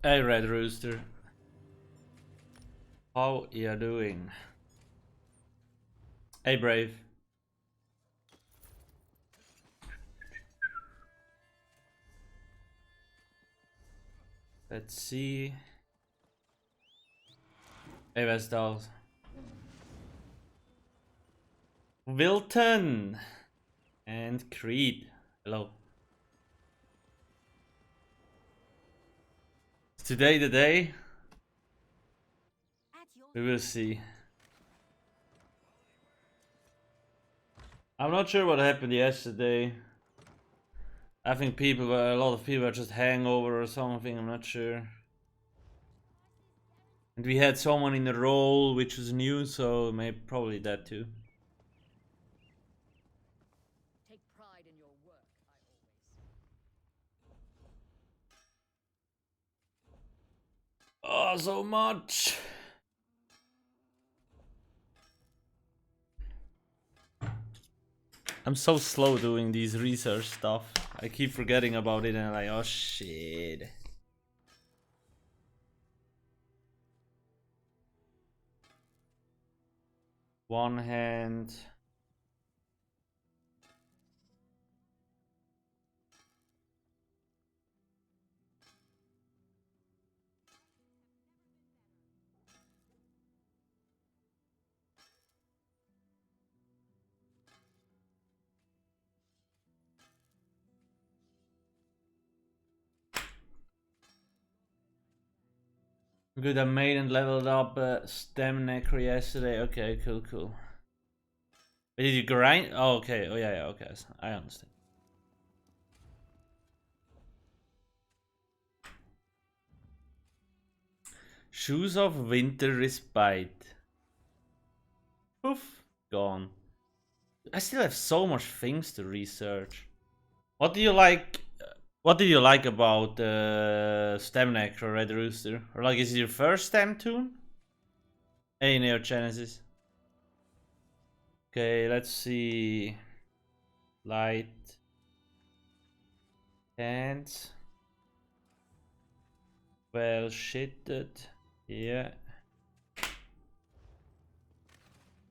Hey Red Rooster, how you doing? Hey Brave. Let's see. Hey Vestal. Wilton and Creed. Hello. Is today the day? We will see. I'm not sure what happened yesterday. I think a lot of people are just hangover or something, I'm not sure. And we had someone in the role which was new, so maybe probably that too. Take pride in your work, I always. Oh, so much. I'm so slow doing these research stuff. I keep forgetting about it and I'm like, oh shit. One hand. Good, I made and leveled up stem NECRO yesterday. Okay, cool. Did you grind? Oh, okay. Oh, yeah, okay. I understand. Shoes of Winter Respite. Poof, gone. I still have so much things to research. What do you like? What did you like about stem NECRO, Red Rooster? Or like, is it your first stem tune? Hey, Neo Genesis. Okay, let's see. Light. Hands. Well shitted. Yeah.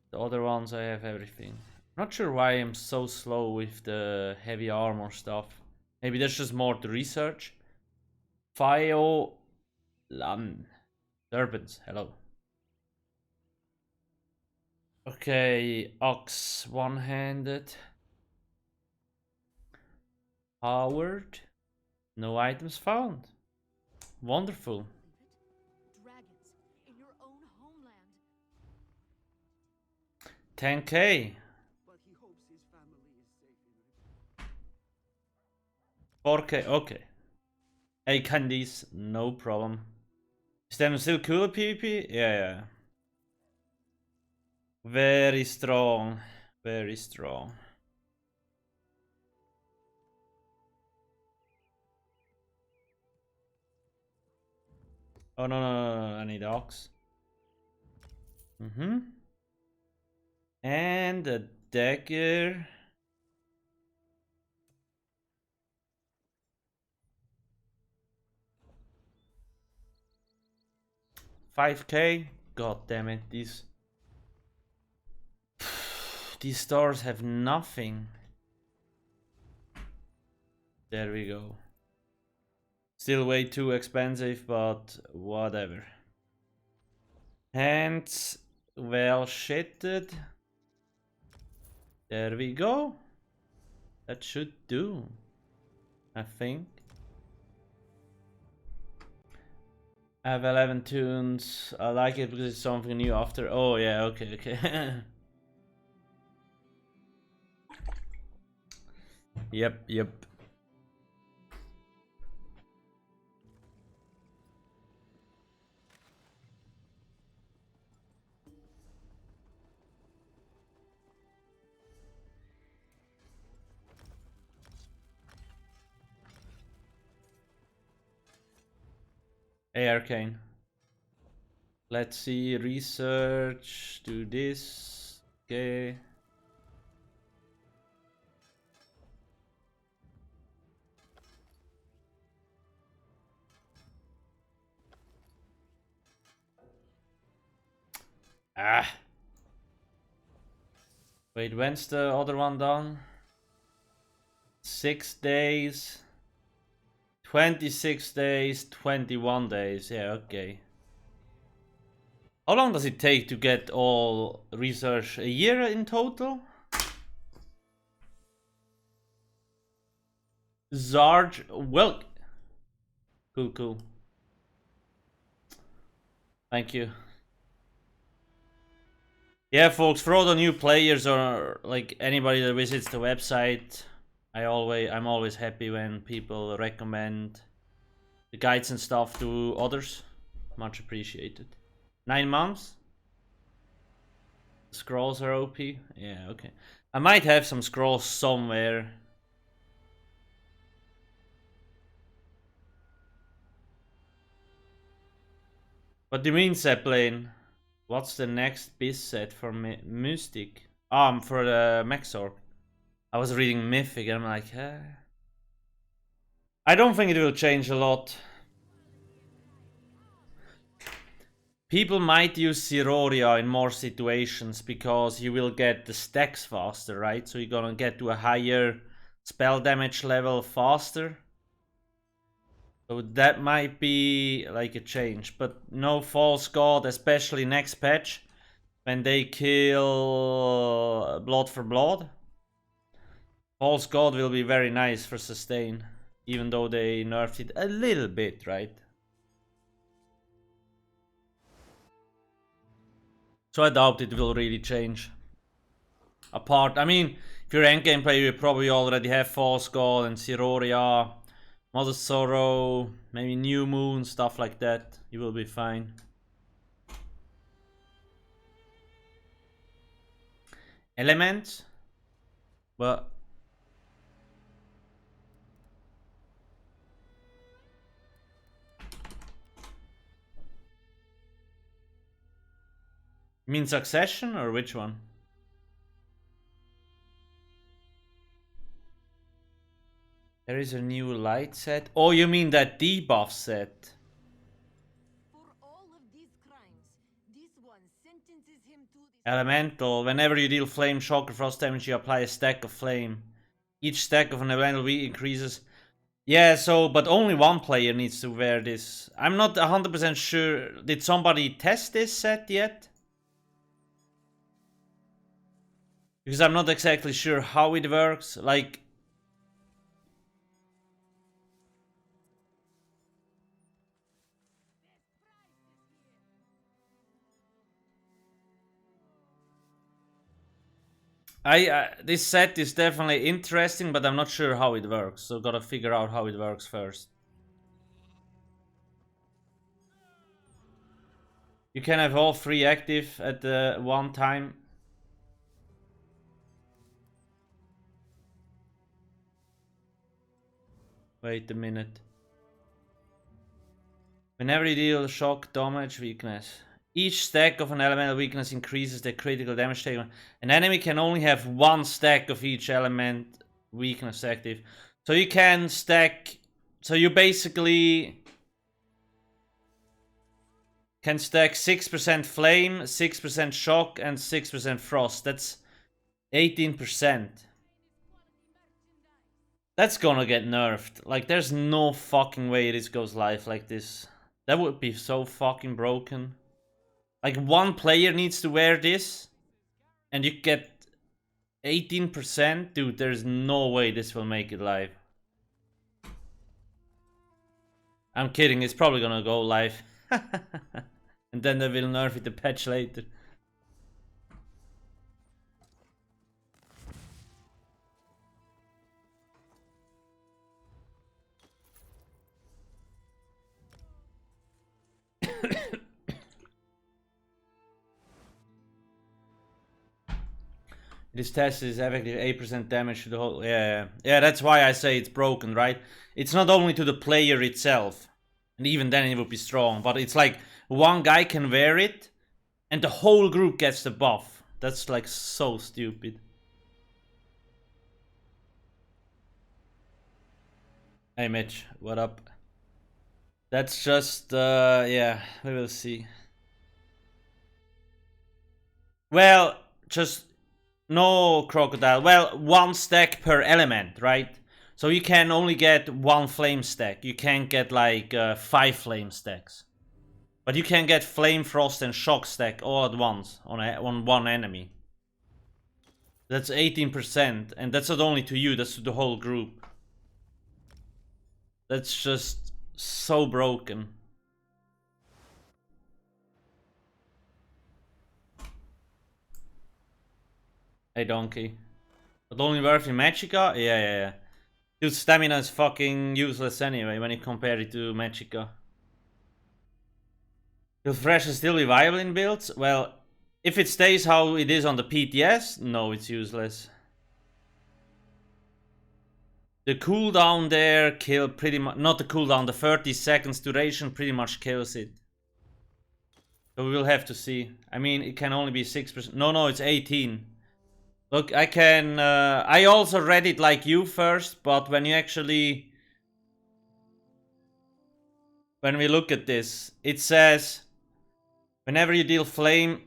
The other ones I have everything. Not sure why I'm so slow with the heavy armor stuff. Maybe there's just more to research. Fio Lan. Turbans, hello. Okay, Ox one-handed. Howard. No items found. Wonderful. Dragons in your own homeland. 10k. But he hopes his family is safe in 4k, okay. 8 candies, no problem. Is them still cool at PvP? Yeah. Very strong. Very strong. Oh no, I need ox. And a dagger. $5k. God damn it, these stores have nothing. There we go. Still way too expensive, but whatever. Hands well shitted. There we go. That should do, I think. I have 11 tunes. I like it because it's something new after. Oh yeah, okay. Yep. Hey, Arcane. Let's see, research, do this, okay. Ah. Wait, when's the other one done? 6 days. 26 days, 21 days. Yeah, okay. How long does it take to get all research? A year in total? Zarge, well, cool. Thank you. Yeah, folks, for all the new players or like anybody that visits the website, I'm always happy when people recommend the guides and stuff to others. Much appreciated. 9 months? Scrolls are OP? Yeah, okay. I might have some scrolls somewhere. What do you mean, Zeppelin? What's the next biz set for Mystic? For the Sorc. I was reading Mythic and I'm like, I don't think it will change a lot. People might use Siroria in more situations because you will get the stacks faster, right? So you're gonna get to a higher spell damage level faster. So that might be like a change, but no False God, especially next patch, when they kill Blood for Blood. False God will be very nice for sustain, even though they nerfed it a little bit, right? So I doubt it will really change. I mean, if you're endgame player, you probably already have False God and Siroria, Mother Sorrow, maybe New Moon, stuff like that. You will be fine. Elements? But you mean Succession or which one? There is a new light set. Oh, you mean that debuff set? For all of these crimes, this one sentences him to this. Elemental. Whenever you deal flame, shock, or frost damage, you apply a stack of flame. Each stack of an elemental increases. Yeah, so, but only one player needs to wear this. I'm not 100% sure. Did somebody test this set yet? Because I'm not exactly sure how it works. Like, this set is definitely interesting, but I'm not sure how it works. So gotta figure out how it works first. You can have all 3 active at the one time. Wait a minute. Whenever you deal shock, damage, weakness. Each stack of an elemental weakness increases the critical damage taken. An enemy can only have 1 stack of each element weakness active. So you can stack... So you basically... can stack 6% flame, 6% shock, and 6% frost. That's 18%. That's gonna get nerfed. Like, there's no fucking way this goes live like this. That would be so fucking broken. Like, one player needs to wear this, and you get 18%? Dude, there's no way this will make it live. I'm kidding, it's probably gonna go live. And then they will nerf it a patch later. This test is effective 8% damage to the whole... Yeah, that's why I say it's broken, right? It's not only to the player itself, and even then it would be strong, but it's like one guy can wear it, and the whole group gets the buff. That's like so stupid. Hey Mitch, what up? That's just, yeah, we will see. Well, just no crocodile. Well, 1 stack per element, right? So you can only get 1 flame stack. You can't get like 5 flame stacks. But you can get flame, frost, and shock stack all at once on one enemy. That's 18%, and that's not only to you, that's to the whole group. That's just so broken. Hey donkey. But only worth in Magicka? Yeah. Dude, stamina is fucking useless anyway when you compare it to Magicka. Will Thresh still be viable in builds? Well, if it stays how it is on the PTS, no, it's useless. The cooldown there kill pretty much, not the cooldown, the 30 seconds duration pretty much kills it. So we will have to see. I mean, it can only be 6%. No, it's 18. Look, I can, I also read it like you first, but when you actually, when we look at this, it says, whenever you deal flame,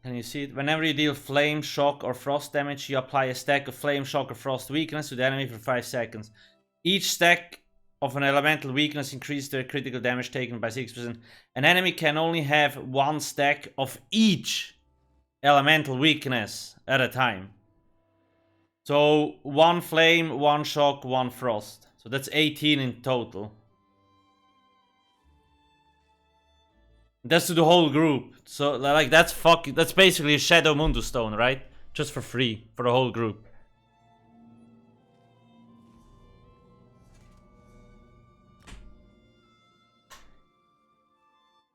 can you see it? Whenever you deal flame, shock, or frost damage, you apply a stack of flame, shock, or frost weakness to the enemy for 5 seconds. Each stack of an elemental weakness increases their critical damage taken by 6%. An enemy can only have 1 stack of each elemental weakness at a time. So 1 flame, 1 shock, 1 frost. So that's 18 in total. That's to the whole group. So like that's basically a Shadow Mundo Stone, right? Just for free for the whole group.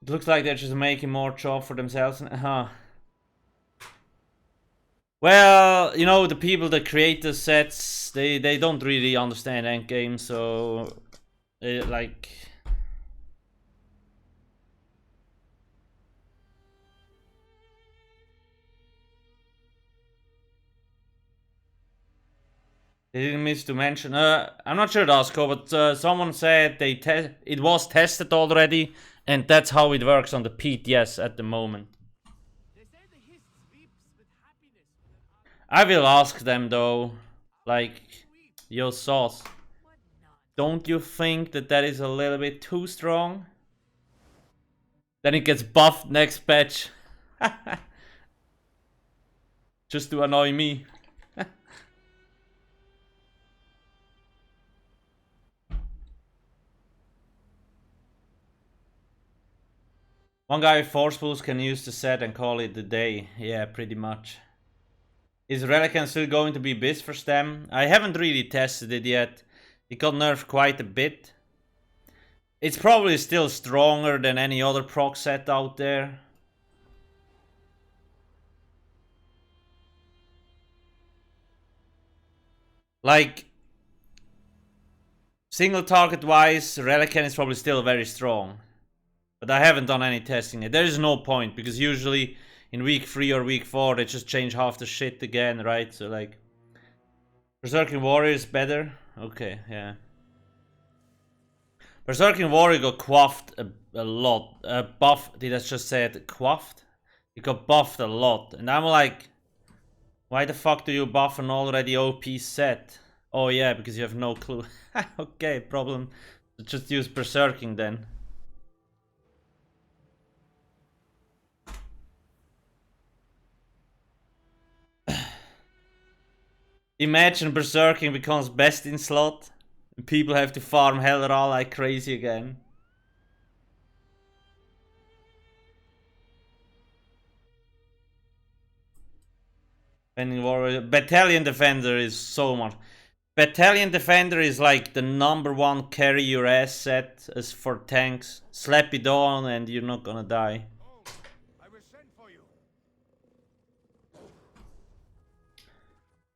It looks like they're just making more job for themselves. Well, you know, the people that create the sets, they don't really understand endgame, so like. They didn't miss to mention. I'm not sure, Dasko, but someone said it was tested already, and that's how it works on the PTS at the moment. I will ask them though, like, yo sauce, don't you think that is a little bit too strong? Then it gets buffed next patch. Just to annoy me. One guy with force pools can use the set and call it a day. Yeah, pretty much. Is Relican still going to be biz for Stem? I haven't really tested it yet. It got nerfed quite a bit. It's probably still stronger than any other proc set out there. Like, single target wise, Relican is probably still very strong. But I haven't done any testing yet. There is no point, because usually in week 3 or week 4 they just change half the shit again, right? So like, Berserking Warrior is better? Okay, yeah. Berserking Warrior got quaffed a lot. Buffed, did I just say it? Quaffed? He got buffed a lot. And I'm like, why the fuck do you buff an already OP set? Oh yeah, because you have no clue. Okay, problem. Just use Berserking then. Imagine Berserking becomes best in slot. And people have to farm Hellra like crazy again. Warrior. Battalion Defender is so much. Battalion Defender is like the #1 carry your ass set as for tanks. Slap it on and you're not gonna die.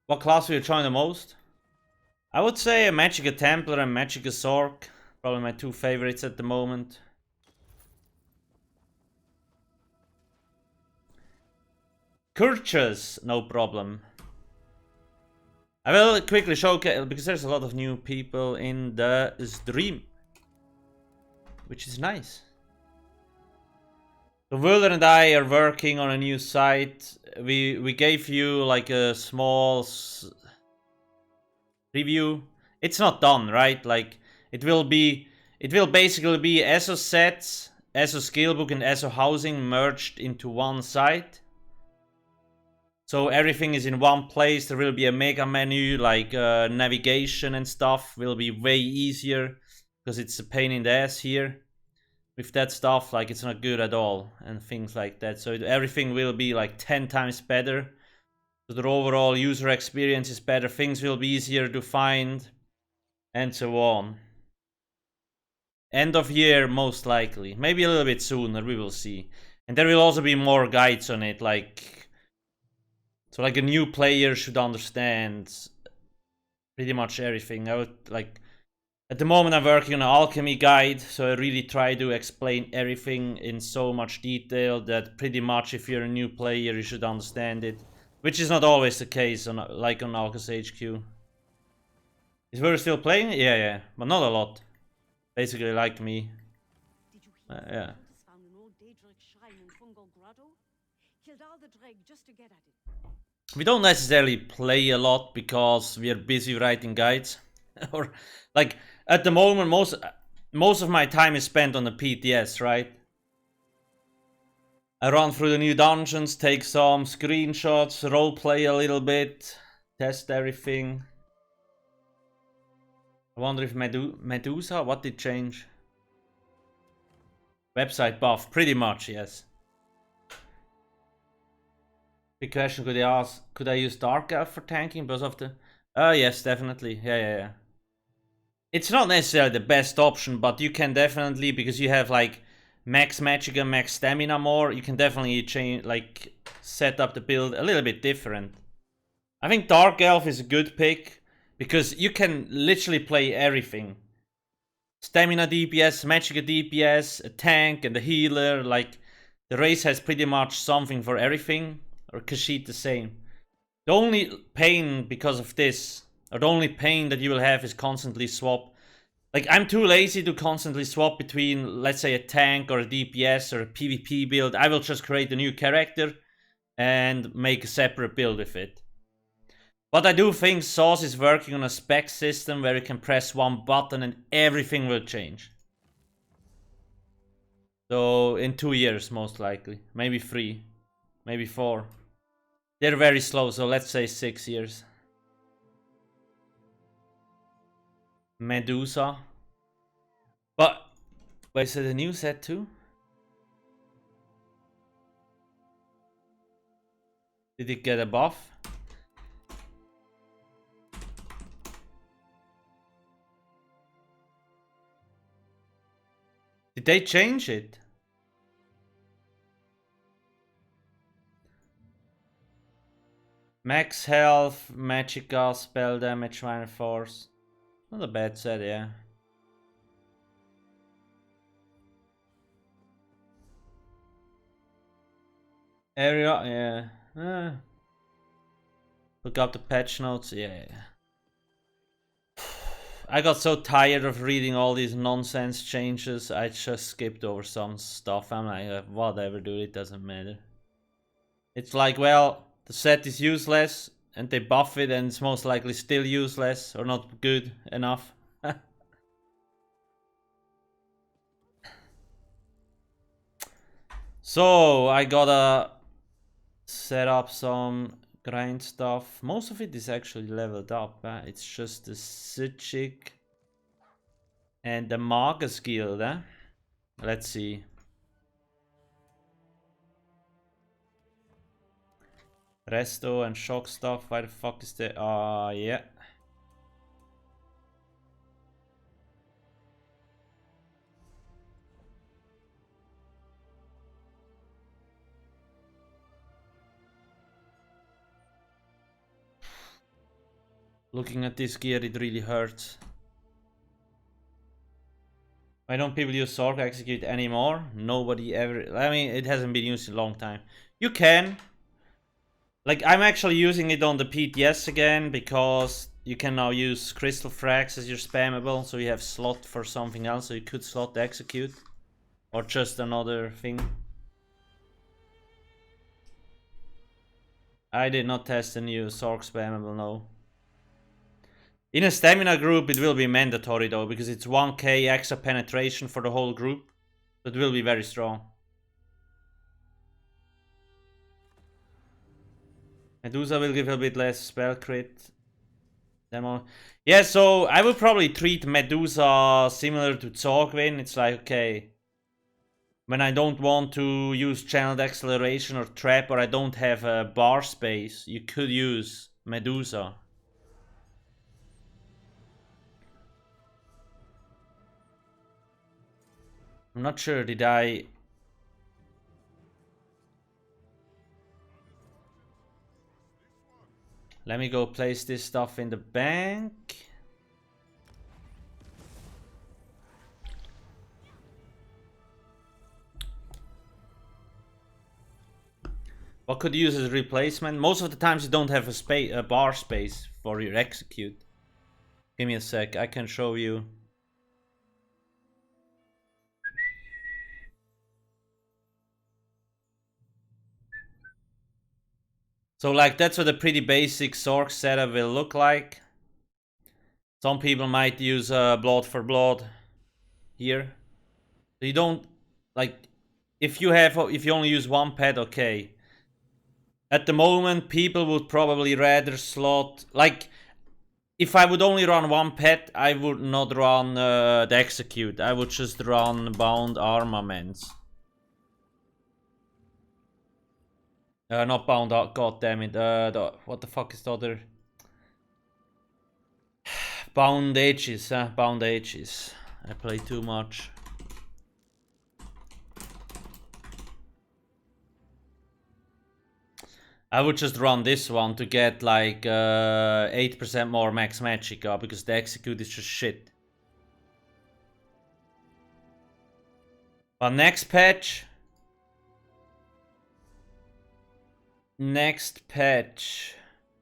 What class will you try the most? I would say a Magicka Templar and Magicka Sorc. Probably my 2 favorites at the moment. Kurchas, no problem. I will quickly showcase, because there's a lot of new people in the stream, which is nice. So Wilder and I are working on a new site. We gave you like a small preview. It's not done, right? Like it will basically be ESO sets, ESO skillbook, and ESO housing merged into one site. So everything is in one place. There will be a mega menu, like navigation and stuff will be way easier because it's a pain in the ass here with that stuff. Like it's not good at all and things like that. So everything will be like 10 times better. So the overall user experience is better. Things will be easier to find and so on. End of year, most likely. Maybe a little bit sooner, we will see. And there will also be more guides on it, like... So like a new player should understand pretty much everything. I would like... At the moment I'm working on an alchemy guide, so I really try to explain everything in so much detail that pretty much if you're a new player you should understand it. Which is not always the case, on like on alcasthq. Is Wurr still playing? Yeah, but not a lot. Basically like me. Did you hear Yeah. Otis found an old Daedric shrine in Fungal Grotto? Killed all the dreg just to get at it. We don't necessarily play a lot because we are busy writing guides. Or like at the moment most of my time is spent on the PTS, right? I run through the new dungeons, take some screenshots, roleplay a little bit, test everything. I wonder if Medusa, what did change? Website buff, pretty much, yes. Big question, could I use Dark Elf for tanking because of the... yes, definitely, yeah. It's not necessarily the best option, but you can definitely, because you have like max magic and max stamina more, you can definitely change, like, set up the build a little bit different. I think Dark Elf is a good pick, because you can literally play everything. Stamina DPS, magic DPS, a tank and a healer, like, the race has pretty much something for everything, or Kashyyyk the same. The only pain because of this, or the only pain that you will have is constantly swap. Like, I'm too lazy to constantly swap between, let's say, a tank or a DPS or a PvP build. I will just create a new character and make a separate build with it. But I do think Sauce is working on a spec system where you can press one button and everything will change. So, in 2 years, most likely. Maybe 3. Maybe 4. They're very slow, so let's say 6 years. Medusa. But wait, is it a new set too? Did it get a buff? Did they change it? Max health, magicka, spell damage, minor force. Not a bad set, yeah. Area, yeah. Look up the patch notes, yeah. I got so tired of reading all these nonsense changes, I just skipped over some stuff. I'm like, whatever, dude, it doesn't matter. It's like, well, the set is useless, and they buff it, and it's most likely still useless, or not good enough. So, I gotta set up some grind stuff. Most of it is actually leveled up. It's just the Sichik and the Magus guild. Let's see. Resto and shock stuff. Why the fuck is that? Yeah. Looking at this gear, it really hurts. Why don't people use Sorc execute anymore? Nobody ever... I mean, it hasn't been used in a long time. You can. Like, I'm actually using it on the PTS again, because you can now use crystal frags as your spammable, so you have slot for something else, so you could slot execute. Or just another thing. I did not test the new Sorc spammable, no. In a stamina group, it will be mandatory though, because it's 1k extra penetration for the whole group. It will be very strong. Medusa will give a bit less spell crit. Demo. Yeah, so I would probably treat Medusa similar to DWARVEN. It's like, okay, when I don't want to use channeled acceleration or trap, or I don't have a bar space, you could use Medusa. I'm not sure, did I... Let me go place this stuff in the bank. What could you use as a replacement? Most of the times you don't have a bar space for your execute. Give me a sec, I can show you. So like that's what a pretty basic Sorc setup will look like. Some people might use blood for blood here. So you don't like if you only use one pet, okay. At the moment, people would probably rather slot like if I would only run one pet, I would not run the execute. I would just run bound armaments. Not bound, god damn it. What the fuck is the other? Bound Ages, bound Ages. I play too much. I would just run this one to get like 8% more max magicka because the execute is just shit. But next patch,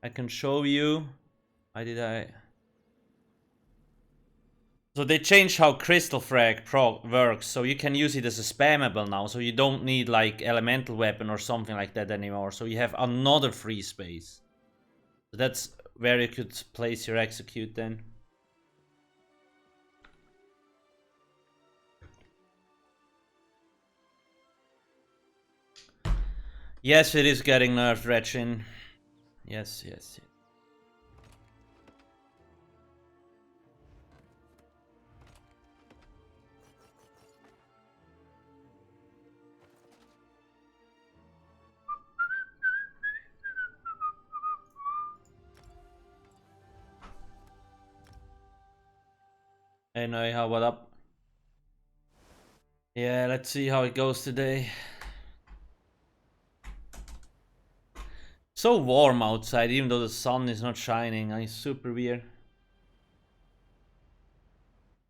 I can show you. Why did I? So they changed how Crystal Frag works, so you can use it as a spammable now, so you don't need like Elemental Weapon or something like that anymore, so you have another free space. So that's where you could place your execute then. Yes, it is getting nerfed, Retchin. Yes, yes, yes. Hey Neuha, what up? Yeah, let's see how it goes today. So warm outside, even though the sun is not shining. It's super weird.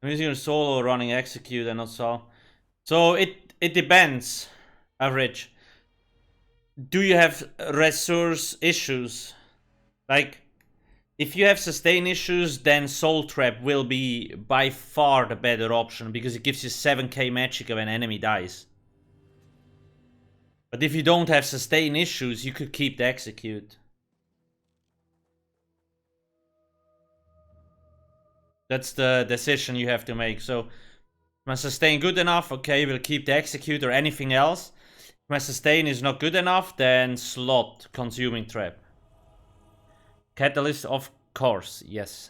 I'm using a solo running execute and not so. So it depends, average. Do you have resource issues? Like, if you have sustain issues, then Soul Trap will be by far the better option because it gives you 7k magic when an enemy dies. But if you don't have sustain issues, you could keep the execute. That's the decision you have to make. So, my sustain good enough, okay, we'll keep the execute or anything else. If my sustain is not good enough, then slot consuming trap. Catalyst, of course, yes.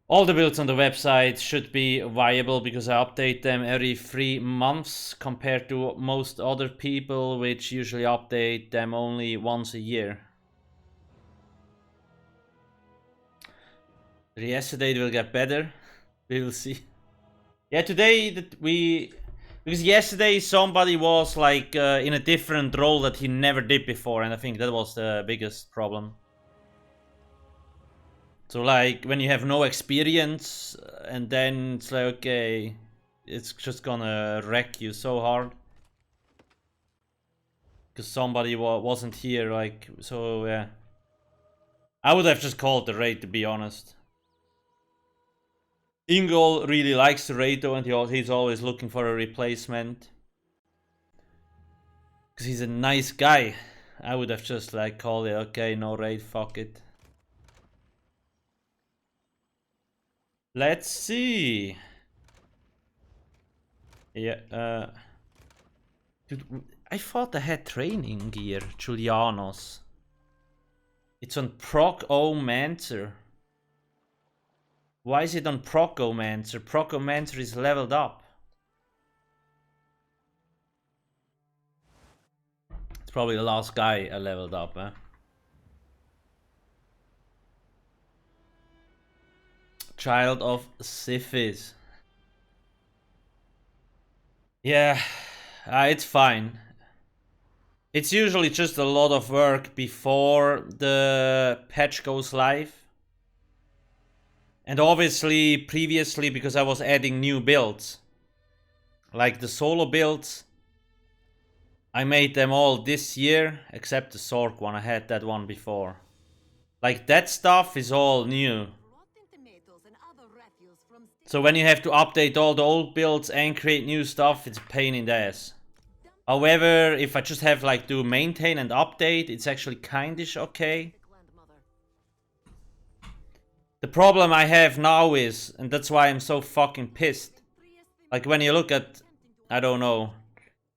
All the builds on the website should be viable because I update them every 3 months compared to most other people which usually update them only once a year. Yesterday it will get better. We will see. Yeah, today because yesterday somebody was like in a different role that he never did before, and I think that was the biggest problem. So like when you have no experience and then it's like, okay, it's just gonna wreck you so hard. Because somebody wasn't here, like, so yeah. I would have just called the raid, to be honest. Ingol really likes the raid though, and he's always looking for a replacement. Because he's a nice guy. I would have just like called it, okay, no raid, fuck it. Let's see. Yeah, dude, I thought I had training gear, Julianos. It's on Proc-O-Mancer. Why is it on Proc-O-Mancer? Proc-O-Mancer is leveled up. It's probably the last guy I leveled up, huh? Child of Syphis. Yeah, it's fine. It's usually just a lot of work before the patch goes live. And obviously, previously, because I was adding new builds. Like the solo builds. I made them all this year, except the Sorc one. I had that one before. Like that stuff is all new. So when you have to update all the old builds and create new stuff, it's a pain in the ass. However, if I just have like do maintain and update, it's actually kindish okay. The problem I have now is, and that's why I'm so fucking pissed. Like when you look at, I don't know,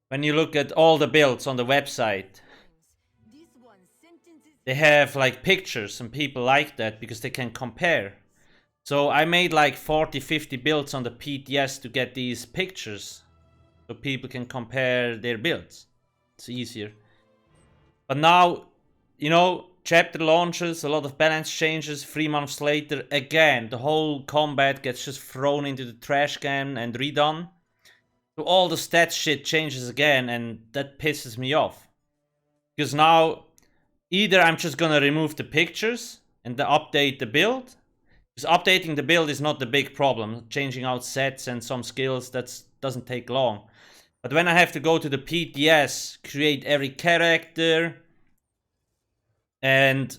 when you look at all the builds on the website, they have like pictures and people like that because they can compare. So I made like 40-50 builds on the PTS to get these pictures. So people can compare their builds. It's easier. But now, you know, chapter launches, a lot of balance changes, 3 months later, again, the whole combat gets just thrown into the trash can and redone. So all the stats shit changes again, and that pisses me off. Because now, either I'm just gonna remove the pictures and update the build. Because updating the build is not the big problem. Changing out sets and some skills, that doesn't take long. But when I have to go to the PTS, create every character, and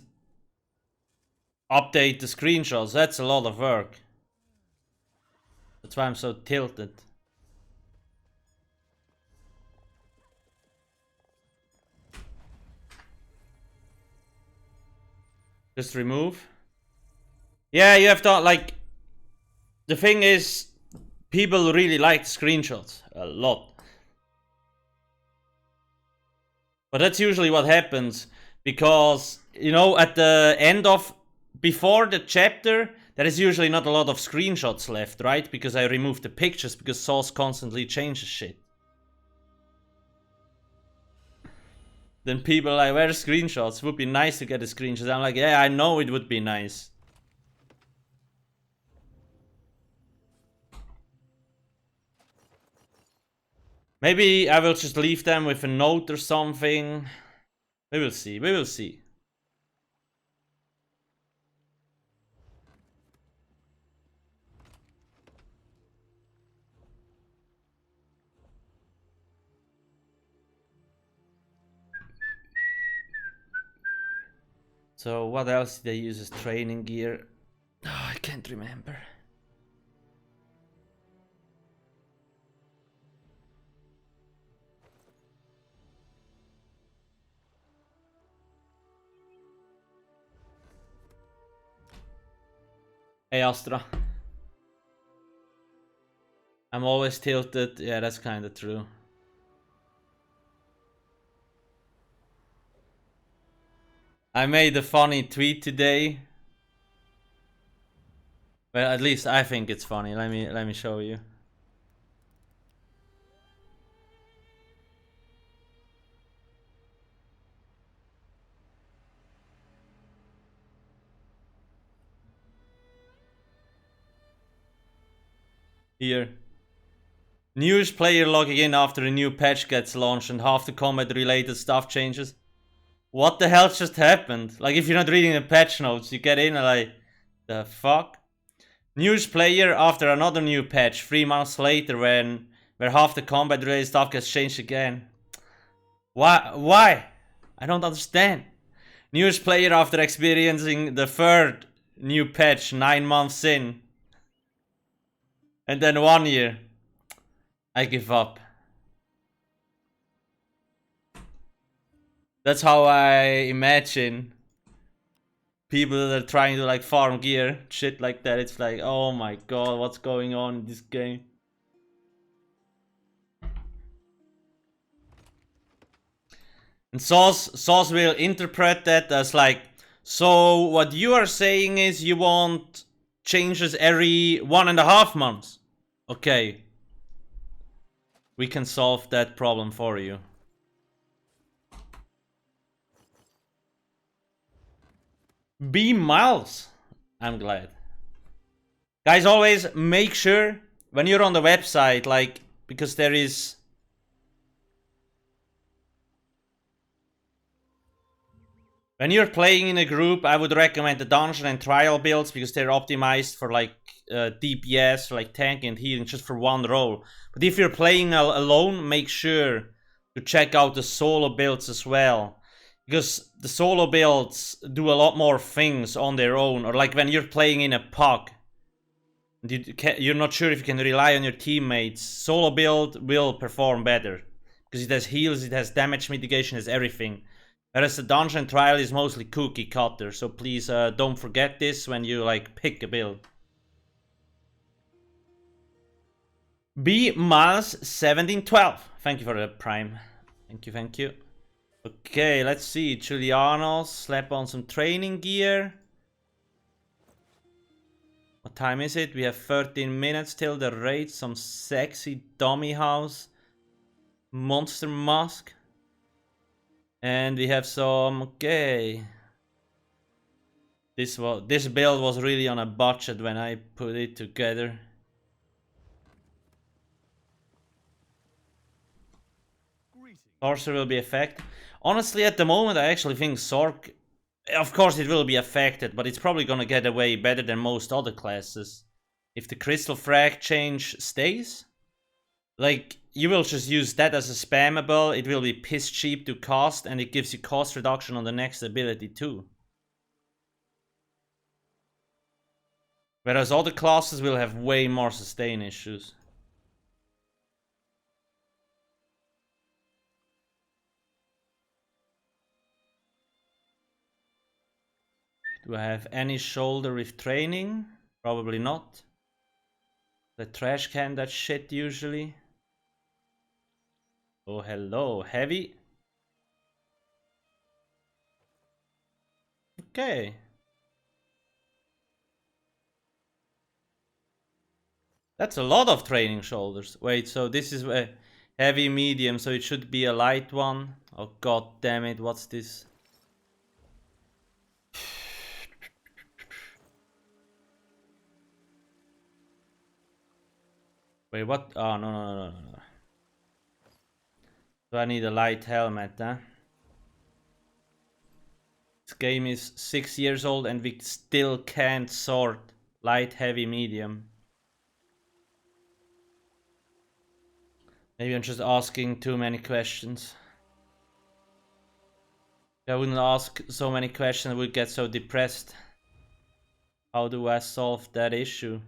update the screenshots, that's a lot of work. That's why I'm so tilted. Just remove. Yeah, you have to, like, the thing is, people really like screenshots a lot. But that's usually what happens, because, you know, at the end of, before the chapter, there is usually not a lot of screenshots left, right? Because I removed the pictures, because Source constantly changes shit. Then people are like, where's screenshots? It would be nice to get a screenshot. I'm like, yeah, I know it would be nice. Maybe I will just leave them with a note or something. We will see, we will see. So what else did they use as training gear? Oh, I can't remember. Hey Astra. I'm always tilted. Yeah, that's kind of true. I made a funny tweet today. Well, at least I think it's funny. Let me show you. Here. News player logging in after a new patch gets launched and half the combat related stuff changes. What the hell just happened? Like, if you're not reading the patch notes, you get in and like, the fuck? News player after another new patch 3 months later where half the combat related stuff gets changed again. Why? I don't understand. News player after experiencing the third new patch 9 months in. And then 1 year. I give up. That's how I imagine people that are trying to like farm gear, shit like that. It's like, oh my god, what's going on in this game? And Sauce will interpret that as like, so what you are saying is you want changes every 1.5 months. Okay. We can solve that problem for you. B miles. I'm glad. Guys, always make sure when you're on the website, like, because there is... When you're playing in a group, I would recommend the dungeon and trial builds because they're optimized for like DPS, for like tank and healing, just for one role. But if you're playing alone, make sure to check out the solo builds as well. Because the solo builds do a lot more things on their own. Or like when you're playing in a POC, you're not sure if you can rely on your teammates. Solo build will perform better. Because it has heals, it has damage mitigation, it has everything. Whereas the dungeon trial is mostly cookie cutter, so please don't forget this when you like pick a build. B Miles 1712. Thank you for the prime. Thank you, thank you. Okay, let's see. Giuliano, slap on some training gear. What time is it? We have 13 minutes till the raid. Some sexy dummy house. Monster mask. And we have some, okay. This build was really on a budget when I put it together. Sorcerer will be affected. Honestly, at the moment, I actually think Sorc, of course it will be affected, but it's probably gonna get away better than most other classes. If the crystal frag change stays, like, you will just use that as a spammable, it will be piss cheap to cast, and it gives you cost reduction on the next ability too. Whereas other classes will have way more sustain issues. Do I have any shoulder with training? Probably not. The trash can that shit usually. Oh, hello, heavy. Okay. That's a lot of training shoulders. Wait, so this is a heavy medium, so it should be a light one. Oh god damn it, what's this? Wait, what? Oh, no. So I need a light helmet, huh? This game is 6 years old and we still can't sort light, heavy, medium. Maybe I'm just asking too many questions. If I wouldn't ask so many questions, I would get so depressed. How do I solve that issue?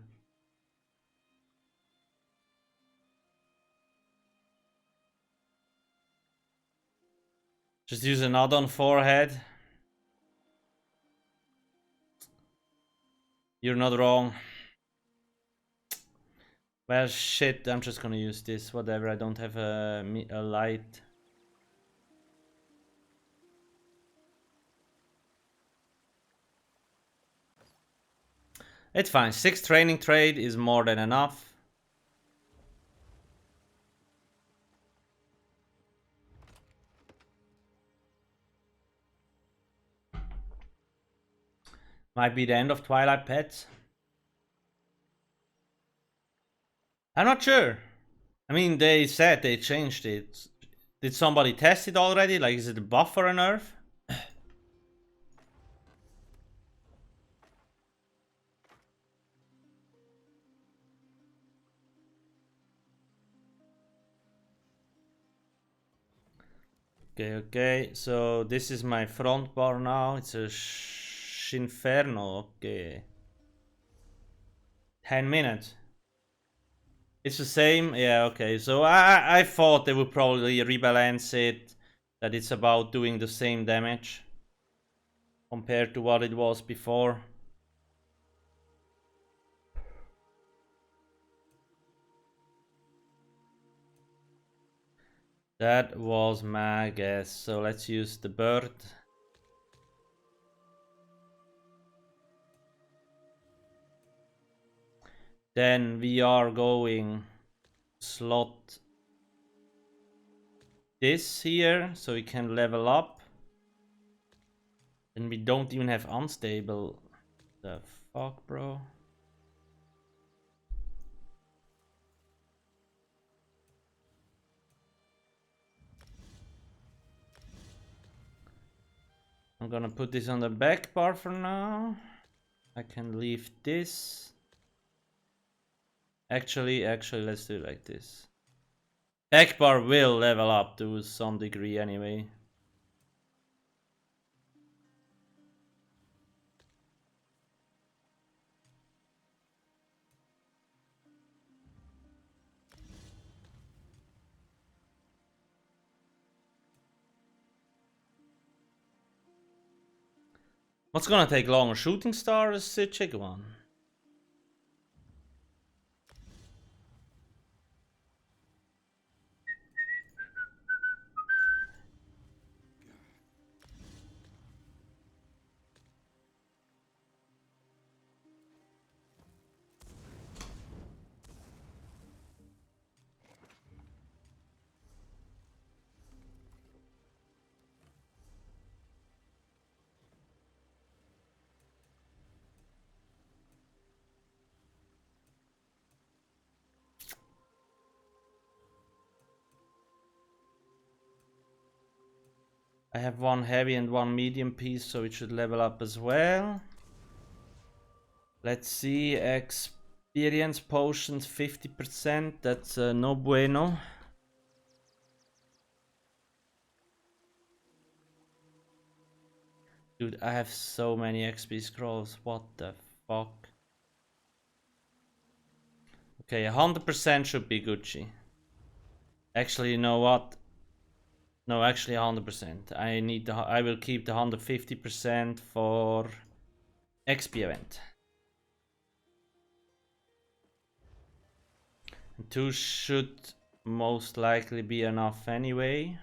Just use a nod on forehead. You're not wrong. Well, shit, I'm just gonna use this. Whatever, I don't have a light. It's fine. 6 training trade is more than enough. Might be the end of Twilight Pets. I'm not sure. I mean, they said they changed it. Did somebody test it already? Like, is it a buff or a nerf? Okay, so this is my front bar now. It's a Shinferno, okay. 10 minutes. It's the same, yeah, okay. So I thought they would probably rebalance it that it's about doing the same damage compared to what it was before. That was my guess, so let's use the bird. Then we are going slot this here so we can level up. And we don't even have unstable. The fuck, bro? I'm gonna put this on the back bar for now. I can leave this. Actually, let's do it like this. Back bar will level up to some degree anyway. What's gonna take longer, shooting star or Chick-1? I have one heavy and one medium piece, so it should level up as well. Let's see, experience potions 50%, that's no bueno. Dude, I have so many XP scrolls, what the fuck. Okay, 100% should be Gucci. Actually, you know what? No, actually 100%. I will keep the 150% for XP event. And 2 should most likely be enough anyway.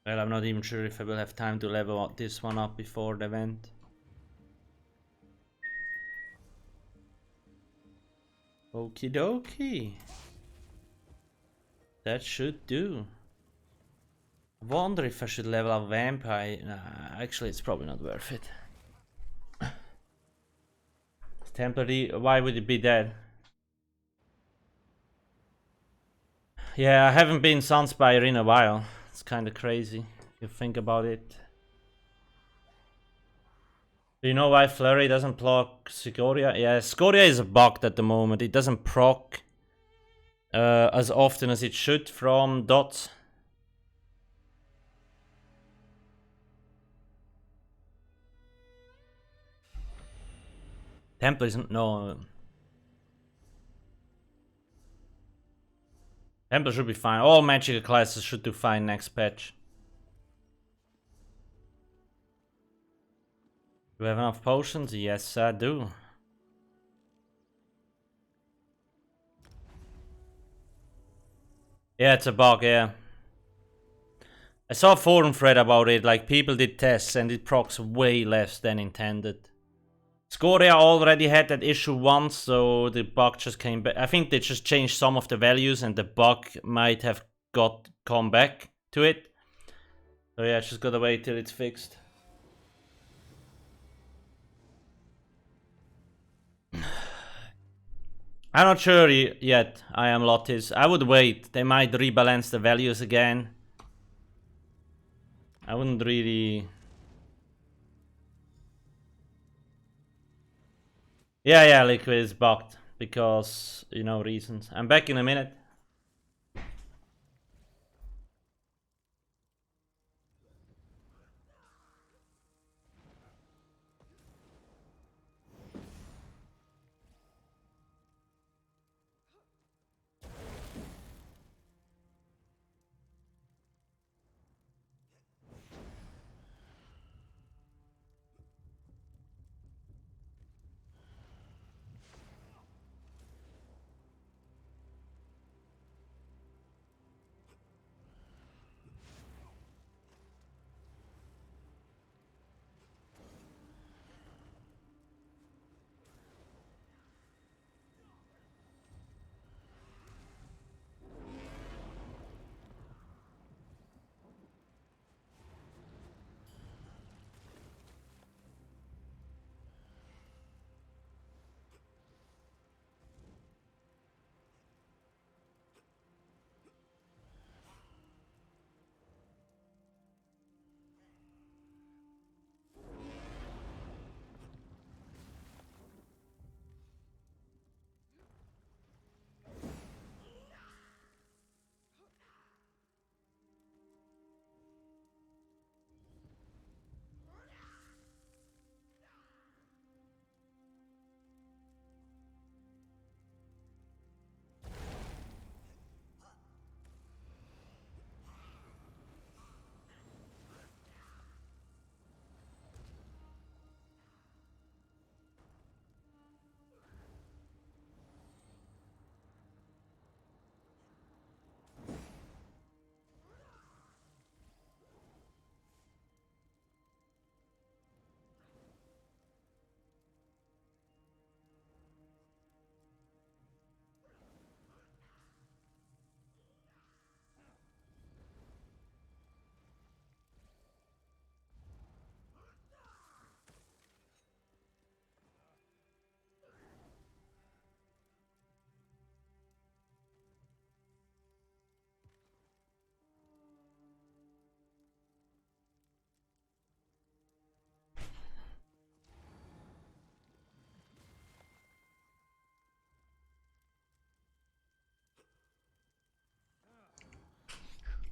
Well, I'm not even sure if I will have time to level this one up before the event. Okie dokie. That should do. I wonder if I should level up Vampire. Nah, actually it's probably not worth it. Temporary, why would it be dead? Yeah, I haven't been Sunspire in a while. It's kinda crazy if you think about it. Do you know why Flurry doesn't proc Scoria? Yeah, Scoria is bugged at the moment. It doesn't proc as often as it should from dots. Templar isn't, no. Templar should be fine. All magical classes should do fine next patch. Do we have enough potions? Yes, I do. Yeah, it's a bug, yeah. I saw a forum thread about it, like people did tests and it procs way less than intended. Scoria already had that issue once, so the bug just came back. I think they just changed some of the values and the bug might have come back to it. So yeah, just gotta wait till it's fixed. I'm not sure yet, I am Lottis. I would wait, they might rebalance the values again. I wouldn't really... Yeah, Liquid is bugged because, you know, reasons. I'm back in a minute.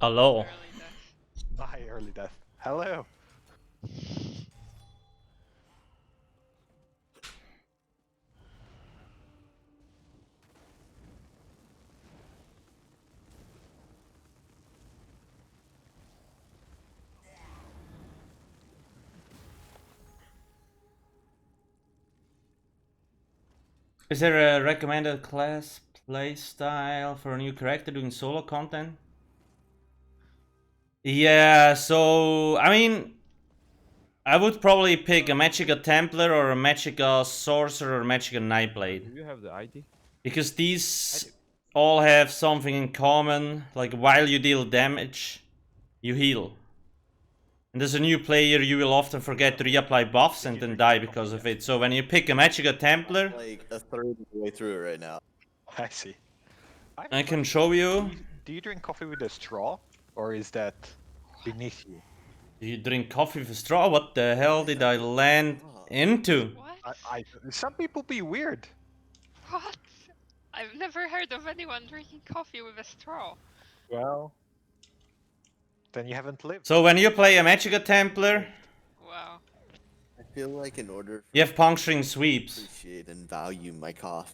Hello. Early death. My early death. Hello. Is there a recommended class playstyle for a new character doing solo content? Yeah, so I mean, I would probably pick a Magica Templar or a Magica Sorcerer or a Magica Nightblade. Do you have the ID? Because these all have something in common, like while you deal damage, you heal. And as a new player, you will often forget to reapply buffs and then die because of it. So when you pick a Magica Templar, Like a third of the way through it right now. I see. I can show you. Do you drink coffee with a straw? Or is that beneath you? Do you drink coffee with a straw? What the hell did I land into? What? Some people be weird. What? I've never heard of anyone drinking coffee with a straw. Well, then you haven't lived. So when you play a Magica Templar, Wow. I feel like in order you have puncturing sweeps. appreciate and value my coffee.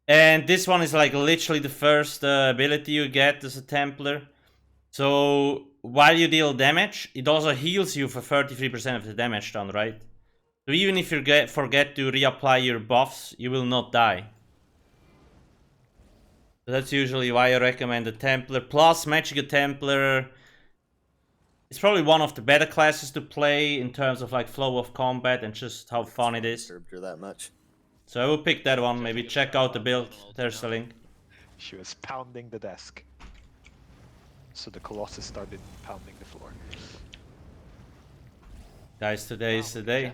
And this one is like literally the first ability you get as a Templar. So while you deal damage, it also heals you for 33% of the damage done, right? So even if you forget to reapply your buffs, you will not die. So that's usually why I recommend the Templar. Plus, Magica Templar is probably one of the better classes to play in terms of like flow of combat and just how fun it is. Disturbed her that much. So I will pick that one. Maybe check out the build. There's the link. She was pounding the desk. So the Colossus started pounding the floor. Guys, today is the day.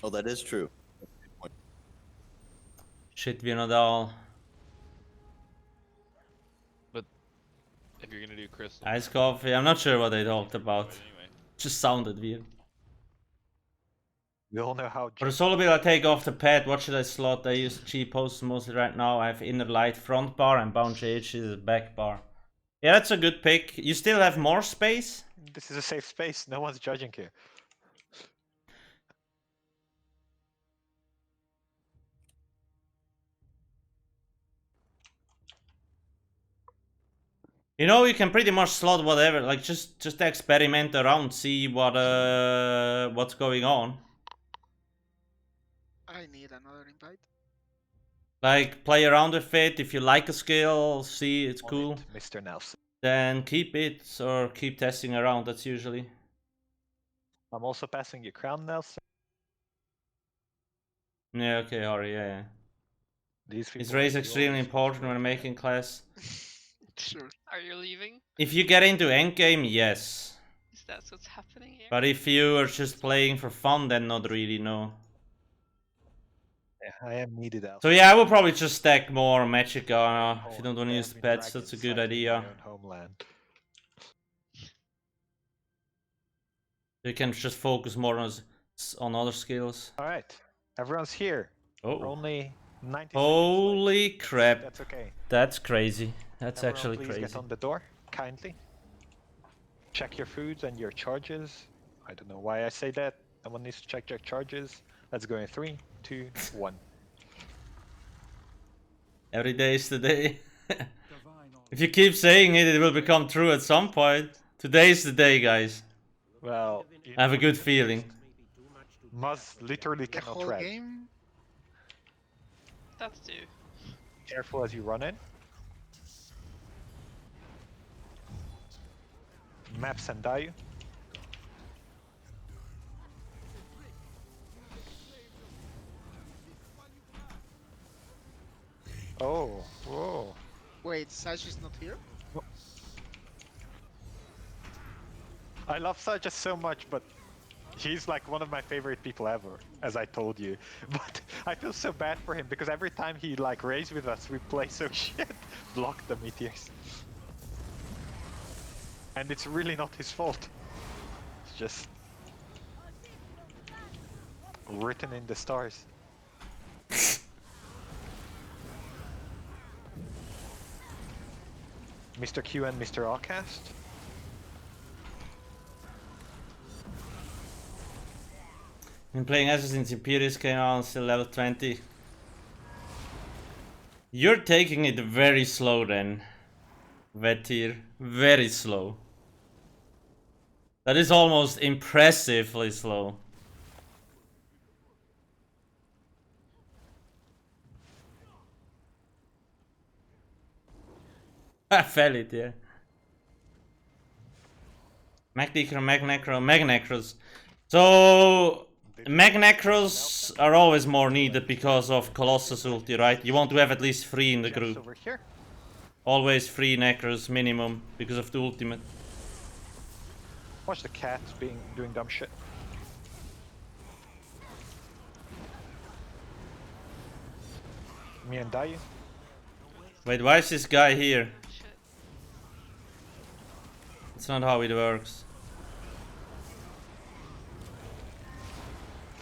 Oh, that is true. Shit, we're not all. If you're gonna do crystal. Ice coffee. I'm not sure what they talked about. But anyway. Just sounded weird. We all know how. For the solo build, I take off the pad. What should I slot? I use G posts mostly right now. I have inner light front bar and bounce H is back bar. Yeah, that's a good pick. You still have more space? This is a safe space. No one's judging here. You know, you can pretty much slot whatever. Like just experiment around, see what's going on. I need another invite. Like play around with it. If you like a skill, see it's On cool. it, Mr. Nelson. Then keep it or keep testing around. That's usually. I'm also passing you crown, Nelson. Yeah, okay, Harry, yeah. These people Is race make you extremely always important feel when like making class? Sure. Are you leaving? If you get into endgame, yes. Is that what's happening here? But if you are just playing for fun, then not really, no. Yeah, I am needed out. So yeah, I will probably just stack more Magica if you don't want to use the pets. That's a good idea. Homeland. You can just focus more on other skills. All right, everyone's here. We're Oh, only 90 holy seconds late. crap! That's okay. That's crazy. That's Everyone, actually please crazy. get on the door, kindly. Check your foods and your charges. I don't know why I say that. Someone needs to check their charges. Let's go in 3, 2, 1. Every day is the day. If you keep saying it, it will become true at some point. Today is the day, guys. Well, I have a good feeling. Muzz literally The cannot whole tread. game? That's two. Careful as you run in. Maps and die. Oh, whoa. Wait, Sash is not here? I love Saja so much, but he's like one of my favorite people ever, as I told you. But I feel so bad for him because every time he like races with us, we play so shit. Block the meteors. And it's really not his fault. It's just written in the stars. Mr. Q and Mr. Alcast. Been playing Esso since Imperius came out, still level 20. You're taking it very slow then, Vetir. Very slow. That is almost impressively slow. I felt it, yeah. NECRO, NECROs. So NECROs are always more needed because of Colossus ulti, right? You want to have at least 3 in the Jumps group. over here. Always 3 NECROs minimum because of the ultimate. Watch the cats doing dumb shit. Me and Dayu. Wait, why is this guy here? Shit. That's not how it works.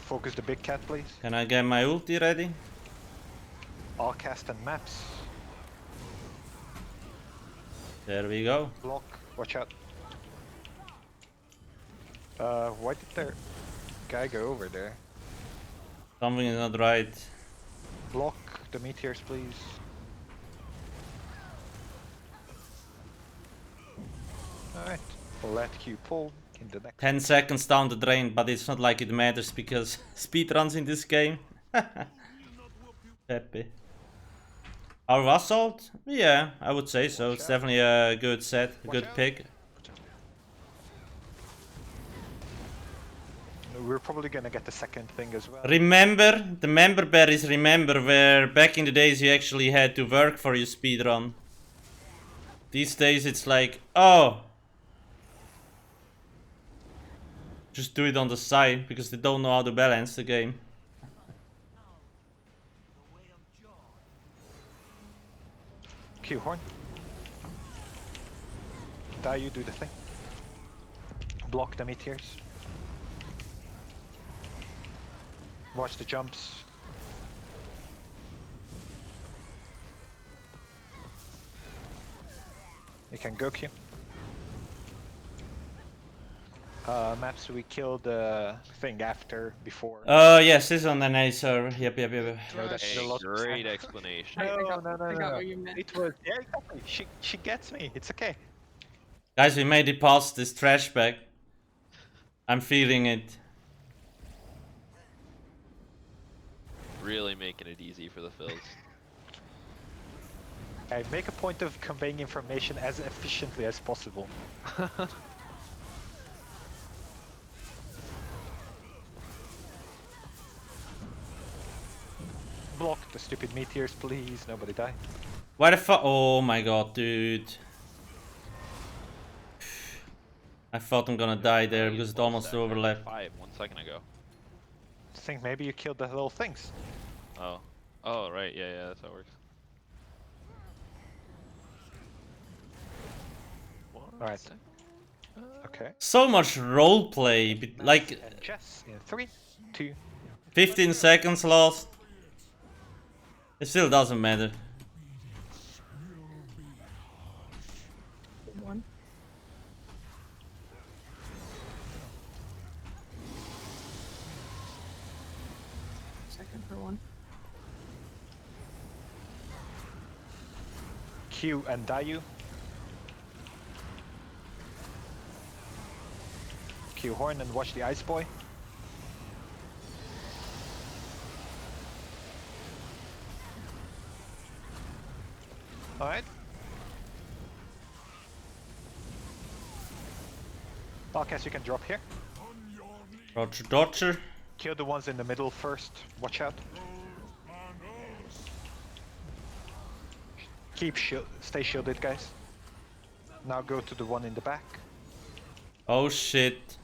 Focus the big cat, please. Can I get my ulti ready? Alcast and maps. There we go. Block. Watch out. Why did their guy go over there? Something is not right. Block the meteors, please. Alright. Let Q pull in the next. 10 seconds down the drain, but it's not like it matters because speedruns in this game. Happy. Our Assault? Yeah, I would say so. It's definitely a good set, a good pick. We're probably gonna get the second thing as well. Remember, the member berries, remember where back in the days you actually had to work for your speedrun. These days it's like, oh, just do it on the side because they don't know how to balance the game. Q horn. You do the thing. Block the meteors. Watch the jumps. You can go Q. Maps, we killed the thing before. Yes, this is on the NA server. Yep. No, that's Hey, a lot of great sense. explanation. I No, got- no, no, I got no. what you meant. It was, yeah, exactly. She gets me. It's okay. Guys, we made it past this trash bag. I'm feeling it. Really making it easy for the fills. I make a point of conveying information as efficiently as possible. Block the stupid meteors, please. Nobody die. Why the fuck? Oh my god, dude. I thought I'm gonna die there because it almost overlapped. 1 second ago. I think maybe you killed the little things. Oh. Oh, right. Yeah, that's how it works. Alright. Okay. So much roleplay, but like And chess in 3, 2. 15 seconds lost. It still doesn't matter. One. Second for one. Q and Dayu. Q horn and watch the ice boy. Alright. Alcast, you can drop here. Roger Dodger. Kill the ones in the middle first. Watch out. Stay shielded, guys. Now go to the one in the back. Oh shit.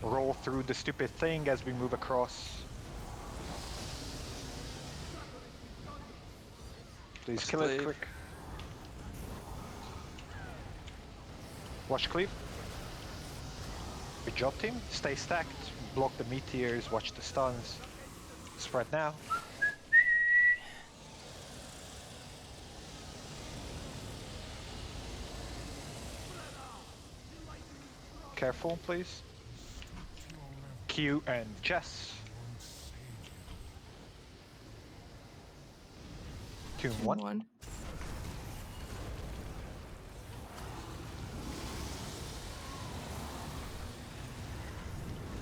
Roll through the stupid thing as we move across. Please kill it quick. Watch cleave. Good job, team. Stay stacked. Block the meteors. Watch the stuns. Spread now. Careful, please. Q and Jess. 2 and 1. 1.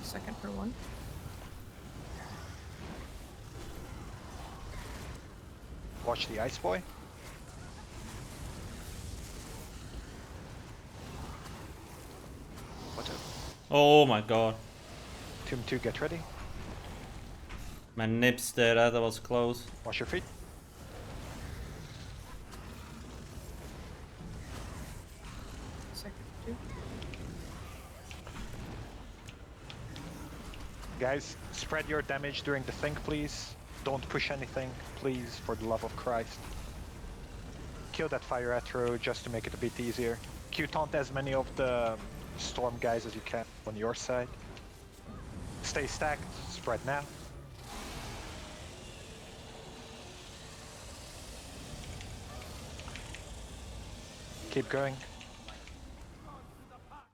Second for 1. Watch the Ice Boy. What a Oh my god. 2 and 2, get ready. My nips there, that was close. Watch your feet. Second for 2. Guys, spread your damage during the thing, please. Don't push anything, please, for the love of Christ. Kill that fire arrow just to make it a bit easier. Q taunt as many of the storm guys as you can on your side. Stay stacked, spread now. Keep going.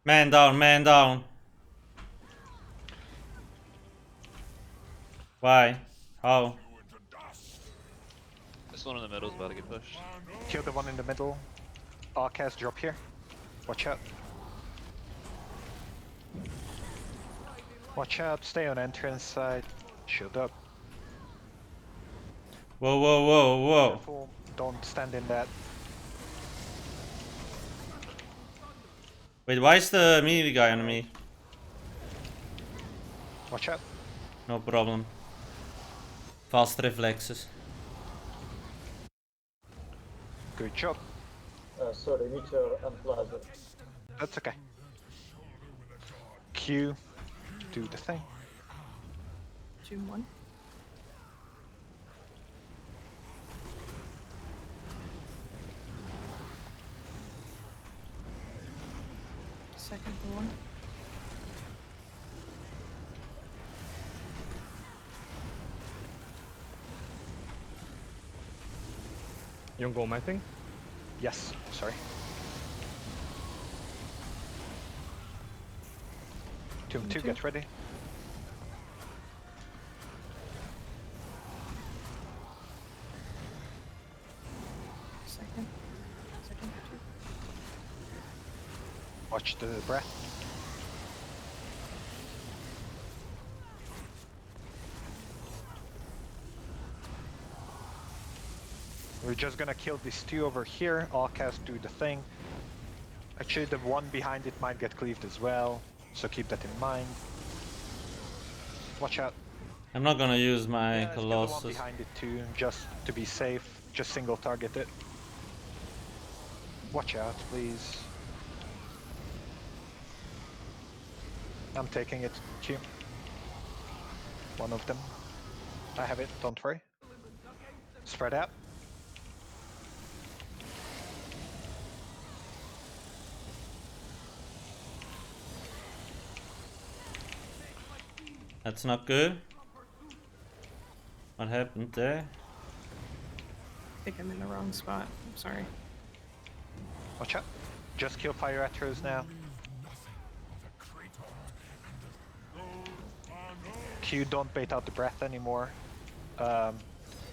Man down, man down. Why? How? This one in the middle is about to get pushed. Kill the one in the middle. Alcast, drop here. Watch out. Watch out, stay on entrance side. Shield up. Whoa, whoa, whoa, whoa. Careful, don't stand in that. Wait, why is the melee guy on me? Watch out. No problem. Fast reflexes. Good job. Sorry, Meteor and Plaza. That's okay. Q, do the thing. 2 and 1. Second for 1. You don't go on my thing? Yes, sorry. 2 and 2, get ready. Second. Second for 2. Watch the breath. We're just gonna kill these 2 over here. Alcast, do the thing. Actually, the one behind it might get cleaved as well, so keep that in mind. Watch out. I'm not gonna use my Yeah, kill the one Colossus. behind it too, just to be safe. Just single target it. Watch out, please. I'm taking it, Q. One of them. I have it, don't worry. Spread out. That's not good. What happened there? I think I'm in the wrong spot. I'm sorry. Watch out. Just kill fire arrows now. Q, don't bait out the breath anymore.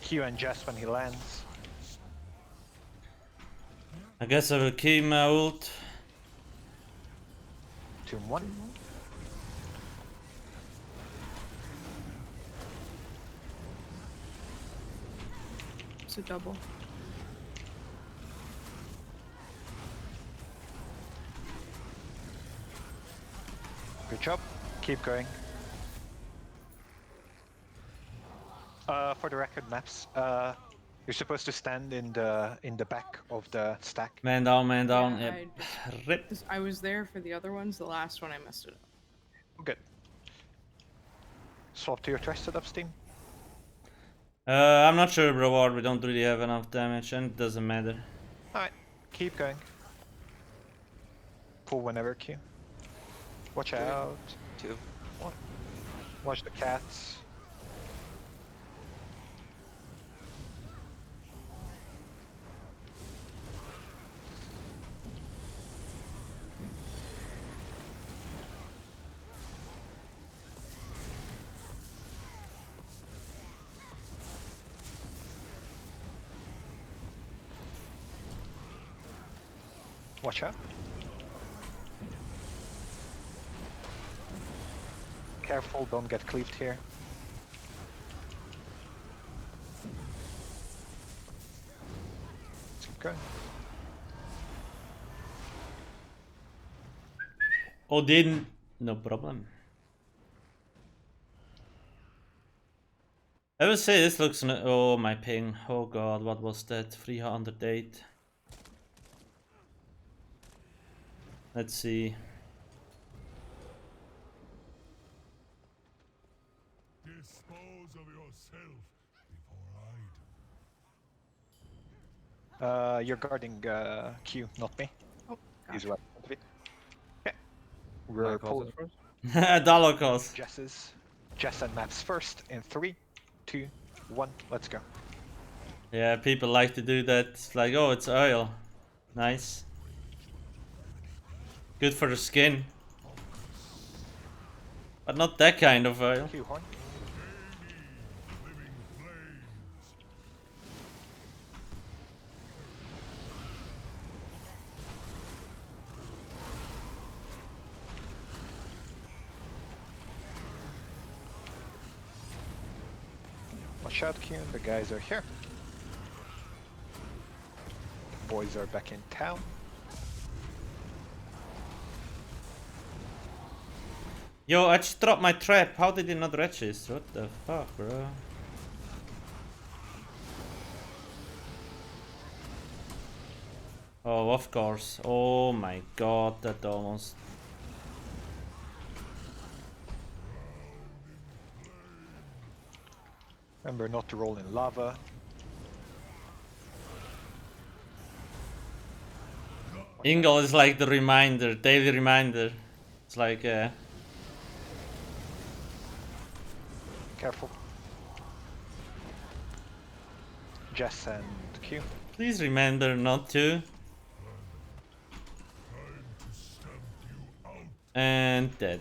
Q and Jess when he lands. I guess I will keep my ult. 2 and 1. It's a double. Good job. Keep going. For the record maps, you're supposed to stand in the back of the stack. Man down, man down. Yeah, Yep. I Rip. I was there for the other ones. The last one I messed it up. Good. Swap to your trusted up Steam. I'm not sure, bro. We don't really have enough damage, and it doesn't matter. Alright, keep going. Pull whenever Q. Watch out. 2, 1. Watch the cats. Watch out. Careful, don't get cleaved here. Let's keep going. Odin, no problem. I will say this looks. Oh, my ping. Oh god, what was that? 308. Let's see. Dispose of yourself before I do. You're guarding Q, not me. Oh, He's gotcha. right in front of it. Okay. We're pulling first. Dollar cost. Jess and maps first in 3, 2, 1. Let's go. Yeah, people like to do that. It's like, oh, it's oil. Nice. Good for the skin. But not that kind of oil. Q horn. Watch out, Q. The guys are here. The boys are back in town. Yo, I just dropped my trap. How did it not register? What the fuck, bro? Oh, of course. Oh my god, that almost... Remember not to roll in lava. Ingle is like the reminder, daily reminder. It's like, Careful. Jess and Q. please remember not to. And dead.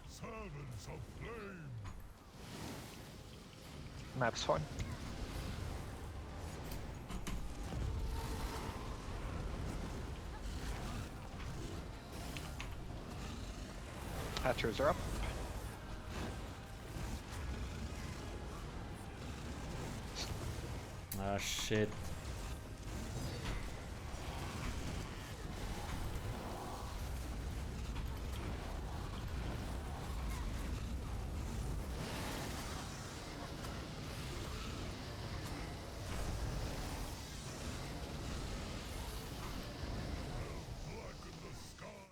Servants of flame. Maps horn. Hatchers are up. Ah, shit.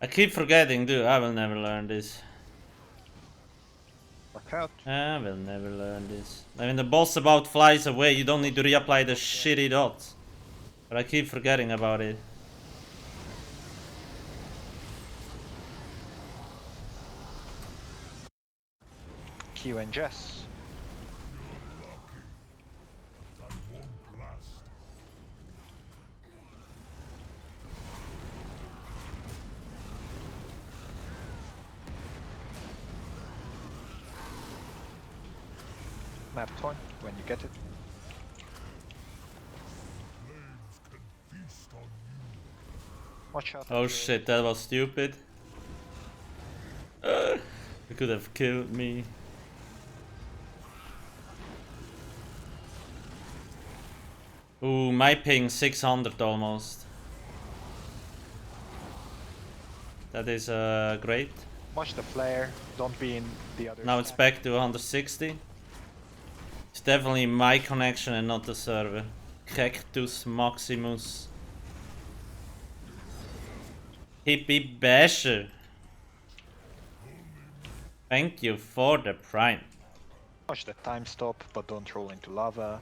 I keep forgetting, dude. I will never learn this. Look out. I will never learn this. I mean, the boss about flies away. You don't need to reapply the shitty dots. But I keep forgetting about it. Q and Jess. That won't last. Map torn when you get it. Flames can feast on you. Watch out. Oh shit, that was stupid. It could have killed me. Ooh, my ping 600 almost. That is great. Watch the flare. Don't be in the other. Now it's stack. back to 160. It's definitely my connection and not the server. Cactus Maximus. Hippie Basher. Thank you for the prime. Watch the time stop, but don't roll into lava.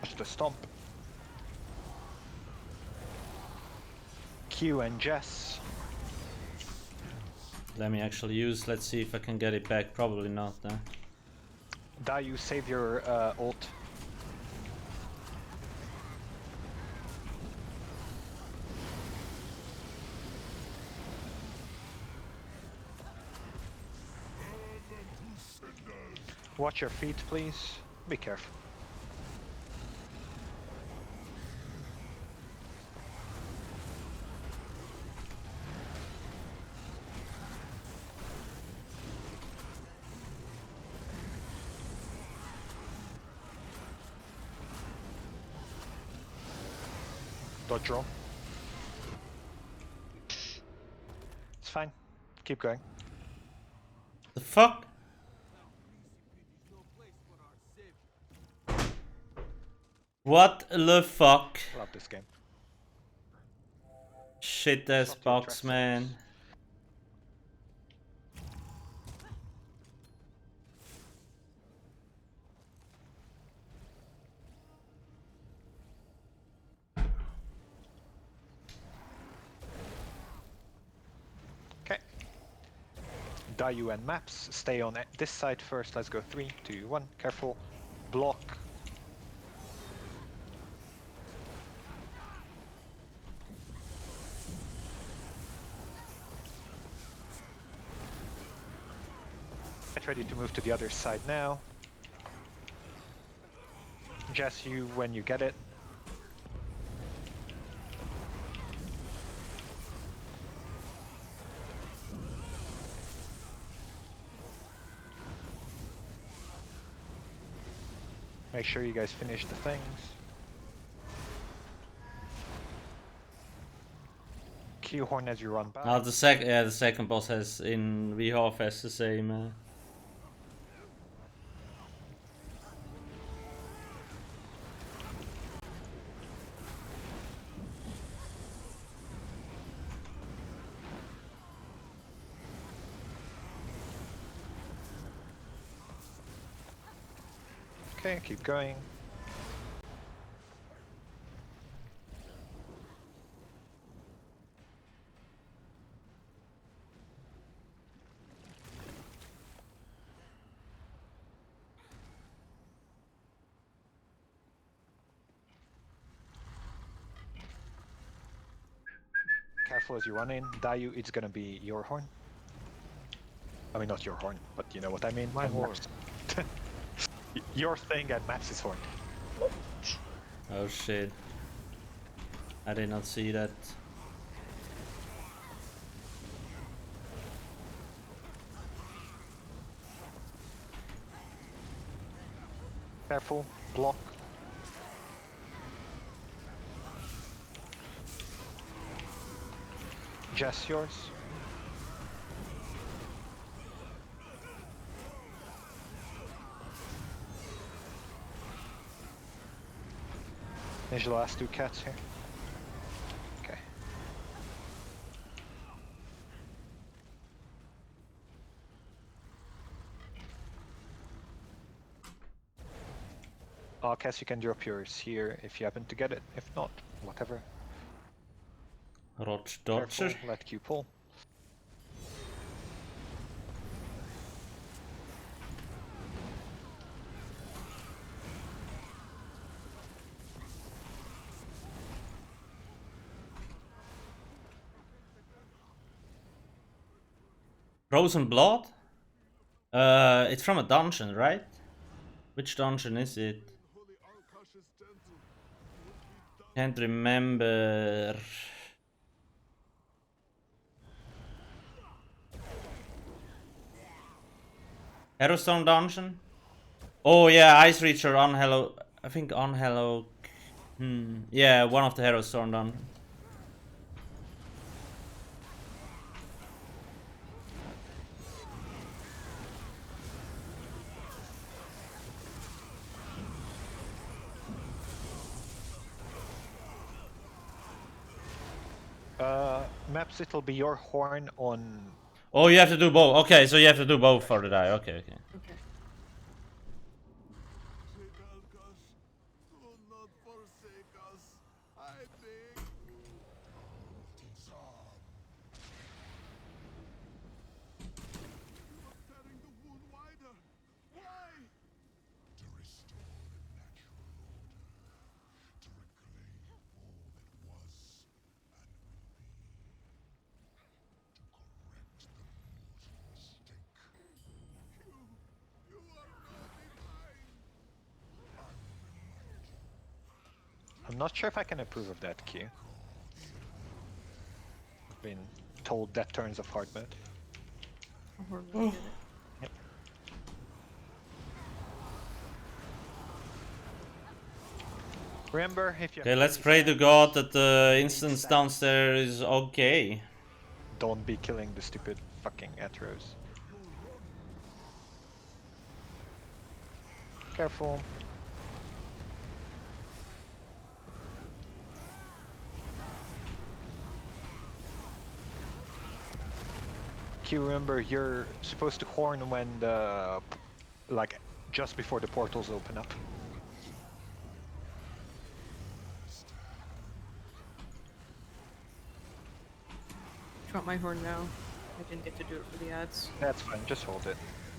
Watch the stomp. Q and Jess. Let me actually use, let's see if I can get it back. Probably not, You save your ult. Watch your feet, please. Be careful. Dodge roll. It's fine. Keep going. The fuck? What the fuck? Love this game. Shit ass Not too box, interested. man. Okay. Dayu and maps. Stay on this side first. Let's go 3, 2, 1. Careful. Block. Get ready to move to the other side now. Jess, you when you get it. Make sure you guys finish the things. Q horn as you run by. The second boss has in VHF has the same. Okay, keep going. Careful as you run in. Dayu, it's gonna be your horn. I mean, not your horn, but you know what I mean. My And horn. Maps. Your thing and Maps' horn. Oh shit. I did not see that. Careful. Block. Jess, yours. Finish the last 2 cats here. Okay. Alcast, you can drop yours here if you happen to get it. If not, whatever. Roch Dodger. Careful, let Q pull. Frozen Blood? It's from a dungeon, right? Which dungeon is it? Can't remember. Harrowstone dungeon? Oh yeah, Ice Reacher, Unhello. I think Unhello. Yeah, one of the Harrowstone dungeons. Maps, it'll be your horn on. Oh, you have to do both. Okay, so you have to do both for the die. Okay, okay. Okay. Alcast, do not forsake us. I beg. You are tearing the wound wider. Why? To restore the natural order. To reclaim all that was and will be. To correct the mortal mistake. You I'm not sure if I can approve of that Q. I've been told that turns off hard mode. Or really did it. Yep. Remember, if you Okay, let's pray to God that the instance downstairs is okay. don't be killing the stupid fucking Atros. Careful. Q, remember, you're supposed to horn when the... like, just before the portals open up. Do you want my horn now? I didn't get to do it for the ads. That's fine, just hold it.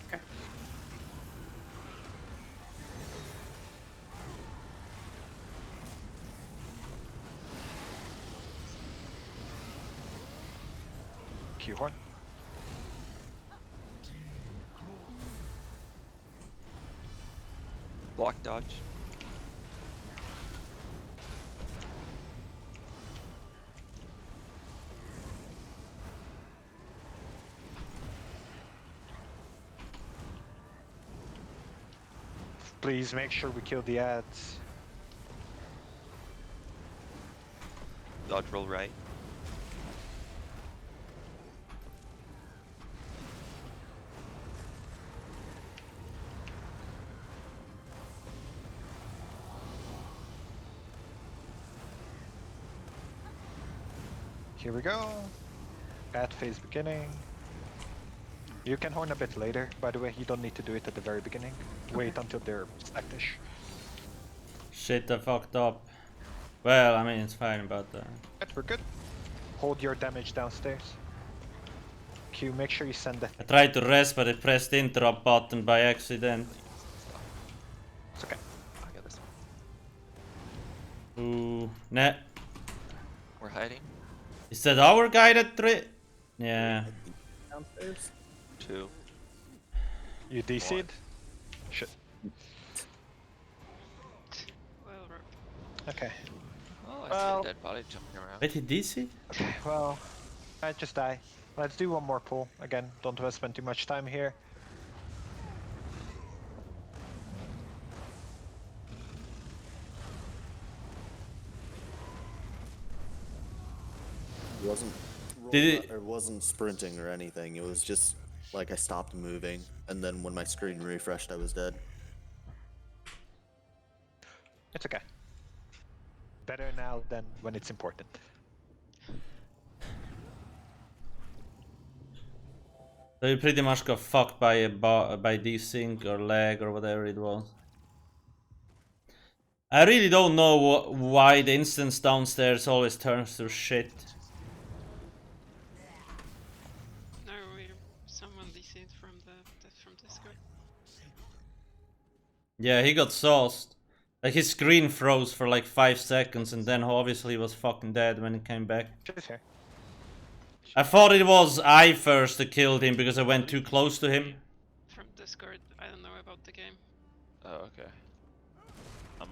Okay. Q horn. Block dodge. Please make sure we kill the ads. Dodge roll right. Here we go. Ad phase beginning. You can horn a bit later, by the way, you don't need to do it at the very beginning. Wait until they're stackish. Shit, I fucked up. Well, I mean, it's fine about that. Right, we're good. Hold your damage downstairs. Q, make sure you send that. I tried to rest, but I pressed the interrupt button by accident. It's okay. I got this one. Ooh, nah. We're hiding. Is that our guy that Yeah. Downstairs? 2. You DC'd? Shit. Well, rip. Okay. Oh, I see Well- a dead body jumping around. Wait, he DC? Okay, well, I just die. Let's do one more pull. Again, don't want to spend too much time here. It wasn't it wasn't sprinting or anything. It was just like I stopped moving, and then when my screen refreshed, I was dead. It's okay. Better now than when it's important. So you pretty much got fucked by a by desync or lag or whatever it was. I really don't know why the instance downstairs always turns to shit. No, someone DC'd from from Discord. Yeah, he got sauced. Like his screen froze for like 5 seconds and then obviously was fucking dead when he came back. Just here. I thought it was I first that killed him because I went too close to him. From Discord, I don't know about the game. Oh, okay. I'm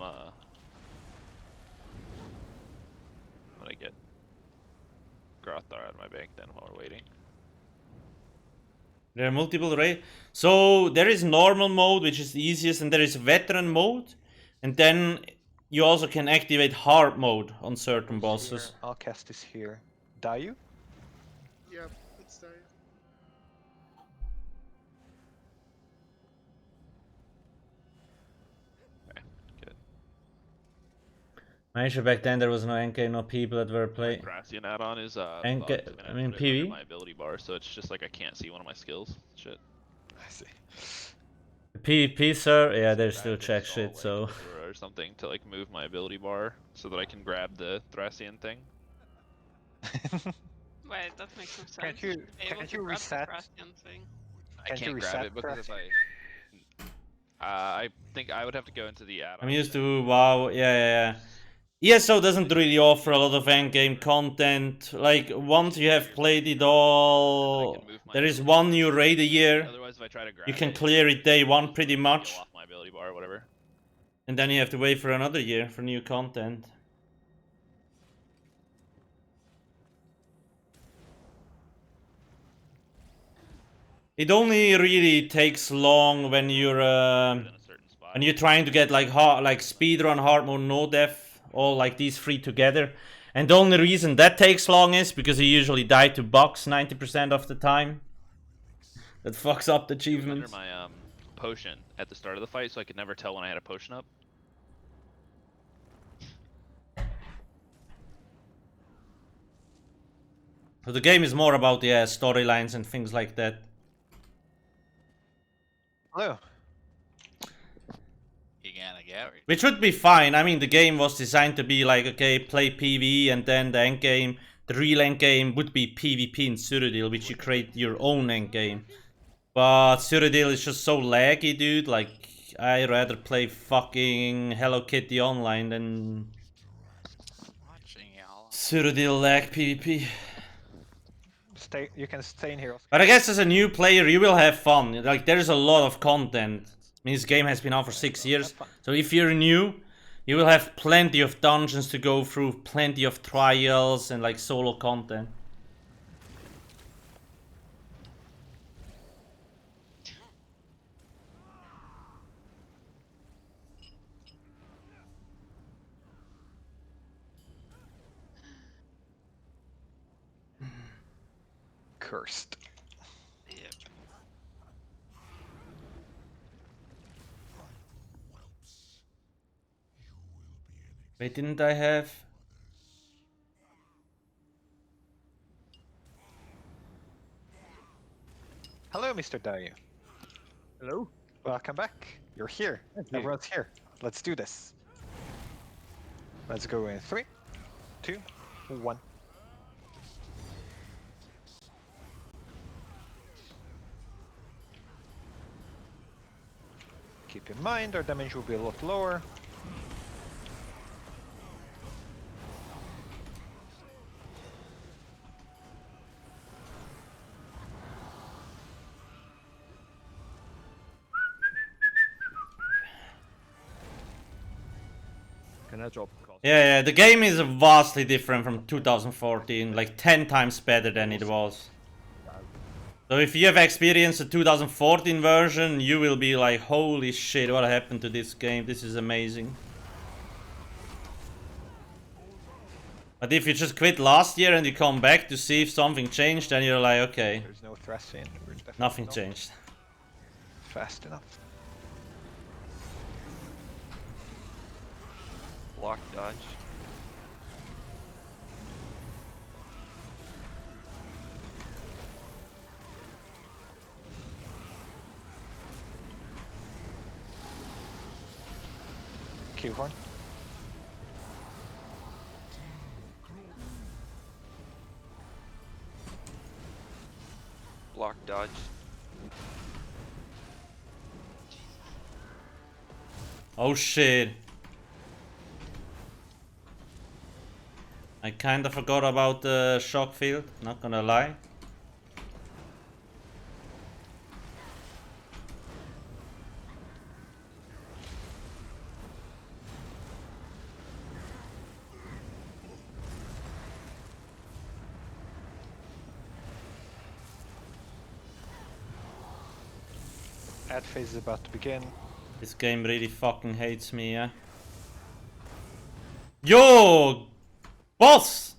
gonna get Grothar out of my bank then while we're waiting. There are multiple so there is normal mode, which is the easiest, and there is veteran mode, and then you also can activate hard mode on certain bosses. Here, Alcast is here. Die you? Yep, it's there. Okay, good. I'm sure back then there was no NK, no people that were playing. Thracian add-on is NK, bugged, and I mean put it under PV. my ability bar, so it's just like I can't see one of my skills. Shit. I see. PvP, sir? Yeah, there's So I still have to check install, shit, like, so. Or something to like move my ability bar so that I can grab the Thracian thing. Wait, that makes no sense. Can't you- should be able can't to you grab the reset? Thracian thing. I Can't you can't grab reset it because if Thracian? I think I would have to go into the add-on. I'm used to WoW, yeah. ESO doesn't really offer a lot of endgame content. Like, once you have played it all, there is one new raid a year. Otherwise, if I try to grab You can it, clear it day one pretty it'll much. Off my ability bar or whatever. And then you have to wait for another year for new content. It only really takes long when you're within a certain spot. when you're trying to get like hard, like speedrun, hard mode, no death, all like these three together. And the only reason that takes long is because you usually die to bugs 90% of the time. That fucks up the It was achievements. under my potion at the start of the fight, so I could never tell when I had a potion up. So the game is more about the storylines and things like that. Hello. You gonna get it? Which would be fine. I mean, the game was designed to be like, okay, play PvE, and then the end game, the real end game would be PvP in Cyrodiil, which you create your own end game. But Cyrodiil is just so laggy, dude. Like, I'd rather play fucking Hello Kitty Online than Watching y'all. Cyrodiil lag PvP. Stay. You can stay in here. Oscar. But I guess as a new player, you will have fun. Like, there's a lot of content. I mean, this game has been out for 6 years. So if you're new, you will have plenty of dungeons to go through, plenty of trials and like solo content. Cursed. Yep. Wait, didn't I have... Hello, Mr. Dayu. Hello? Welcome back. You're here. Thank you. Everyone's here. Let's do this. Let's go in 3, 2, 1. Keep in mind, our damage will be a lot lower. Can I drop cost? Yeah, the game is vastly different from 2014, like 10 times better than it was. So if you have experienced the 2014 version, you will be like, holy shit, what happened to this game? This is amazing. But if you just quit last year and you come back to see if something changed, then you're like, okay, There's no thrashing. We're definitely nothing not changed. fast enough. Block dodge. Q horn. Block dodge. Oh shit. I kinda forgot about the shock field, not gonna lie. Ad phase is about to begin. This game really fucking hates me, yeah? Yo! Boss!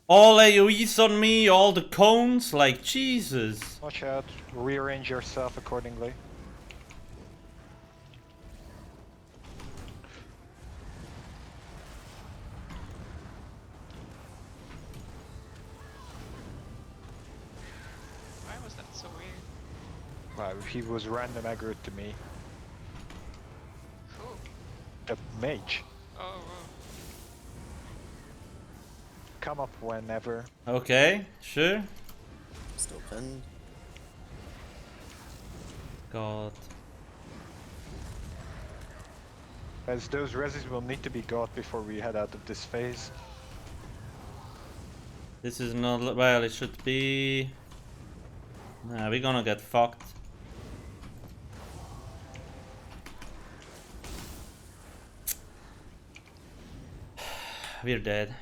All AoEs on me, all the cones, like Jesus. Watch out, rearrange yourself accordingly. Why was that so weird? Wow, he was random aggro to me. Who? The mage. Oh, Come up whenever. Okay, sure. Still pinned. God. As those reses will need to be got before we head out of this phase. This is not... well, it should be... Nah, we're gonna get fucked. We're dead.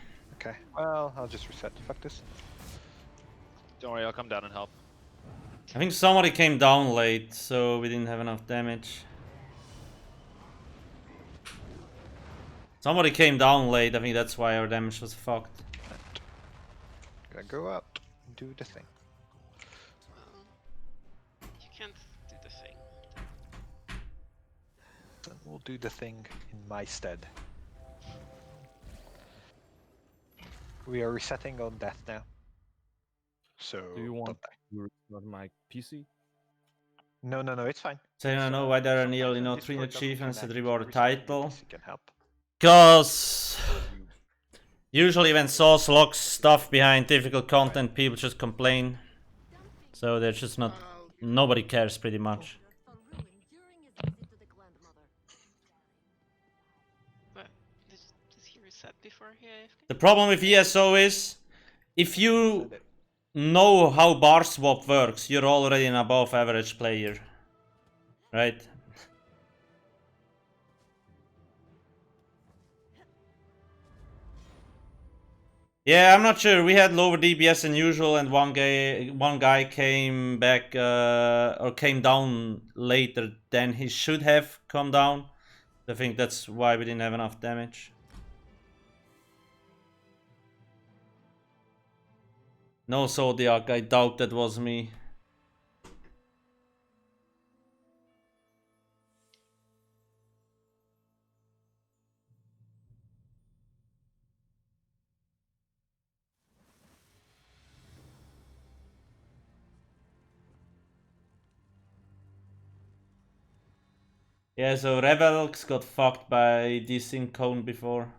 Okay, well, I'll just reset. Fuck this. Don't worry, I'll come down and help. I think somebody came down late, so we didn't have enough damage. Somebody came down late, I think that's why our damage was fucked. Gonna go out and do the thing. Well, you can't do the thing. Then we'll do the thing in my stead. We are resetting on death now. So Do you want don't die. to restart my PC? No, it's fine. So I don't know why there are nearly no 3 achievements that reward a title. Can help. Because usually when Sauce locks stuff behind difficult content, people just complain. So they're just not. Nobody cares pretty much. But did he reset before he AFK? The problem with ESO is, if you know how bar swap works, you're already an above average player. Right? Yeah, I'm not sure. We had lower DPS than usual, and one guy came back or came down later than he should have come down. I think that's why we didn't have enough damage. No Zodiac, I doubt that was me. Yeah, so Revelx got fucked by desync cone before.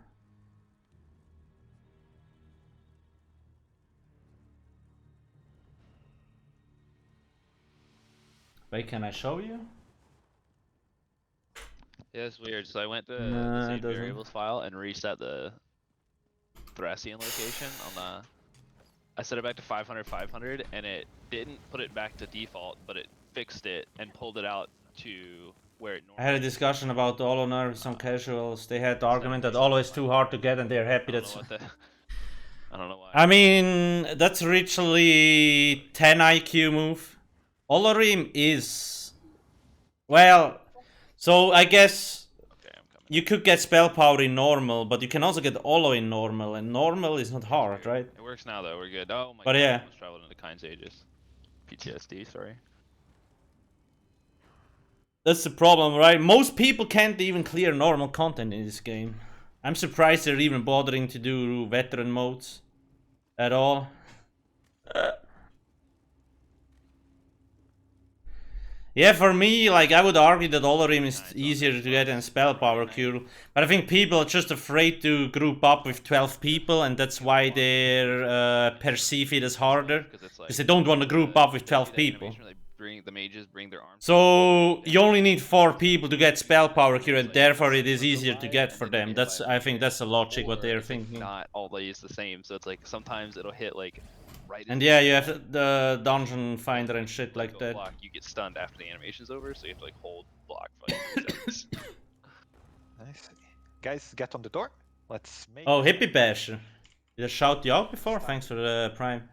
Wait, can I show you? Yeah, it's weird. So I went to Nah, the save it doesn't. variables file and reset the Thracian location on the. I set it back to 500, 500, and it didn't put it back to default, but it fixed it and pulled it out to where it normally. I had a discussion about the Olo nerf with some casuals. They had the argument that Olo is too hard to get, and they're happy that's. I don't know why. I mean, that's literally 10 IQ move. Olorim is. Well, so I guess you could get spell power in normal, but you can also get Olo in normal, and normal is not hard, right? It works now though. We're good. Oh my But god! yeah. I almost traveled into Kind's Aegis. PTSD. Sorry. That's the problem, right? Most people can't even clear normal content in this game. I'm surprised they're even bothering to do veteran modes at all. Yeah, for me, like, I would argue that Olorim is easier to get than Spell Power Cure. But I think people are just afraid to group up with 12 people, and that's why they perceive it as harder. Because they don't want to group up with 12 people. The mages bring their arms. So you only need 4 people to get Spell Power Cure, and therefore it is easier to get for them. That's, I think that's the logic what they're thinking. Not always the same, so it's like sometimes it'll hit like right. And yeah, you have the dungeon finder and shit like that. Block, you get stunned after the animation's over, so you have to like hold block for like 2 seconds. Nice. Guys, get on the door. Let's make. Oh, Hippie Basher. Did I shout you out before? Thanks for the prime.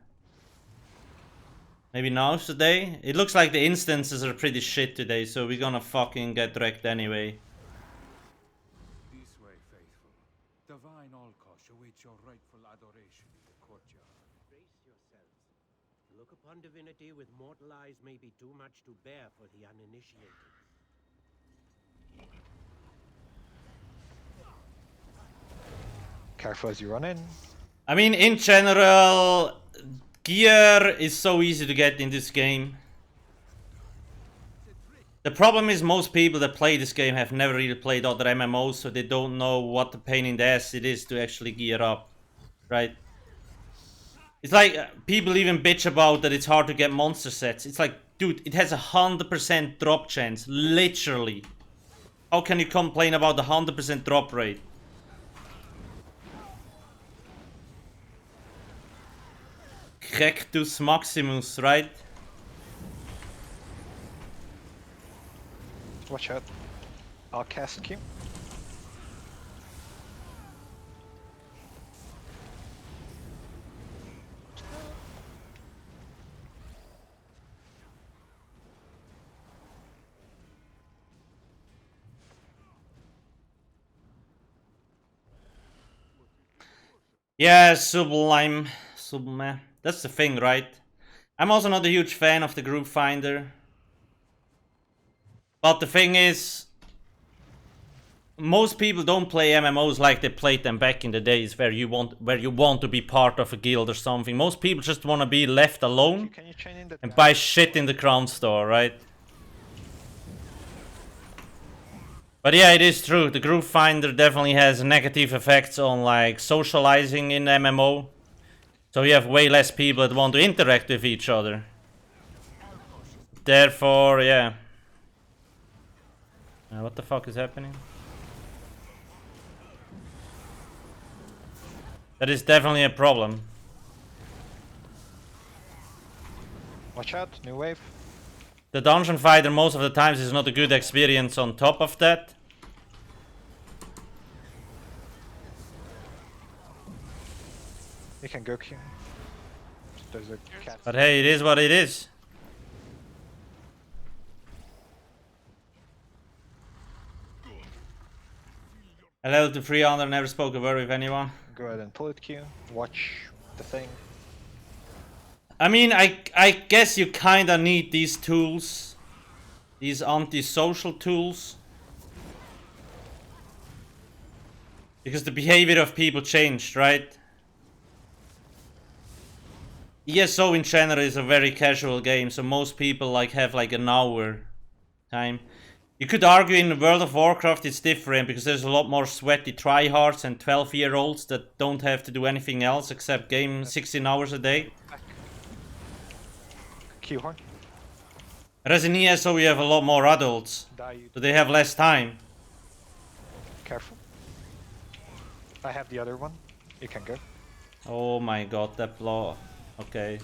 Maybe now's the day? It looks like the instances are pretty shit today, so we're gonna fucking get wrecked anyway. This way, faithful. Divine Alcast awaits your rightful adoration in the courtyard. Brace yourselves. To look upon divinity with mortal eyes may be too much to bear for the uninitiated. Careful as you run in. I mean, in general, gear is so easy to get in this game. The problem is most people that play this game have never really played other MMOs, so they don't know what the pain in the ass it is to actually gear up, right? It's like, people even bitch about that it's hard to get monster sets. It's like, dude, it has 100% drop chance, literally. How can you complain about the 100% drop rate? Rectus Maximus, right? Watch out. Alcasthq. Yeah, Sublime. That's the thing, right? I'm also not a huge fan of the group finder. But the thing is, most people don't play MMOs like they played them back in the days where you want to be part of a guild or something. Most people just want to be left alone and buy shit in the crown store, right? But yeah, it is true. The group finder definitely has negative effects on like socializing in MMO. So you have way less people that want to interact with each other. Therefore, yeah. What the fuck is happening? That is definitely a problem. Watch out, new wave. The dungeon fighter most of the times is not a good experience on top of that. You can go Q. There's a cat. But hey, it is what it is. A level to 300, never spoke a word with anyone. Go ahead and pull it Q. Watch the thing. I mean, I guess you kinda need these tools. These anti-social tools. Because the behavior of people changed, right? ESO in general is a very casual game, so most people like have like an hour time. You could argue in World of Warcraft it's different because there's a lot more sweaty tryhards and 12-year-olds that don't have to do anything else except game 16 hours a day. Q horn. Whereas in ESO you have a lot more adults, so they have less time. Careful. I have the other one. You can go. Oh my god, that blow. Okay.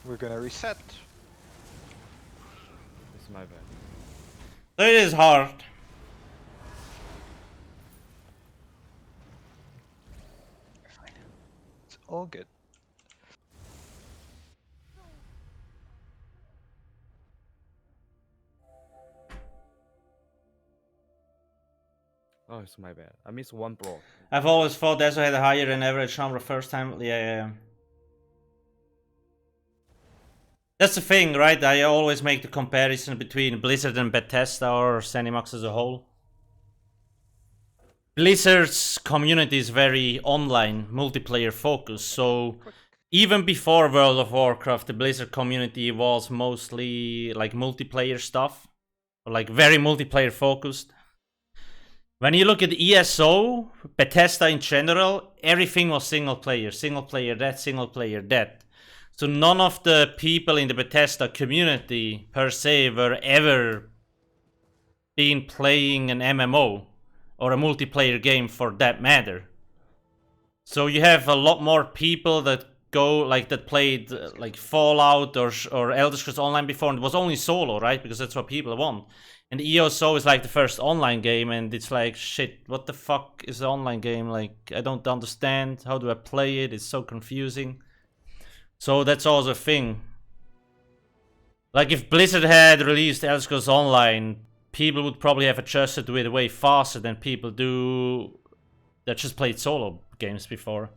We're gonna reset. It's my bad. So it is hard. It's all good. Oh, it's my bad. I missed one block. I've always thought ESO had a higher than average number of first time. Yeah. That's the thing, right? I always make the comparison between Blizzard and Bethesda or ZeniMax as a whole. Blizzard's community is very online, multiplayer focused, so even before World of Warcraft, the Blizzard community was mostly like multiplayer stuff, or like very multiplayer focused. When you look at ESO, Bethesda in general, everything was single player that. So none of the people in the Bethesda community per se were ever been playing an MMO or a multiplayer game for that matter. So you have a lot more people that go like that played like Fallout or Elder Scrolls Online before, and it was only solo, right? Because that's what people want. And ESO is like the first online game, and it's like, shit, what the fuck is the online game? Like, I don't understand. How do I play it? It's so confusing. So that's also a thing. Like, if Blizzard had released Elder Scrolls Online, people would probably have adjusted to it way faster than people do that just played solo games before.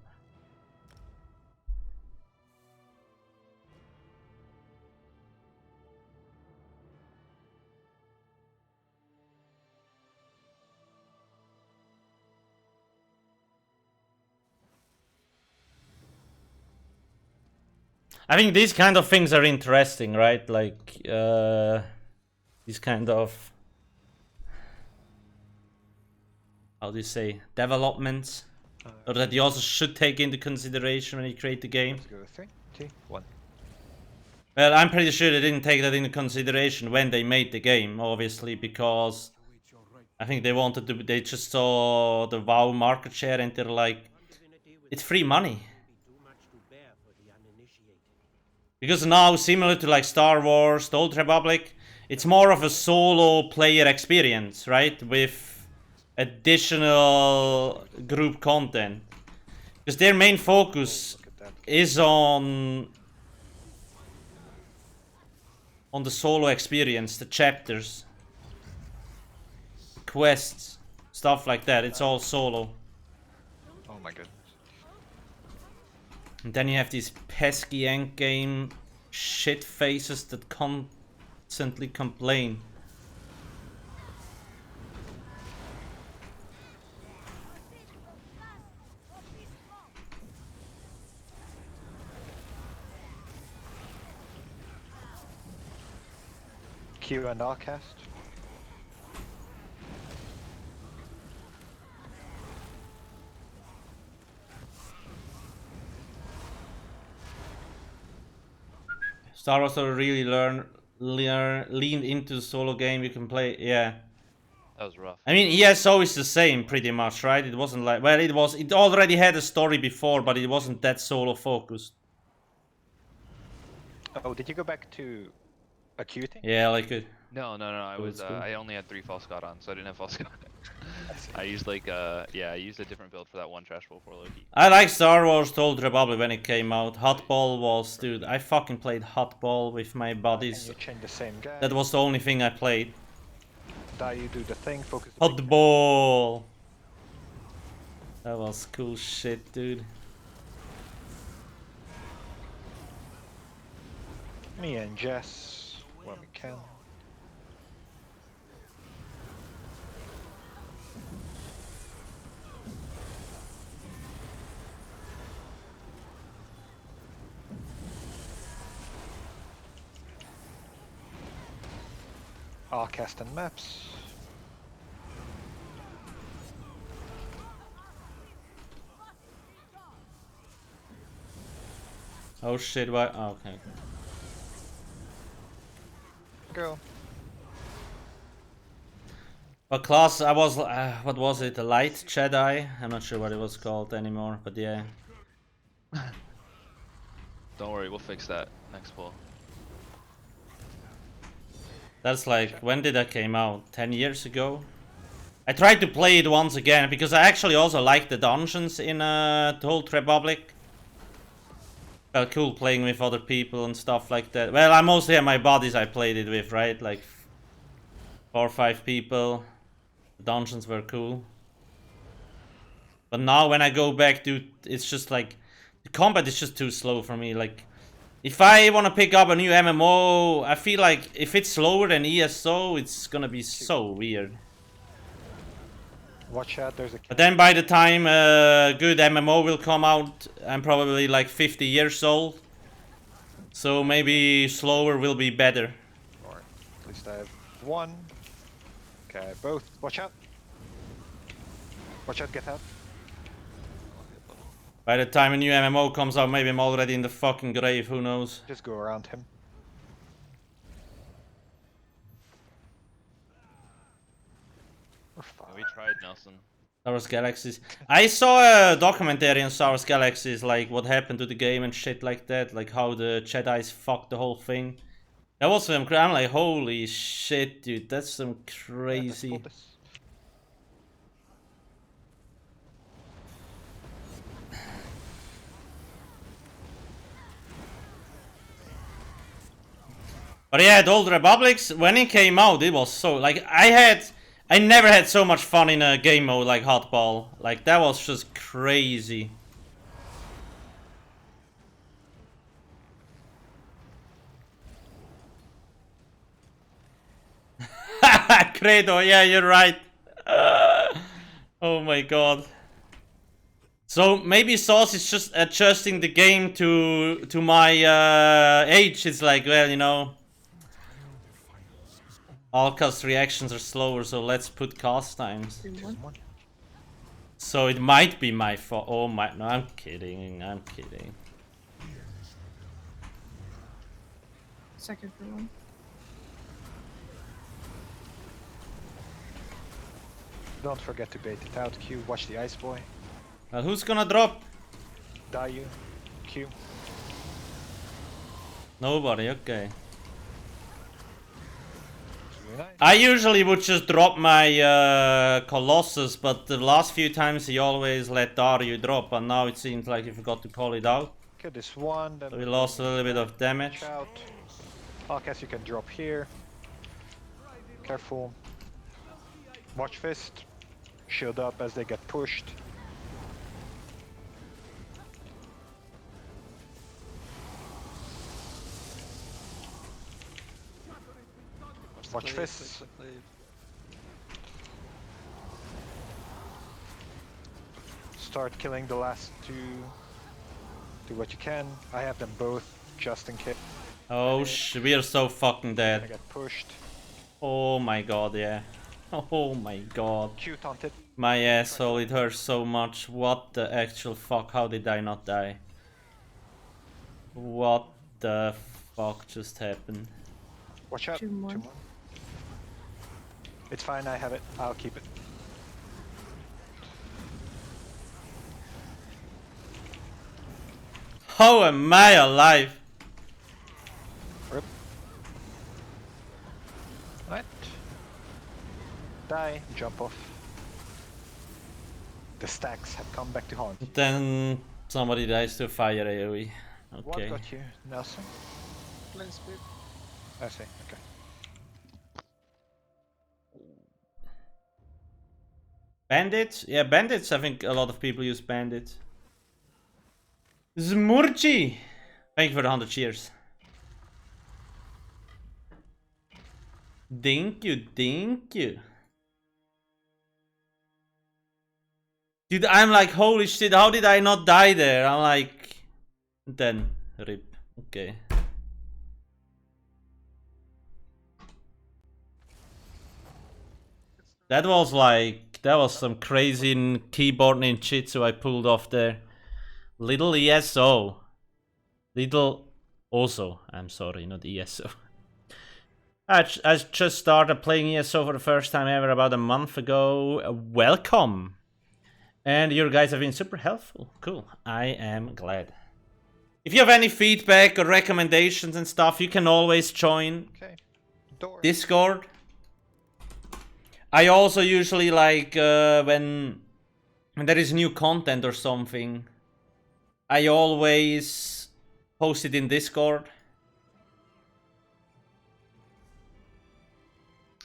I think these kind of things are interesting, right? Like, these kind of, how do you say, developments, or that you also should take into consideration when you create the game. Let's go 3, 2, 1. Well, I'm pretty sure they didn't take that into consideration when they made the game, obviously, because I think they just saw the WoW market share and they're like, it's free money. Because now, similar to like Star Wars, the Old Republic, it's more of a solo player experience, right? With additional group content. Because their main focus is on the solo experience, the chapters, quests, stuff like that. It's all solo. Oh my goodness. And then you have these pesky endgame shit faces that constantly complain. Q and Alcast. Star Wars really leaned into the solo game you can play. Yeah. That was rough. I mean, ESO is the same pretty much, right? It wasn't like, well, it already had a story before, but it wasn't that solo focused. Oh, did you go back to Acuity? Yeah, like it. No. I Oh, was that's cool. I only had 3 false god on, so I didn't have false god. I used like yeah, I used a different build for that one trash ball for Loki. I like Star Wars The Old Republic when it came out. Hotball was, dude, I fucking played Hotball with my buddies. You change the same guy. That was the only thing I played. You do the thing, focus. Hotball! That was cool shit, dude. Me and Jess, when we can. Alcast and maps. Oh shit, why? Oh, okay. Go. What class I was, what was it, a light Jedi? I'm not sure what it was called anymore, but yeah. Don't worry, we'll fix that next pull. That's like, when did that came out? 10 years ago? I tried to play it once again, because I actually also like the dungeons in The Old Republic. Felt cool playing with other people and stuff like that. Well, I mostly have my buddies I played it with, right? Like 4 or 5 people. The dungeons were cool. But now when I go back, dude, it's just like, the combat is just too slow for me. Like, if I want to pick up a new MMO, I feel like if it's slower than ESO, it's gonna be so weird. Watch out, there's a... But then by the time a good MMO will come out, I'm probably like 50 years old. So maybe slower will be better. Or at least I have one. Okay, both. Watch out. Watch out, get out. By the time a new MMO comes out, maybe I'm already in the fucking grave, who knows. Just go around him. We tried, Nelson. Star Wars Galaxies. I saw a documentary on Star Wars Galaxies, like what happened to the game and shit like that, like how the Jedi's fucked the whole thing. That was some. I'm like, holy shit, dude, that's some crazy. But yeah, the Old Republics, when it came out, it was so, like, I never had so much fun in a game mode like Hotball. Like, that was just crazy. Credo, yeah, you're right. Oh my god. So maybe Sauce is just adjusting the game to my age. It's like, well, you know, Alcast reactions are slower, so let's put cast times. So it might be my fault. Oh my, no, I'm kidding. I'm kidding. Second for one. Don't forget to bait it out. Q, watch the ice boy. Who's gonna drop? You. Q. Nobody, okay. Nice. I usually would just drop my Colossus, but the last few times he always let Dario drop, and now it seems like he forgot to call it out. Okay, this one. Then So we lost a little bit of damage. watch out. Alcast, you can drop here. Careful. Watch fist. Shield up as they get pushed. Watch cleave, fists. quick cleave. Start killing the last two. Do what you can. I have them both just in case. Oh we are so fucking I dead. get pushed. Oh my god, yeah. Oh my god. Q taunted. My asshole, it hurts so much. What the actual fuck? How did I not die? What the fuck just happened? Watch out. 2 more. 2 more. It's fine, I have it. I'll keep it. How am I alive? Rip. What? Die. Jump off. The stacks have come back to haunt you. Then somebody dies to a fire AoE. What Okay. got you, Nelson? Flame speed. I see, okay. Bandits? Yeah, bandits. I think a lot of people use bandits. Zmurchi! Thank you for the 100 cheers. Thank you, thank you. Dude, I'm like, holy shit, how did I not die there? I'm like... Then, rip. Okay. That was like... That was some crazy keyboard ninjutsu I pulled off there. Little ESO. Little... Also, I'm sorry, not ESO. I just started playing ESO for the first time ever about a month ago. Welcome! And you guys have been super helpful. Cool. I am glad. If you have any feedback or recommendations and stuff, you can always join Discord. I also usually like when there is new content or something, I always post it in Discord.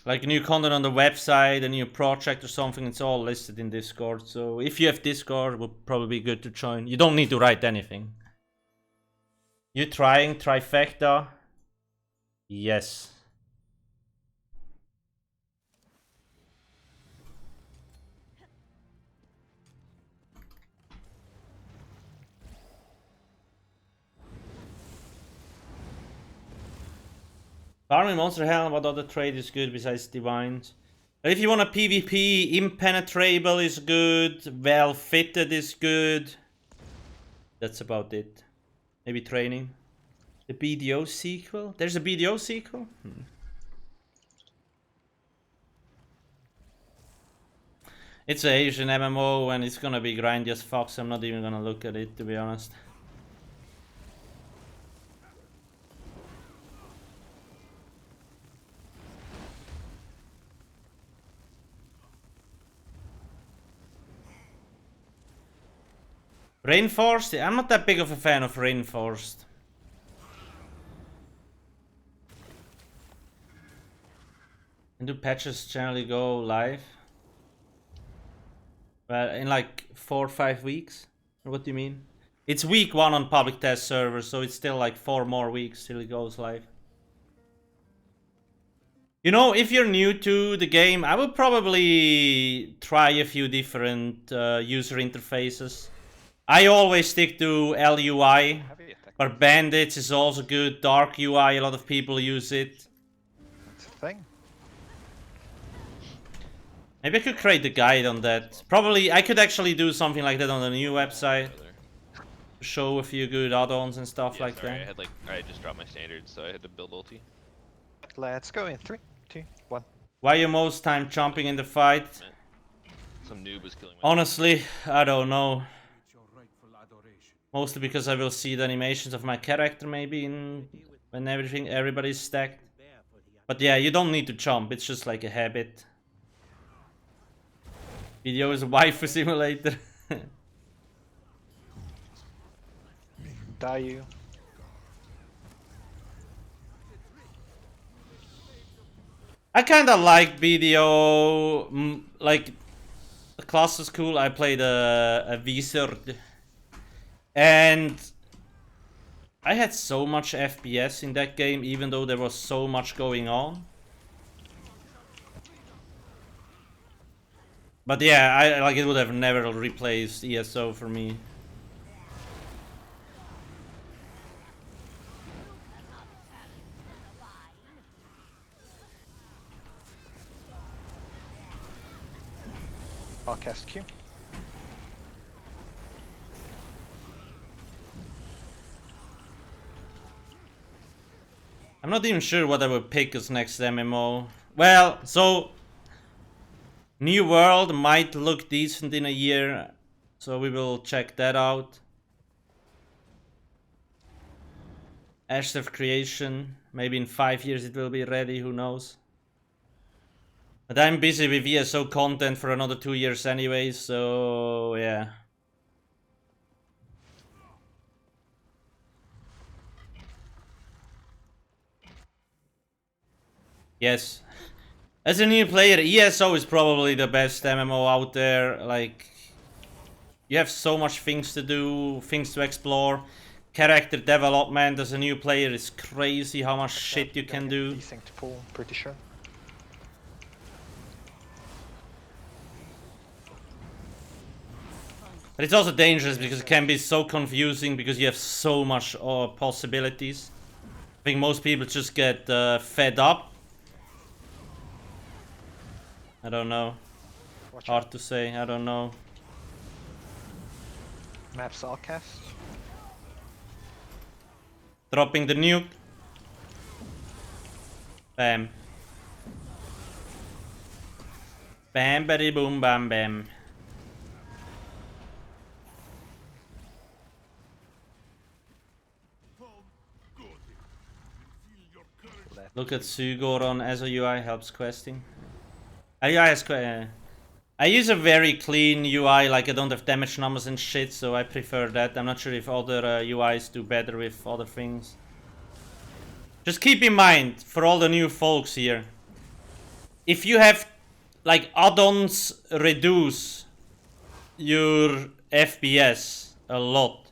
Like new content on the website, a new project or something, it's all listed in Discord. So if you have Discord, it would probably be good to join. You don't need to write anything. You trying trifecta? Yes. Farming Monster Hell, what other trade is good besides Divines? If you want a PvP, Impenetrable is good, Well Fitted is good. That's about it. Maybe Training. The BDO sequel? There's a BDO sequel? It's an Asian MMO and it's gonna be grindy as fuck, so I'm not even gonna look at it, to be honest. Reinforced? I'm not that big of a fan of Reinforced. And do patches generally go live? Well, in like 4 or 5 weeks? Or what do you mean? It's week 1 on public test servers, so it's still like 4 more weeks till it goes live. You know, if you're new to the game, I would probably try a few different user interfaces. I always stick to LUI, but Bandits is also good. Dark UI, a lot of people use it. That's a thing. Maybe I could create a guide on that. Probably, I could actually do something like that on the new website. Show a few good add-ons and stuff like sorry, that. I just dropped my standards, so I had to build ulti. Let's go in 3, 2, 1. Why you most time jumping in the fight? Some noob was killing me. Honestly, I don't know. Mostly because I will see the animations of my character maybe when everybody's stacked. But yeah, you don't need to jump, it's just like a habit. Video is a waifu simulator. Die you. I kinda like BDO, like, the class is cool. I played a wizard. And I had so much FPS in that game, even though there was so much going on. But yeah, I like it would have never replaced ESO for me. ALCASTQ. I'm not even sure what I would pick as next MMO. Well, so New World might look decent in a year, so we will check that out. Ashes of Creation, maybe in 5 years it will be ready, who knows. But I'm busy with ESO content for another 2 years anyway, so yeah. Yes. As a new player, ESO is probably the best MMO out there. Like, you have so much things to do, things to explore. Character development as a new player is crazy how much shit you can do. Desync pool, pretty sure. But it's also dangerous because it can be so confusing because you have so much possibilities. I think most people just get fed up. I don't know. Hard to say, I don't know. Maps Alcast. Dropping the nuke. Bam. Bam, baddy, boom, bam, bam. Look at Sugor on ESO UI, helps questing. UI has I use a very clean UI, like I don't have damage numbers and shit, so I prefer that. I'm not sure if other UIs do better with other things. Just keep in mind, for all the new folks here, if you have, like, add-ons reduce your FPS a lot.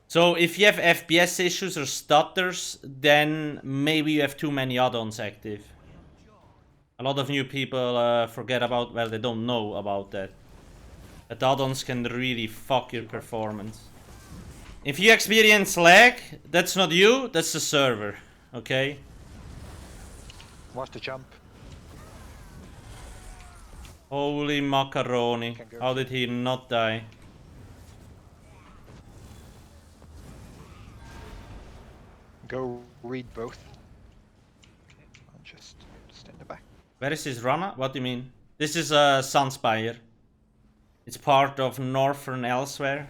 So if you have FPS issues or stutters, then maybe you have too many add-ons active. A lot of new people forget about, well, they don't know about that. That add-ons can really fuck your performance. If you experience lag, that's not you, that's the server, okay? Watch the jump. Holy macaroni, how did he not die? Go read both. I'll just stand back. Where is his runner? What do you mean? This is Sunspire. It's part of Northern Elsewhere.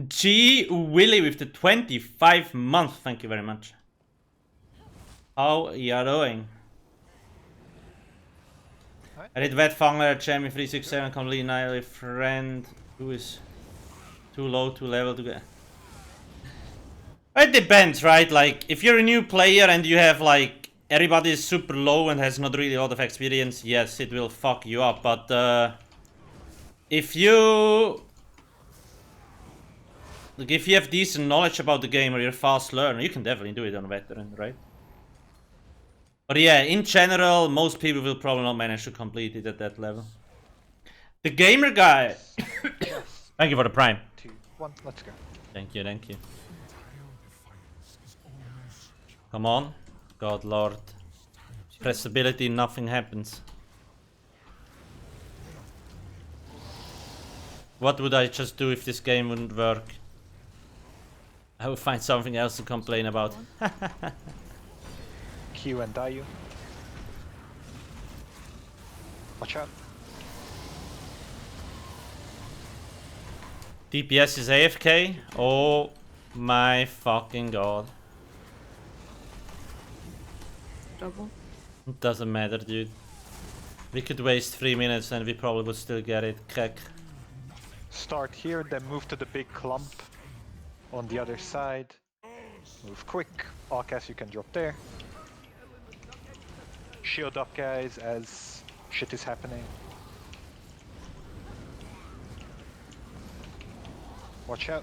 G Willy with the 25 month. Thank you very much. How you doing? I did Wet Fangler, Jamie 367, completely annihilate a friend who is too low to level to get. It depends, right? Like, if you're a new player and you have, like, everybody is super low and has not really a lot of experience, yes, it will fuck you up. But, if you... Like, if you have decent knowledge about the game or you're a fast learner, you can definitely do it on veteran, right? But yeah, in general, most people will probably not manage to complete it at that level. The gamer guy! Thank you for the prime. 2, 1, let's go. Thank you, thank you. Come on. God lord. Press ability, nothing happens. What would I just do if this game wouldn't work? I would find something else to complain about. Q and Dayu. Watch out. DPS is AFK? Oh my fucking god. Double. It doesn't matter, dude. We could waste 3 minutes and we probably would still get it. Crack. Start here, then move to the big clump on the other side. Move quick. Alcast, you can drop there. Shield up, guys, as shit is happening. Watch out.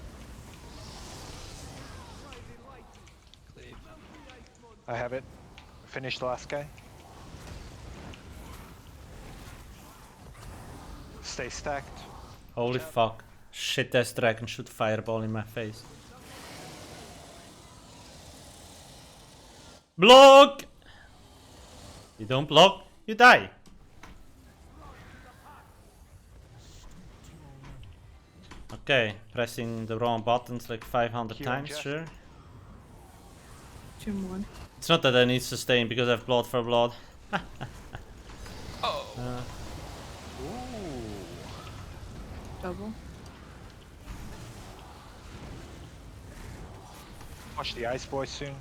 I have it. Finish the last guy. Stay stacked. Holy fuck. Shit ass dragon shoot fireball in my face. Block! You don't block, you die. Okay, pressing the wrong buttons like 500 times, Jeff. sure. Gym 1. It's not that I need sustain because I have blood for blood. Oh. Double. Watch the ice boy soon.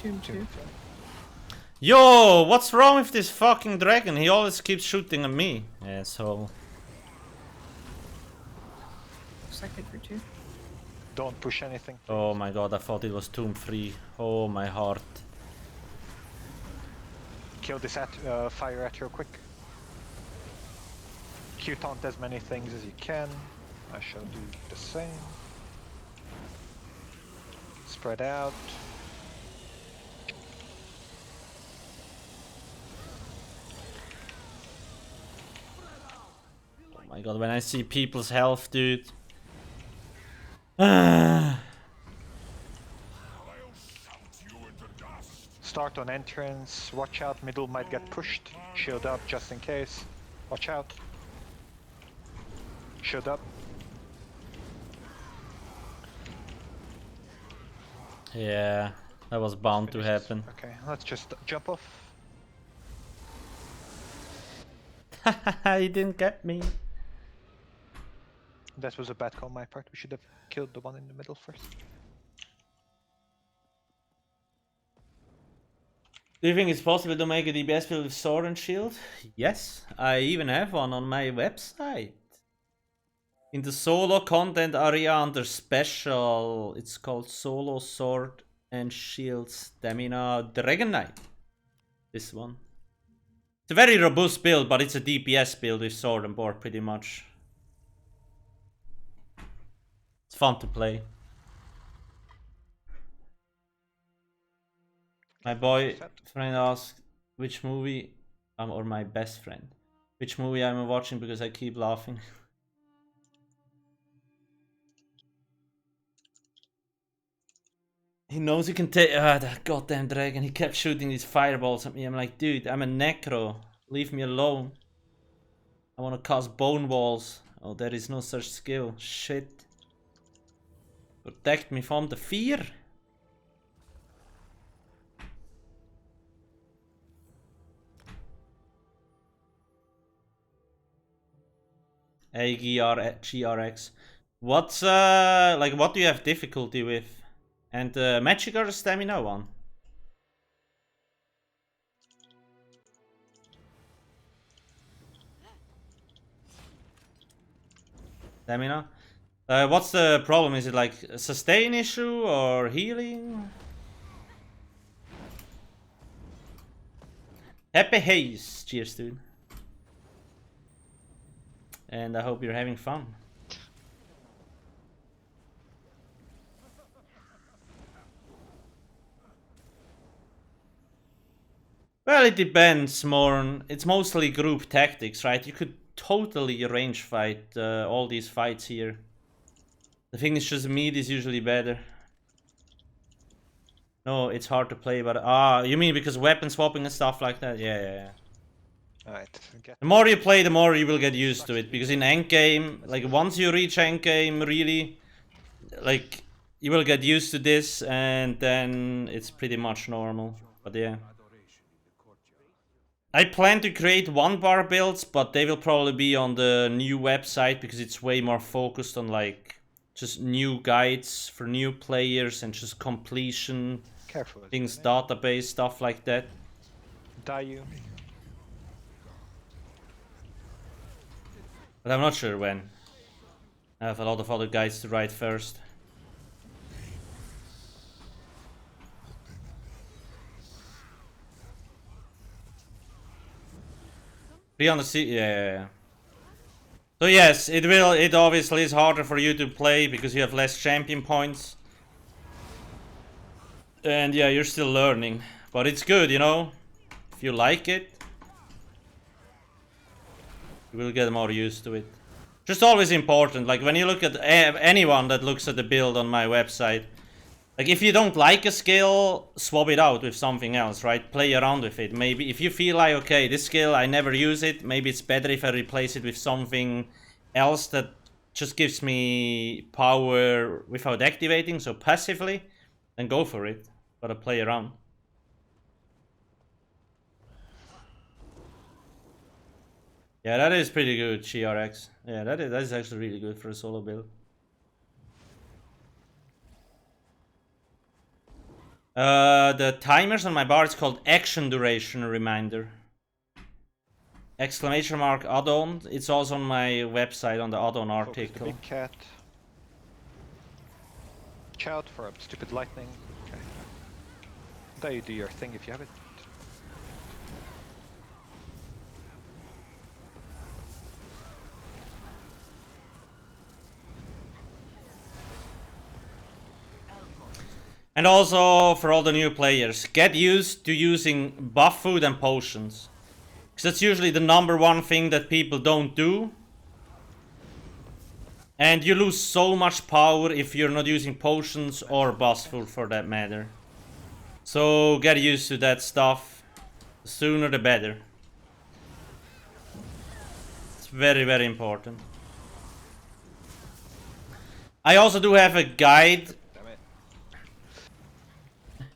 Gym 2. Yo, what's wrong with this fucking dragon? He always keeps shooting at me. Asshole. Second for 2. Don't push anything. Oh my god, I thought it was tomb free. Oh my heart. Kill this fire at real quick. Q taunt as many things as you can. I shall do the same. Spread out. Oh my god, when I see people's health, dude. Start on entrance. Watch out, middle might get pushed. Shield up just in case. Watch out. Shield up. Yeah, that was bound to happen. Okay, let's just jump off. He didn't get me. That was a bad call on my part. We should have killed the one in the middle first. Do you think it's possible to make a DPS build with sword and shield? Yes, I even have one on my website. In the solo content area under special, it's called Solo Sword and Shield Stamina Dragon Knight. This one. It's a very robust build, but it's a DPS build with sword and board pretty much. It's fun to play. My boyfriend asked which movie, or my best friend, which movie I'm watching because I keep laughing. He knows he can take. That goddamn dragon. He kept shooting these fireballs at me. I'm like, dude, I'm a necro. Leave me alone. I want to cast bone walls. Oh, there is no such skill. Shit. Protect me from the fear. GRX. What's like, what do you have difficulty with? And magic or the stamina one? Stamina. What's the problem? Is it like a sustain issue or healing? Happy Haze. Cheers, dude. And I hope you're having fun. Well, it depends more on... It's mostly group tactics, right? You could totally range fight all these fights here. The thing is just meat is usually better. No, it's hard to play, but... Ah, you mean because weapon swapping and stuff like that? Yeah. Alright. The more you play, the more you will get used to it. Because in endgame, like once you reach endgame, really, like you will get used to this, and then it's pretty much normal. But yeah. I plan to create one bar builds, but they will probably be on the new website because it's way more focused on like just new guides for new players and just completion things, database, stuff like that. Die you. But I'm not sure when. I have a lot of other guides to write first. Yeah. So yes, it obviously is harder for you to play because you have less champion points. And yeah, you're still learning, but it's good, you know. If you like it, you will get more used to it. Just always important, like when you look at anyone that looks at the build on my website, like if you don't like a skill, swap it out with something else, right? Play around with it. Maybe if you feel like, okay, this skill, I never use it, maybe it's better if I replace it with something else that just gives me power without activating, so passively, then go for it. Gotta play around. Yeah, that is pretty good, GRX. Yeah, that is actually really good for a solo build. The timers on my bar is called action duration reminder. Exclamation mark add-on. It's also on my website on the add-on article. Big cat. Watch out for a stupid lightning. Okay. There you do your thing if you have it. And also, for all the new players, get used to using buff food and potions. Because that's usually the #1 thing that people don't do. And you lose so much power if you're not using potions or buff food for that matter. So get used to that stuff. The sooner the better. It's very, very important. I also do have a guide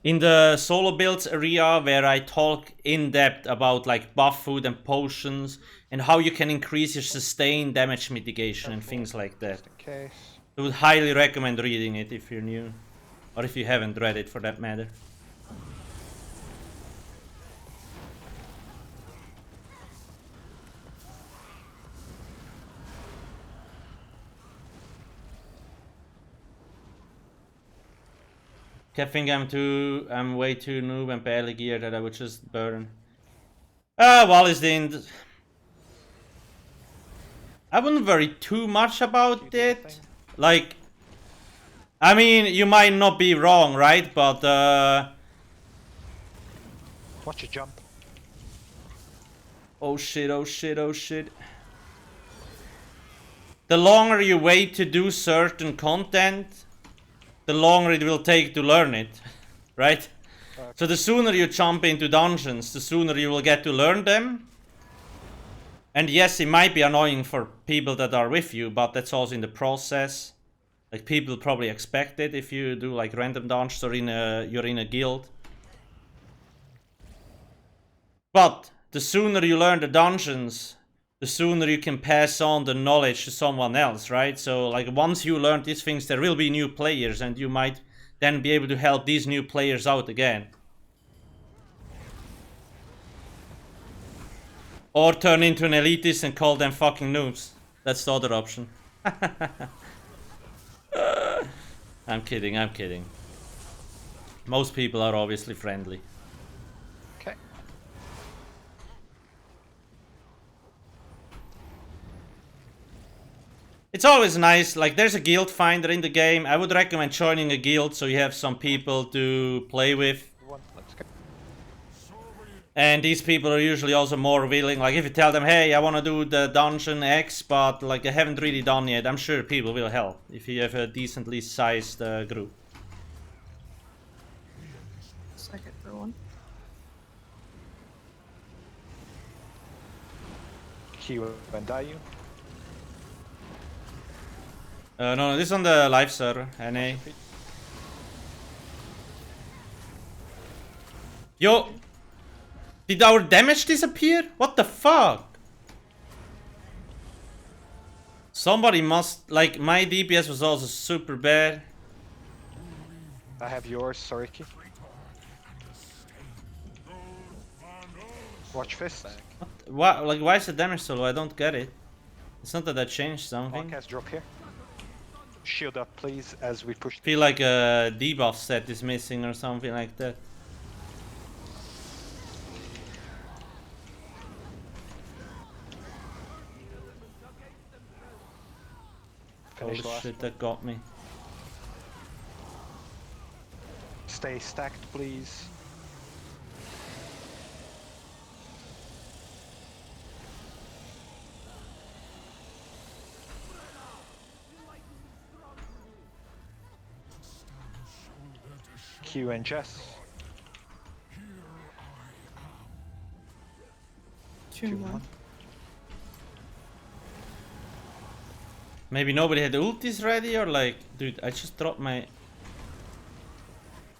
in the solo builds area where I talk in depth about like buff food and potions and how you can increase your sustain damage mitigation and things like that. Okay. I would highly recommend reading it if you're new, or if you haven't read it for that matter. I think I'm way too noob and barely geared that I would just burn. Wallace didn't. I wouldn't worry too much about it. Like, I mean, you might not be wrong, right? But watch it jump. Oh shit, oh shit, oh shit. The longer you wait to do certain content, the longer it will take to learn it, right? So the sooner you jump into dungeons, the sooner you will get to learn them. And yes, it might be annoying for people that are with you, but that's also in the process. Like, people probably expect it if you do like random dungeons or you're in a guild. But the sooner you learn the dungeons, the sooner you can pass on the knowledge to someone else, right? So like once you learn these things, there will be new players and you might then be able to help these new players out again. Or turn into an elitist and call them fucking noobs. That's the other option. I'm kidding, I'm kidding. Most people are obviously friendly. Okay. It's always nice, like there's a guild finder in the game. I would recommend joining a guild so you have some people to play with. And these people are usually also more willing, like if you tell them, hey, I want to do the dungeon X, but like I haven't really done yet, I'm sure people will help if you have a decently sized group. Second for one. Q and Dayu. No, this is on the live server, NA. Yo! Did our damage disappear? What the fuck? Somebody must... Like, my DPS was also super bad. I have yours, Sorc. Watch fist. Why, like, why is the damage so low? I don't get it. It's not that I changed something. Alcast drop here. Shield up, please, as we push. Feel like a debuff set is missing or something like that. Finish Holy last shit, one. that got me. Stay stacked, please. Q and Jess. 2-1. Maybe nobody had ultis ready, or like, dude, I just dropped my...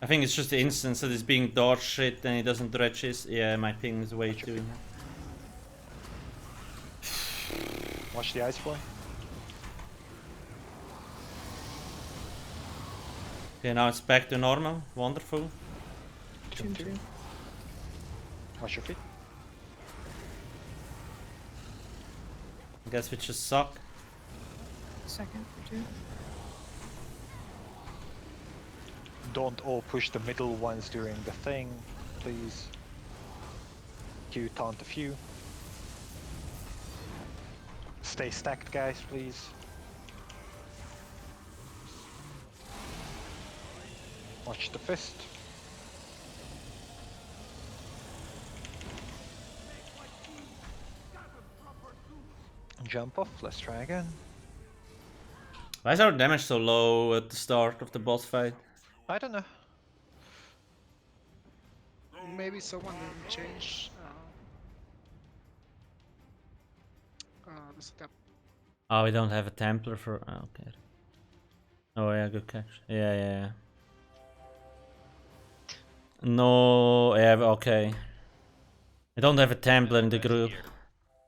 I think it's just the instance that is being dodge shit and it doesn't dredge his... Yeah, my ping is way too... Watch the ice boy. Okay, now it's back to normal. Wonderful. 2-2. Watch your feet. I guess we just suck. Second for 2. Don't all push the middle ones during the thing, please. Q taunt a few. Stay stacked, guys, please. Watch the fist. Jump off, let's try again. Why is our damage so low at the start of the boss fight? I don't know. Maybe someone didn't change the setup. Oh, we don't have a Templar for... Oh, okay. Oh yeah, good catch. Yeah. No, yeah, okay. I don't have a Templar in the group.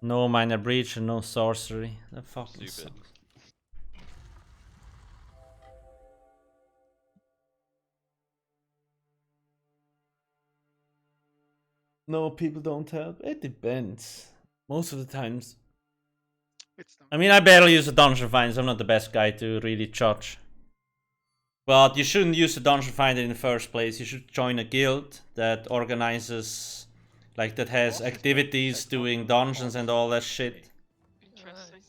No Minor Breach and no Sorcery. That fucking sucks. No, people don't help. It depends. Most of the times. I mean, I barely use a Dungeon Finder, so I'm not the best guy to really judge. But you shouldn't use a Dungeon Finder in the first place. You should join a guild that organizes, like, that has activities doing dungeons and all that shit. Interesting.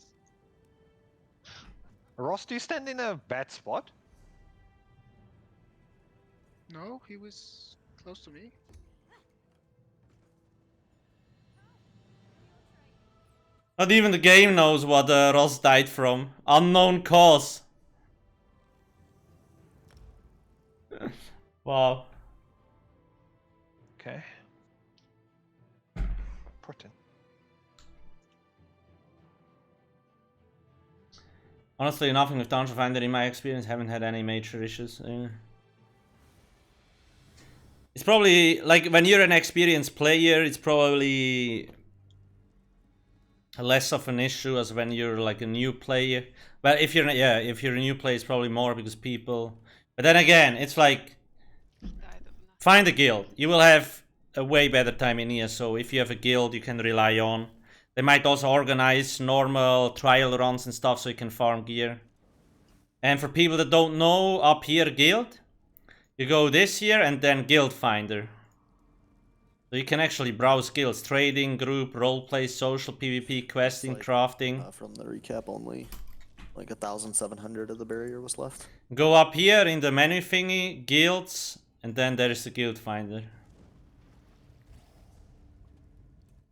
Ross, do you stand in a bad spot? No, he was close to me. Not even the game knows what Ross died from. Unknown cause. Wow. Okay. Important. Honestly, nothing with Dungeon Finder in my experience. Haven't had any major issues. It's probably, like, when you're an experienced player, it's probably less of an issue as when you're like a new player. But if you're a new player, it's probably more because people... But then again, it's like, find a guild. You will have a way better time in ESO if you have a guild you can rely on. They might also organize normal trial runs and stuff so you can farm gear. And for people that don't know, up here guild, you go this here and then guild finder. So you can actually browse guilds, trading, group, roleplay, social, PvP, questing, Like, crafting. from the recap, only like 1,700 of the barrier was left. Go up here in the menu thingy, guilds, and then there is the guild finder.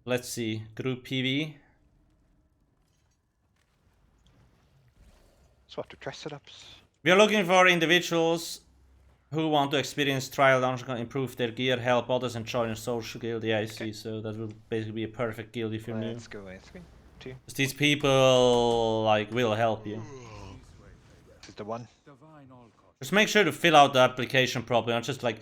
Let's see, group PV. Swap to dress setups. We are looking for individuals who want to experience trial dungeon, improve their gear, help others, and join a social guild. Yeah, I see. So that will basically be a perfect guild if you're new. Let's go in 3, 2. Because these people like will help you. This is the one. Just make sure to fill out the application properly. Not just like,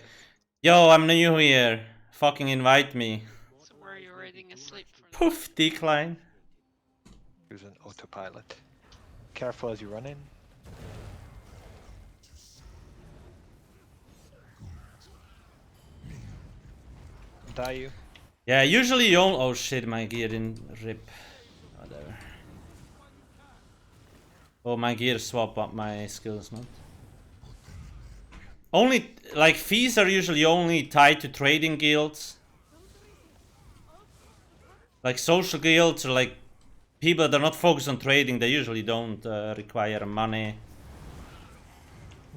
yo, I'm new here. Fucking invite me. So where are you riding asleep for? Poof, decline. Use an autopilot. Careful as you run in. Die you. Yeah, usually you only... Oh shit, my gear didn't rip. Whatever. Oh, my gear swap up my skills, not. Only, like, fees are usually only tied to trading guilds. Like, social guilds or, like, people that are not focused on trading, they usually don't require money.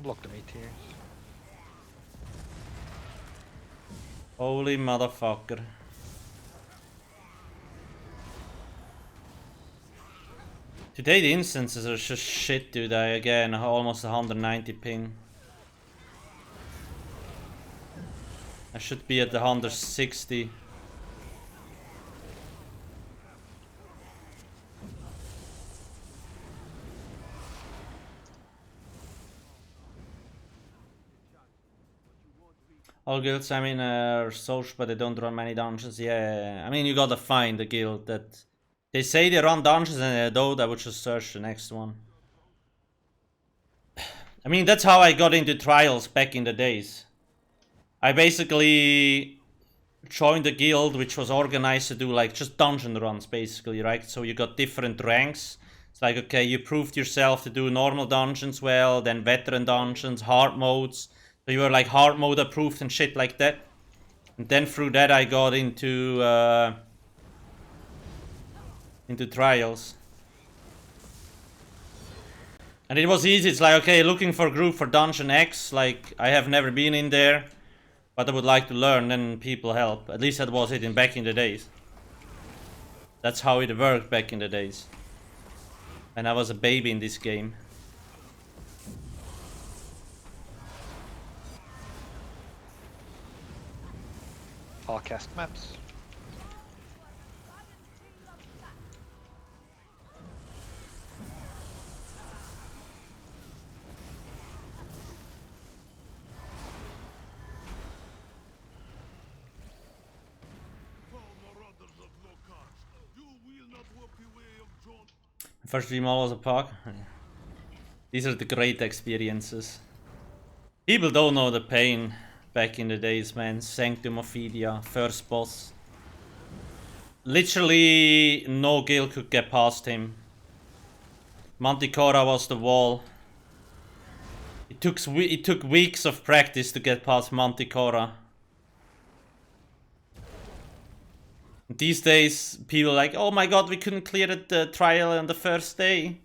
Block the meteors. Holy motherfucker. Today the instances are just shit, dude. Again, almost 190 ping. I should be at the 160. All guilds, I mean, are Sorc, but they don't run many dungeons. Yeah, I mean, you gotta find a guild that... They say they run dungeons and they don't. I would just search the next one. I mean, that's how I got into trials back in the days. I basically joined a guild which was organized to do like just dungeon runs, basically, right? So you got different ranks. It's like, okay, you proved yourself to do normal dungeons well, then veteran dungeons, hard modes. So you were like hard mode approved and shit like that. And then through that I got into trials. And it was easy. It's like, okay, looking for a group for Dungeon X. Like, I have never been in there, but I would like to learn, and people help. At least that was it back in the days. That's how it worked back in the days. And I was a baby in this game. Alcast maps. First dream always a POC. These are the great experiences. People don't know the pain back in the days, man. Sanctum of Idia, first boss. Literally no guild could get past him. Manticora was the wall. It took weeks of practice to get past Manticora. These days, people are like, oh my god, we couldn't clear the trial on the first day.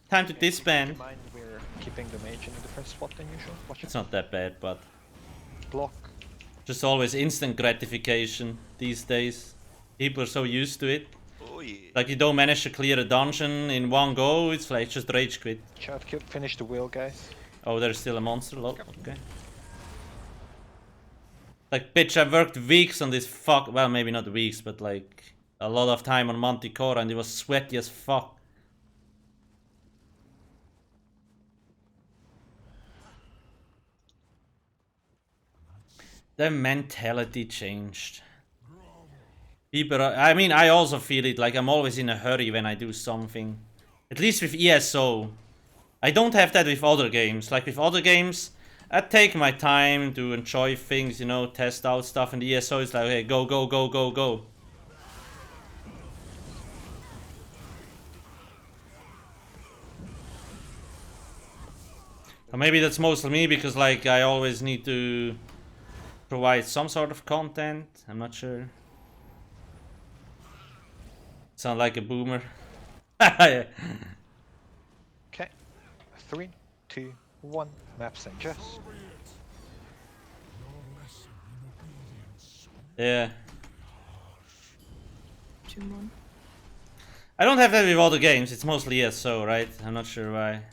Time to disband. Mind we're keeping the mage in a different spot than usual. Watch It's not that bad, but... Block. Just always instant gratification these days. People are so used to it. Oh yeah. Like, you don't manage to clear a dungeon in one go, it's like just rage quit. Chat, finish the wheel, guys. Oh, there's still a monster, lol. Okay. Like, bitch, I worked weeks on this fuck. Well, maybe not weeks, but like a lot of time on Manticora, and it was sweaty as fuck. The mentality changed. People are, I mean, I also feel it. Like, I'm always in a hurry when I do something. At least with ESO. I don't have that with other games. Like, with other games, I take my time to enjoy things, you know, test out stuff, and the ESO is like, okay, go, go, go, go, go. Or maybe that's mostly me, because, like, I always need to provide some sort of content. I'm not sure. Sound like a boomer. Yeah. Okay. 3, 2, 1. Maps and just. Yeah. 2-1. I don't have that with other games, it's mostly ESO, right? I'm not sure why.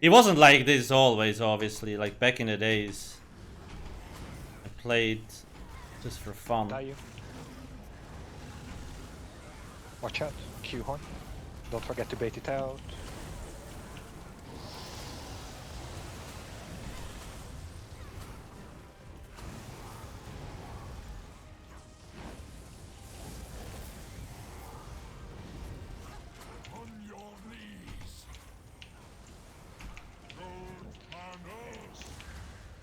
It wasn't like this always, obviously. Like, back in the days, I played just for fun. Watch out, Q horn. Don't forget to bait it out.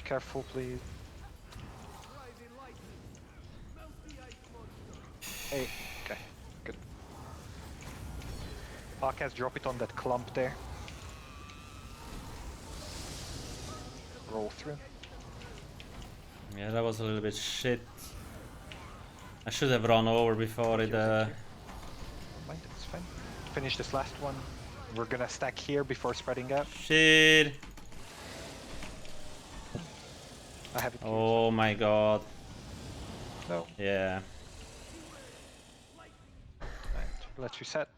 Careful, please. Hey, okay, good. Alcast, drop it on that clump there. Roll through. Yeah, that was a little bit shit. I should have run over before it. Mind, it's fine. Finish this last one. We're gonna stack here before spreading out. Shit. I have it. Oh my god. No. Yeah. Right. Let's reset.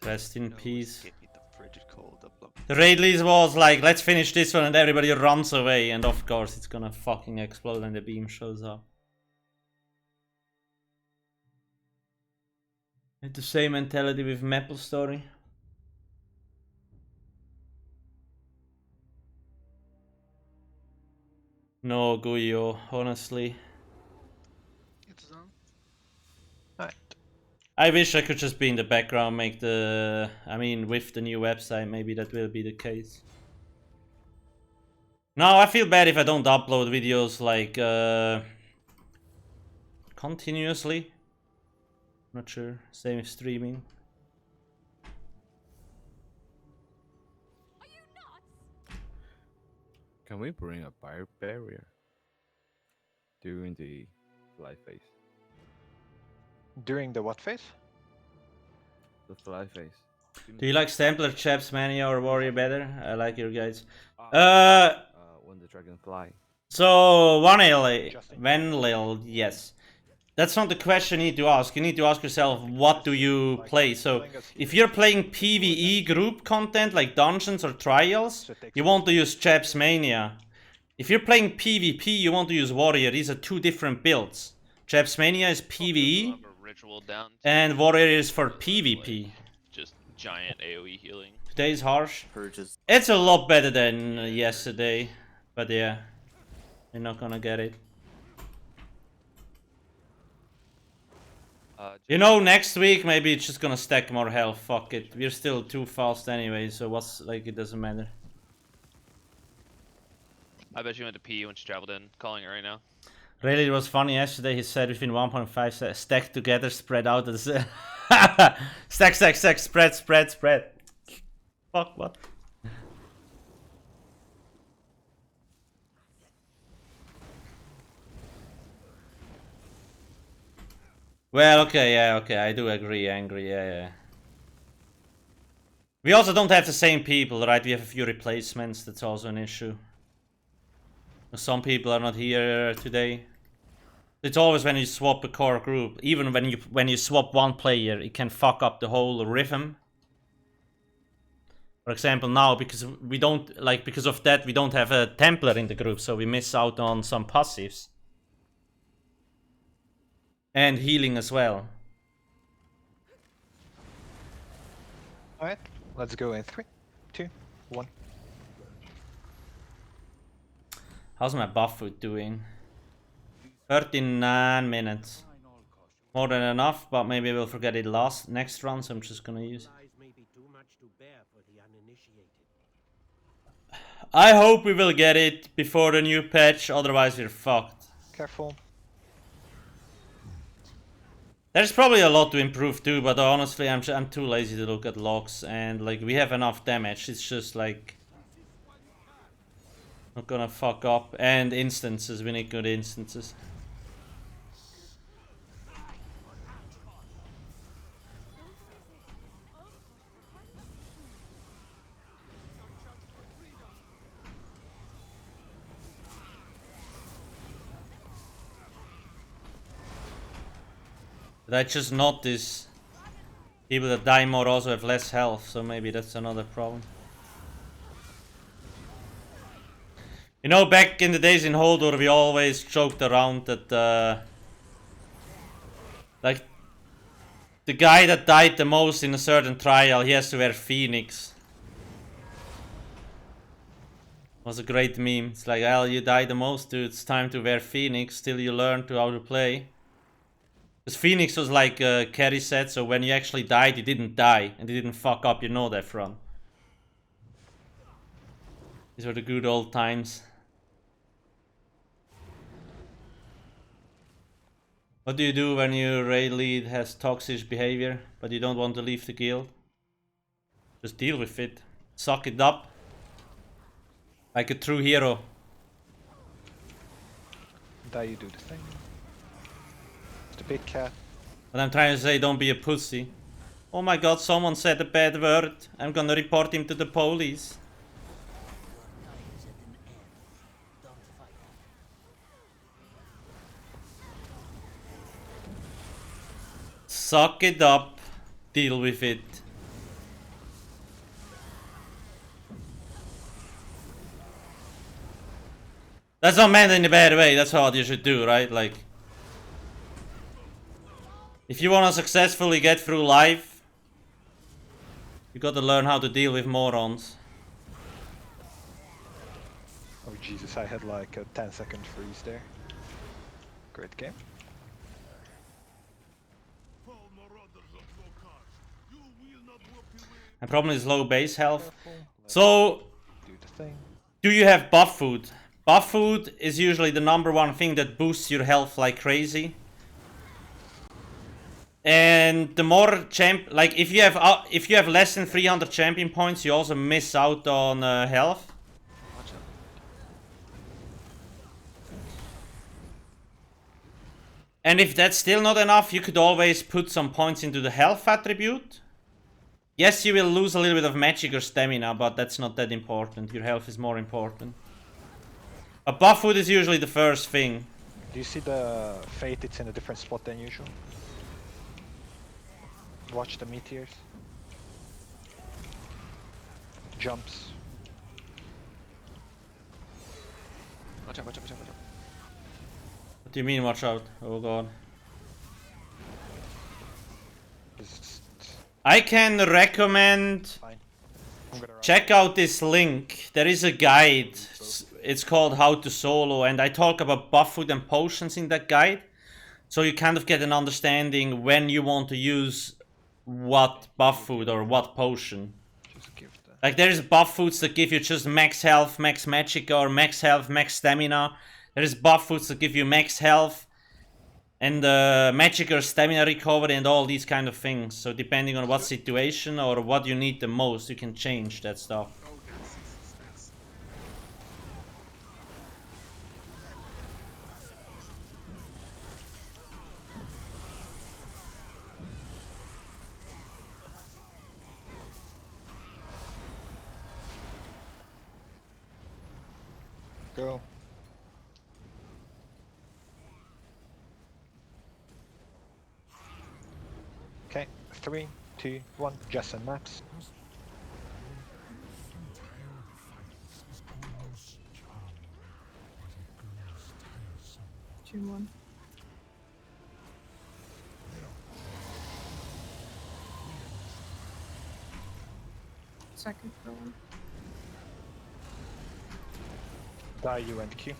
Rest in peace. Escape the frigid cold of love. The raid list was like, let's finish this one, and everybody runs away, and of course it's gonna fucking explode when the beam shows up. It's the same mentality with Maple Story. No, Guyo, honestly. It's done. Right. I wish I could just be in the background, make the... I mean, with the new website, maybe that will be the case. No, I feel bad if I don't upload videos, like, continuously. Not sure. Same with streaming. Can we bring a barrier during the fly phase? During the what phase? The fly phase. Do you like Stampler, Chaps, Mania, or Warrior better? I like your guys. When the dragon fly. So, Vanlil, yes. That's not the question you need to ask. You need to ask yourself, what do you play? So, if you're playing PvE group content, like dungeons or trials, you want to use Chaps Mania. If you're playing PvP, you want to use Warrior. These are two different builds. Chaps Mania is PvE, and Warrior is for PvP. Just giant AoE healing. Today's harsh. Purges. It's a lot better than yesterday, but yeah, you're not gonna get it. You know, next week maybe it's just gonna stack more health. Fuck it, we're still too fast anyway, so what's like, it doesn't matter. I bet you went to pee when she traveled in, calling it right now. Really, it was funny yesterday. He said within 1.5 stack together, spread out. As stack, stack, stack, spread, spread, spread. Fuck, what? Well, okay, yeah, okay, I do agree, Angry, yeah. We also don't have the same people, right? We have a few replacements, that's also an issue. Some people are not here today. It's always when you swap a core group, even when you swap one player, it can fuck up the whole rhythm. For example, now, because we don't, like, because of that, we don't have a Templar in the group, so we miss out on some passives. And healing as well. Alright, let's go in 3, 2, 1. How's my buff food doing? 39 minutes. More than enough, but maybe we'll forget it next run, so I'm just gonna use it. I hope we will get it before the new patch, otherwise we're fucked. Careful. There's probably a lot to improve too, but honestly I'm too lazy to look at logs, and like we have enough damage, it's just like not gonna fuck up. And instances, we need good instances. But I just notice people that die more also have less health, so maybe that's another problem. You know, back in the days in Holdor, we always joked around that, like, the guy that died the most in a certain trial, he has to wear Phoenix. Was a great meme. It's like, well, you died the most, dude, it's time to wear Phoenix, till you learn how to play. Because Phoenix was like a carry set, so when you actually died, you didn't die, and you didn't fuck up your no death run. These were the good old times. What do you do when your raid lead has toxic behavior, but you don't want to leave the guild? Just deal with it. Suck it up. Like a true hero. That you do the thing. Big cat. But I'm trying to say, don't be a pussy. Oh my god, someone said a bad word. I'm gonna report him to the police. Suck it up. Deal with it. That's not meant in a bad way. That's what you should do, right? Like, if you want to successfully get through life, you gotta learn how to deal with morons. Oh Jesus, I had like a 10-second freeze there. Great game. My problem is low base health. So, Do the thing. do you have buff food? Buff food is usually the #1 thing that boosts your health like crazy. And the more like if you have less than 300 champion points, you also miss out on health. And if that's still not enough, you could always put some points into the health attribute. Yes, you will lose a little bit of magic or stamina, but that's not that important. Your health is more important. But buff food is usually the first thing. Do you see the fate? It's in a different spot than usual. Watch the meteors. Jumps. Watch out, watch out, watch out, watch out. What do you mean, watch out? Oh god. I can recommend... Check out this link. There is a guide. It's called How to Solo, and I talk about buff food and potions in that guide. So you kind of get an understanding when you want to use what buff food or what potion. Like there is buff foods that give you just max health, max magic, or max health, max stamina. There is buff foods that give you max health and magic or stamina recovery and all these kind of things. So depending on what situation or what you need the most, you can change that stuff. Go. Okay, 3, 2, 1, Jason maps. Two, one. Second for one. Die U and Q.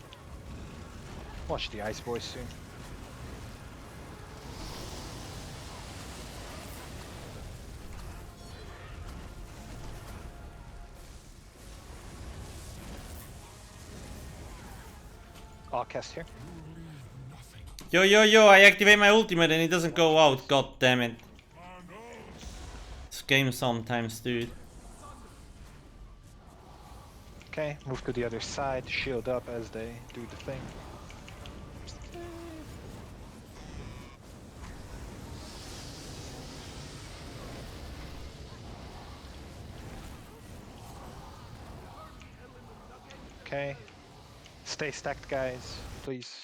Watch the Ice Boys soon. Alcast here. Yo, yo, yo, I activate my ultimate and it doesn't go out. God damn it. This game sometimes, dude. Okay, move to the other side, shield up as they do the thing. Okay, stay stacked guys, please.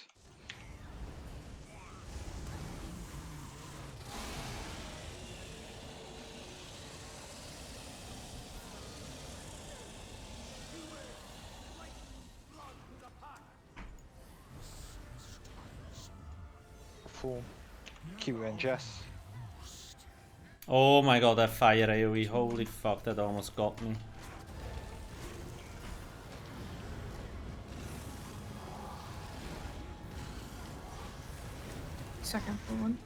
Full Q and Jess. Oh my god, that fire AoE, holy fuck, that almost got me. Second for one.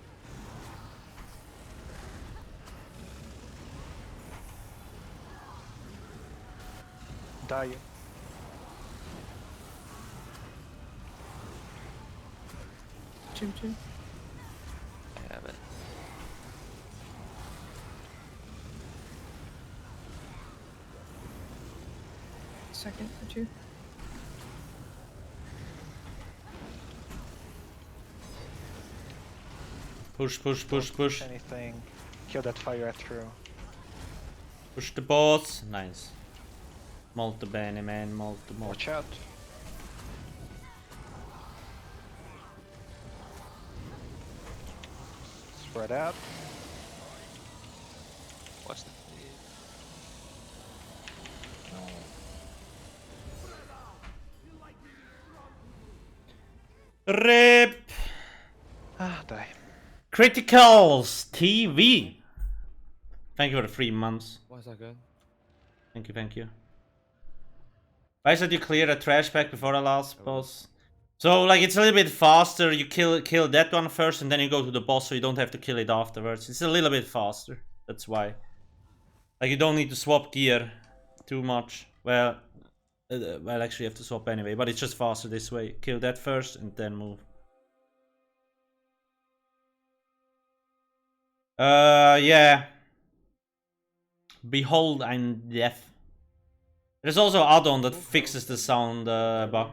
Die. Two, two. I have it. Second for two. Push, push, Don't push, push. anything. Kill that fire through. Push the boss. Nice. Molto bene, man. Molto. Watch out. Spread out. Watch the RIP! Ah, die. Criticals TV. Thank you for the 3 months. 1 second. Thank you, thank you. Why said you clear a trash pack before the last boss? So like it's a little bit faster. You kill that one first, and then you go to the boss, so you don't have to kill it afterwards. It's a little bit faster. That's why. Like you don't need to swap gear too much. Well, actually you have to swap anyway, but it's just faster this way. Kill that first and then move. Yeah. Behold, I'm deaf. There's also an add-on that fixes the sound bug.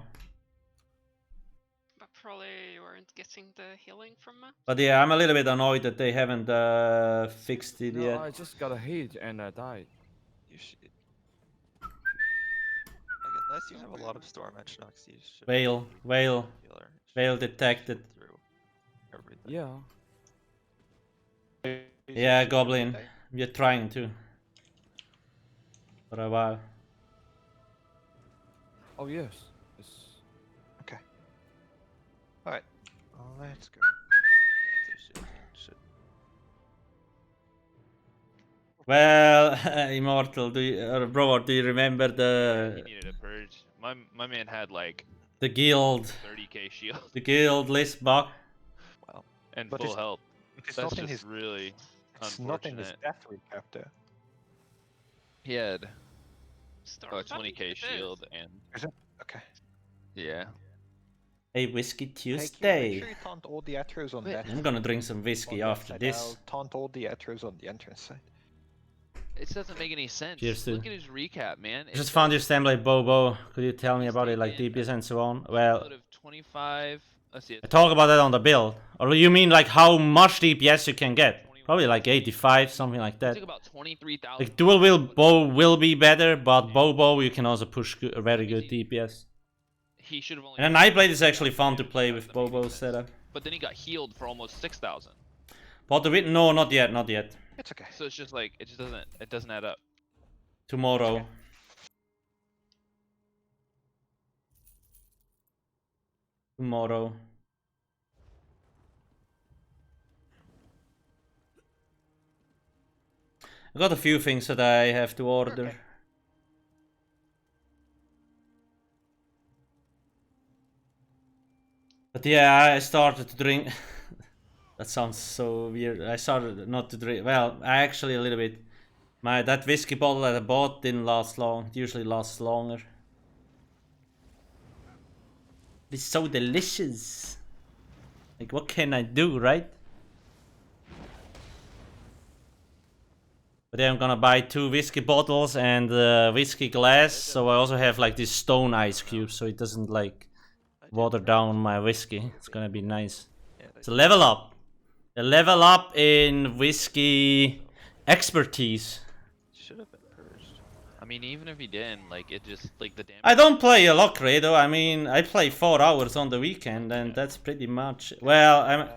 But probably you weren't getting the healing from it. But yeah, I'm a little bit annoyed that they haven't fixed it No, yet. I just got a hit and I died. You should. Like, unless you have a lot of storm edge knocks, you should. Veil detected. Through everything. Yeah. Yeah, Goblin. We're trying to. For a while. Oh yes. It's... Okay. Alright. Let's go. Well, Immortal, do you remember the... He needed a purge. My man had like... The guild. 30k shield. The guild list bug. Wow. And But full it's- health. It's That's not in just his, really it's not in his unfortunate. death recap there. He had Storm a Bug? 20k It is. shield and... Is it? Okay. Yeah. Hey, Whiskey Hey, Q, Tuesday. make sure you taunt all the Atros on that. I'm gonna drink some whiskey on that after side. this. I'll taunt all the Atros on the entrance side. It doesn't make any sense. Cheers, Look dude. at his recap, man. I just found your stem like Bobo. Could you tell me about it, like DPS and so on? Well, Of 25. Let's see. I talk about that on the build. Or you mean like how much DPS you can get? Probably like 85, something like It that. took about 23,000. Like dual wheel bow will be better, but Bobo you can also push a very good DPS. He should have only. And Nightblade is actually fun to play with Bobo's setup. But then he got healed for almost 6,000. But the wit, no, not yet, not yet. It's okay. So it's just like it doesn't add up. Tomorrow. Tomorrow. I got a few things that I have to order. Okay. But yeah, I started to drink. That sounds so weird. I started not to drink. Well, I actually a little bit. That whiskey bottle that I bought didn't last long. It usually lasts longer. It's so delicious. Like, what can I do, right? But then I'm gonna buy 2 whiskey bottles and whiskey glass. So I also have like these stone ice cubes, so it doesn't like water down my whiskey. It's gonna be nice. It's a level up. A level up in whiskey expertise. Should have been purged. I mean, even if he didn't, like it just like the damage. I don't play a lot, Credo. I mean, I play 4 hours on the weekend, and that's pretty much. Well,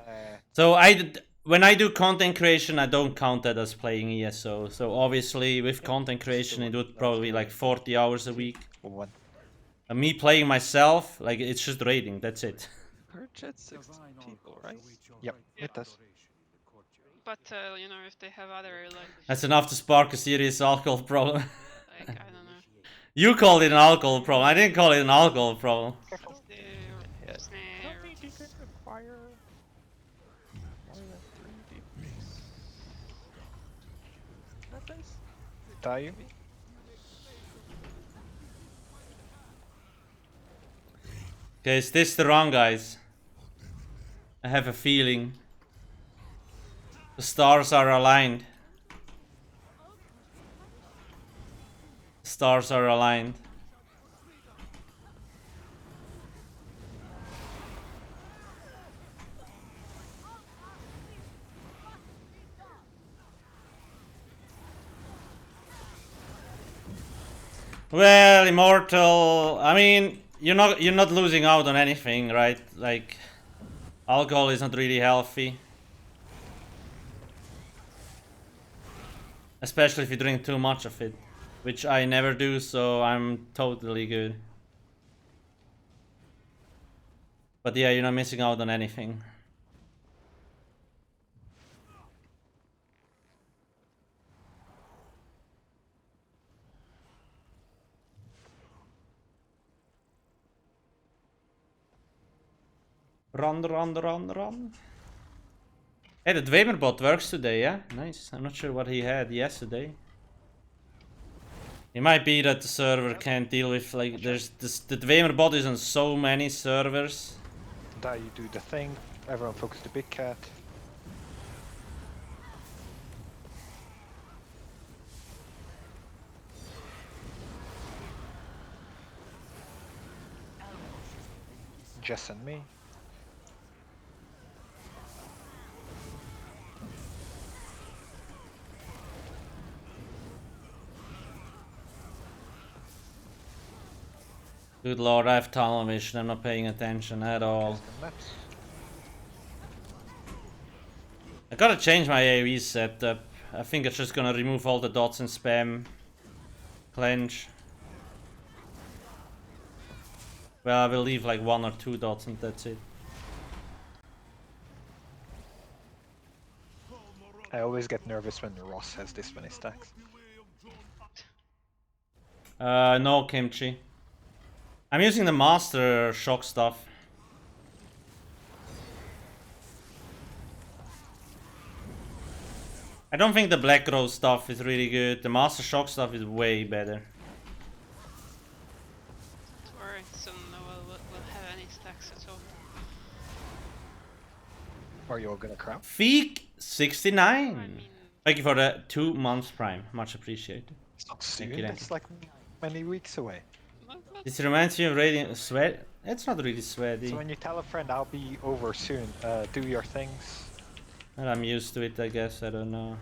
when I do content creation, I don't count that as playing ESO. So obviously, with content creation, it would probably be like 40 hours a week. And me playing myself, like it's just raiding. That's it. Purge at 6 people, right? Yep, it does. But you know, if they have other like, That's enough to spark a serious alcohol problem. I don't know. You called it an alcohol problem. I didn't call it an alcohol problem. Die you? Okay, is this the wrong, guys? I have a feeling. The stars are aligned. The stars are aligned. Well, Immortal. I mean, you're not losing out on anything, right? Like, alcohol is not really healthy, especially if you drink too much of it, which I never do, so I'm totally good. But yeah, you're not missing out on anything. Run, run, run, run. Hey, the DWARVEN bot works today, yeah? Nice. I'm not sure what he had yesterday. It might be that the server can't deal with, like, there's this, the DWARVEN bot is on so many servers. That you do the thing, everyone focus the big cat. Jess and me. Good lord, I have tunnel vision, I'm not paying attention at all. I gotta change my AoE setup. I think it's just gonna remove all the dots and spam. Clench. Well, I will leave like 1 or 2 dots and that's it. I always get nervous when Ross has this many stacks. No kimchi. I'm using the master shock stuff. I don't think the black rose stuff is really good. The master shock stuff is way better. Don't worry, soon we'll have any stacks at all. Are you all gonna crown? Feek 69. Thank you for the 2 months prime. Much appreciated. It's not Thank soon, you, it's like many weeks away. This reminds me of Radiant Sweat. It's not really sweaty. So when you tell a friend I'll be over soon, do your things. Well, I'm used to it, I guess. I don't know.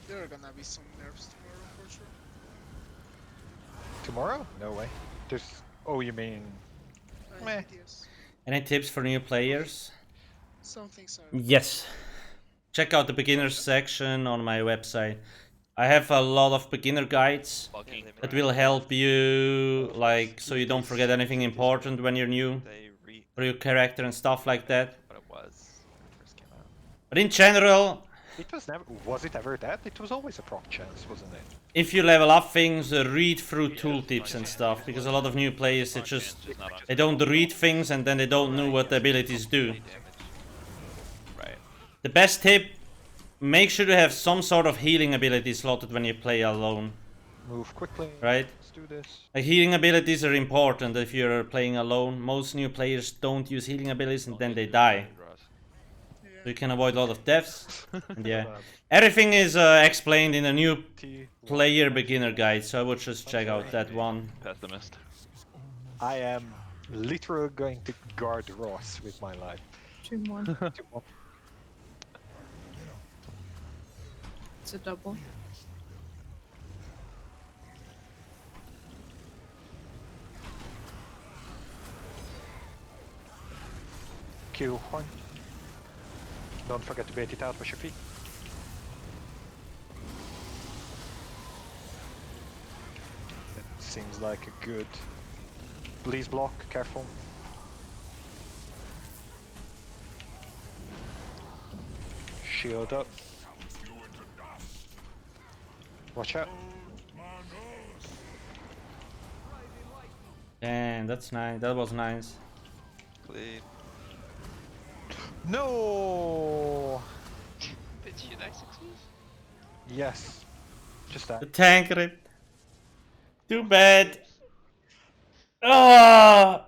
There are gonna be some nerfs tomorrow for sure. Tomorrow? No way. There's. Oh, you mean? Meh. Yes. Any tips for new players? Some things are. Yes. Check out the beginners section on my website. I have a lot of beginner guides that will help you, like, so you don't forget anything important when you're new for your character and stuff like that. But in general, It was never. Was it ever that? It was always a proc chance, wasn't it? if you level up things, read through tooltips and stuff, because a lot of new players, they don't read things and then they don't know what the abilities do. The best tip, make sure to have some sort of healing ability slotted when you play alone. Move quickly. Right? Let's do this. Like, healing abilities are important if you're playing alone. Most new players don't use healing abilities and then they die. So you can avoid a lot of deaths. And yeah. Everything is explained in a new player beginner guide, so I would just check out that one. Pessimist. I am literally going to guard Ross with my life. 2-1. It's a double. Kill one. Don't forget to bait it out with your feet. That seems like a good. Please block, careful. Shield up. Watch out. Damn, that's nice. That was nice. Clean. No. Did you die succeed? Yes. Just that. The tank ripped. Too bad. Ah!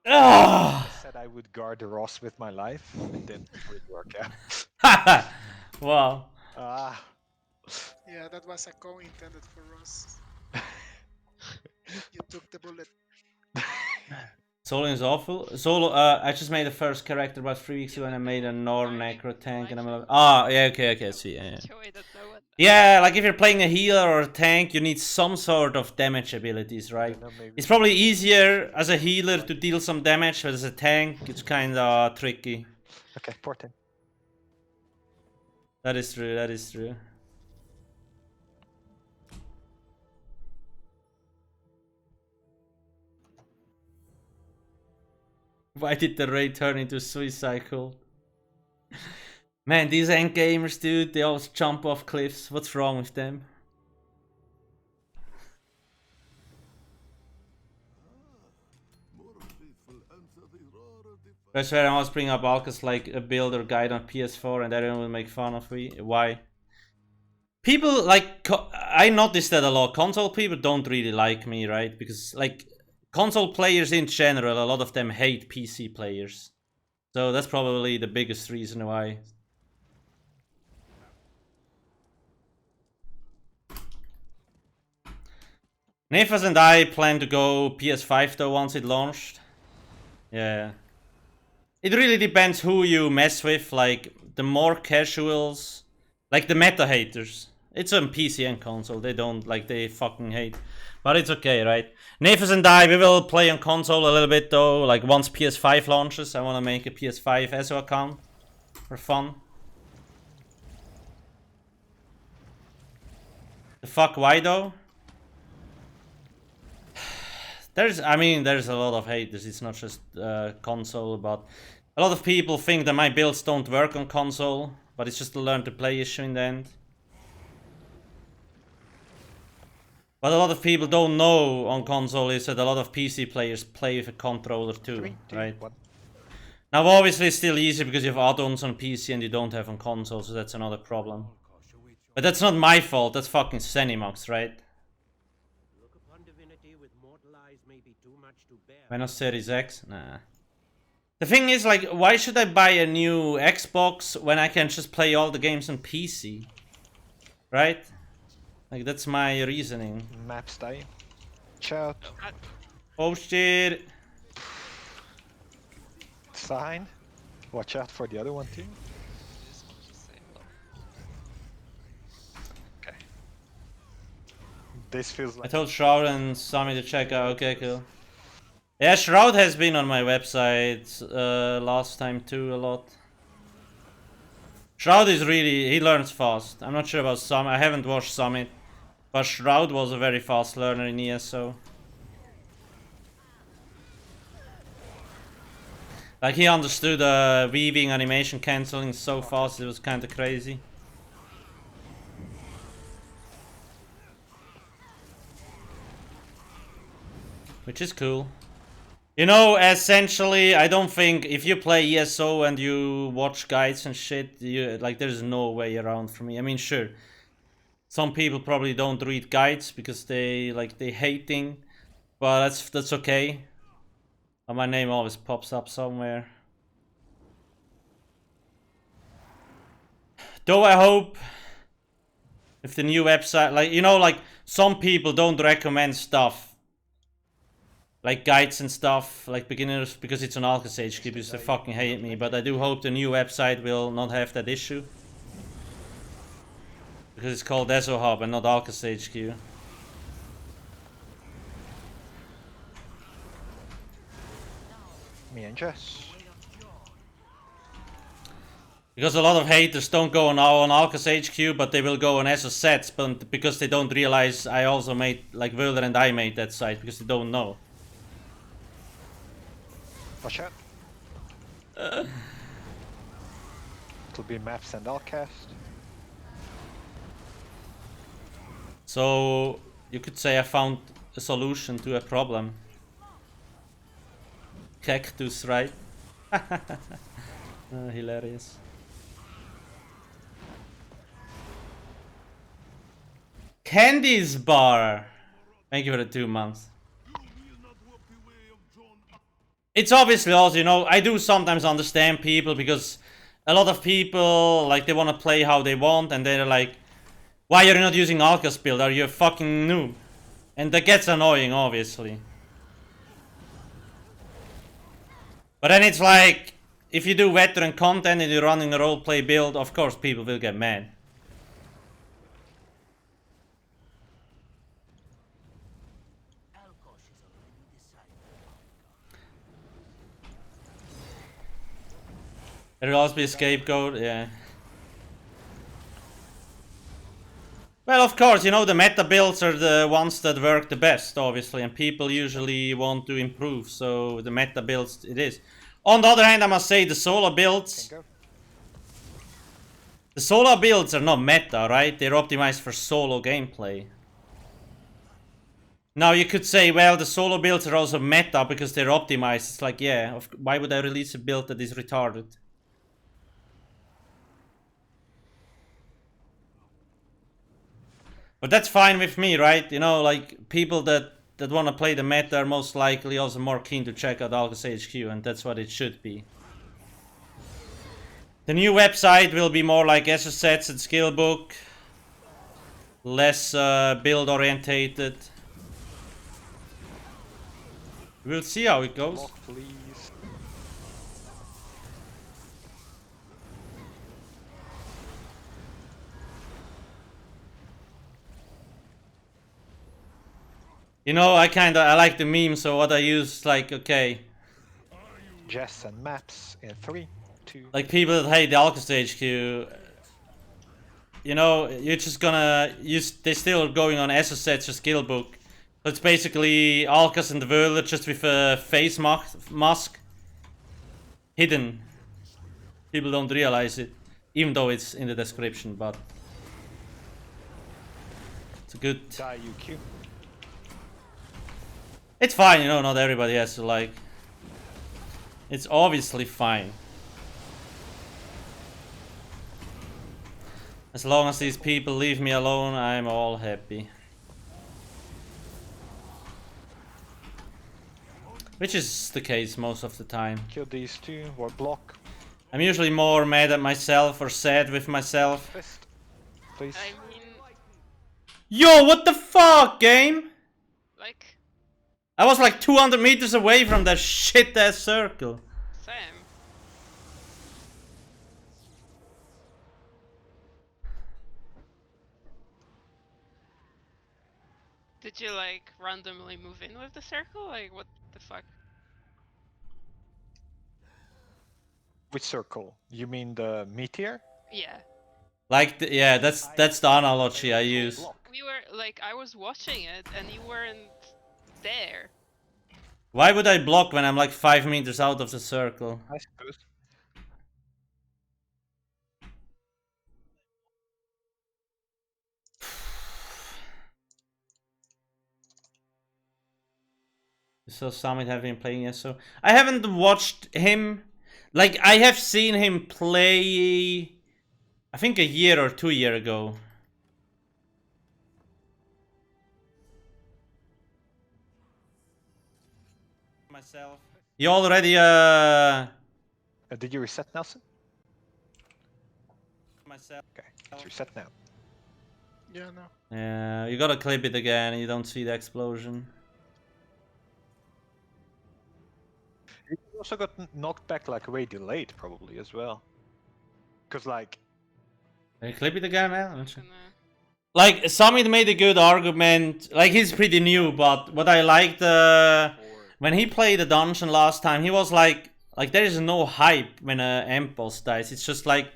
Ah! I said I would guard the Ross with my life. It didn't really work out. Wow. Ah. Yeah, that was a co intended for us. You took the bullet. Solo is awful. Solo, I just made the first character about 3 weeks ago and I made a NECRO tank and I'm like, yeah, okay, I see, yeah. Yeah, like if you're playing a healer or a tank, you need some sort of damage abilities, right? It's probably easier as a healer to deal some damage, but as a tank, it's kinda tricky. Okay, port in. That is true, that is true. Why did the raid turn into suicide cult? Man, these end gamers, dude, they always jump off cliffs. What's wrong with them? I swear I always bring up Alcast like a builder guide on PS4 and everyone will make fun of me. Why? People like, I noticed that a lot. Console people don't really like me, right? Because like, console players in general, a lot of them hate PC players. So that's probably the biggest reason why. Nefas and I plan to go PS5 though once it launched. Yeah. It really depends who you mess with, like the more casuals, like the meta haters. It's on PC and console, they don't, like they fucking hate. But it's okay, right? Nefas and I, we will play on console a little bit though. Like once PS5 launches, I want to make a PS5 ESO account for fun. The fuck, why though? There's a lot of haters. It's not just console, but a lot of people think that my builds don't work on console, but it's just a learn to play issue in the end. What a lot of people don't know on console is that a lot of PC players play with a controller too, right? Now obviously it's still easy because you have add-ons on PC and you don't have on console, so that's another problem. But that's not my fault, that's fucking Zenimax, right? Why not Series X? Nah. The thing is, like, why should I buy a new Xbox when I can just play all the games on PC? Right? Like, that's my reasoning. Maps die. Chat. Oh shit. Sign. Watch out for the other one too. Okay. This feels like... I told Shroud and Sami to check out. Okay, cool. Yeah, Shroud has been on my website last time too a lot. Shroud is really, he learns fast. I'm not sure about Summit, I haven't watched Summit. But Shroud was a very fast learner in ESO. Like he understood weaving animation cancelling so fast, it was kinda crazy. Which is cool. You know, essentially, I don't think if you play ESO and you watch guides and shit, like there's no way around for me. I mean, sure, some people probably don't read guides because they hating, but that's okay. And my name always pops up somewhere. Though I hope if the new website, like you know, like some people don't recommend stuff. Like guides and stuff, like beginners, because it's on alcasthq because they fucking hate me. But I do hope the new website will not have that issue. Because it's called ESO Hub and not alcasthq. Me and Jess. Because a lot of haters don't go on alcasthq, but they will go on ESO sets, but because they don't realize I also made, like Wöhler and I made that site, because they don't know. Watch out. It'll be maps and Alcast. So you could say I found a solution to a problem. Cactus, right? Hilarious. Candy's bar. Thank you for the 2 months. It's obviously also, you know, I do sometimes understand people because a lot of people, like, they want to play how they want and they're like, why are you not using Alcast build? Are you a fucking noob? And that gets annoying, obviously. But then it's like, if you do veteran content and you're running a roleplay build, of course people will get mad. There'll always be a scapegoat, yeah. Well, of course, you know, the meta builds are the ones that work the best, obviously, and people usually want to improve, so the meta builds it is. On the other hand, I must say the solo builds... The solo builds are not meta, right? They're optimized for solo gameplay. Now you could say, well, the solo builds are also meta because they're optimized. It's like, yeah, why would I release a build that is retarded? But that's fine with me, right? You know, like, people that want to play the meta are most likely also more keen to check out alcasthq, and that's what it should be. The new website will be more like ESO sets and skill book. Less build orientated. We'll see how it goes. Block, please. You know, I like the meme, so what I use, like, okay. Jess and maps in 3, 2. Like, people that hate the alcasthq, you know, you're just gonna use, they're still going on ESO sets or skill book. So it's basically Alcast and the Whirler just with a face mask. Hidden. People don't realize it, even though it's in the description, but it's a good... UQ. It's fine, you know, not everybody has to like... It's obviously fine. As long as these people leave me alone, I'm all happy. Which is the case most of the time. Kill these two, or block. I'm usually more mad at myself or sad with myself. Fist, please. I mean... Yo, what the fuck, game? Like... I was like 200 meters away from that shit-ass circle. Same. Did you like randomly move in with the circle? Like what the fuck? Which circle? You mean the meteor? Yeah. Like, yeah, that's the analogy I use. We were like, I was watching it and you weren't there. Why would I block when I'm like 5 meters out of the circle? I suppose. So Summit have been playing ESO. I haven't watched him. Like, I have seen him play, I think a year or 2 years ago. Myself. You already did you reset, Nelson? Myself. Okay, it's reset now. Yeah, no. Yeah, you gotta clip it again, you don't see the explosion. You also got knocked back like way delayed, probably as well. Cause like. Can you clip it again, man? Like, Summit made a good argument. Like, he's pretty new, but what I liked, when he played the dungeon last time, he was like there is no hype when a amp boss dies. It's just like,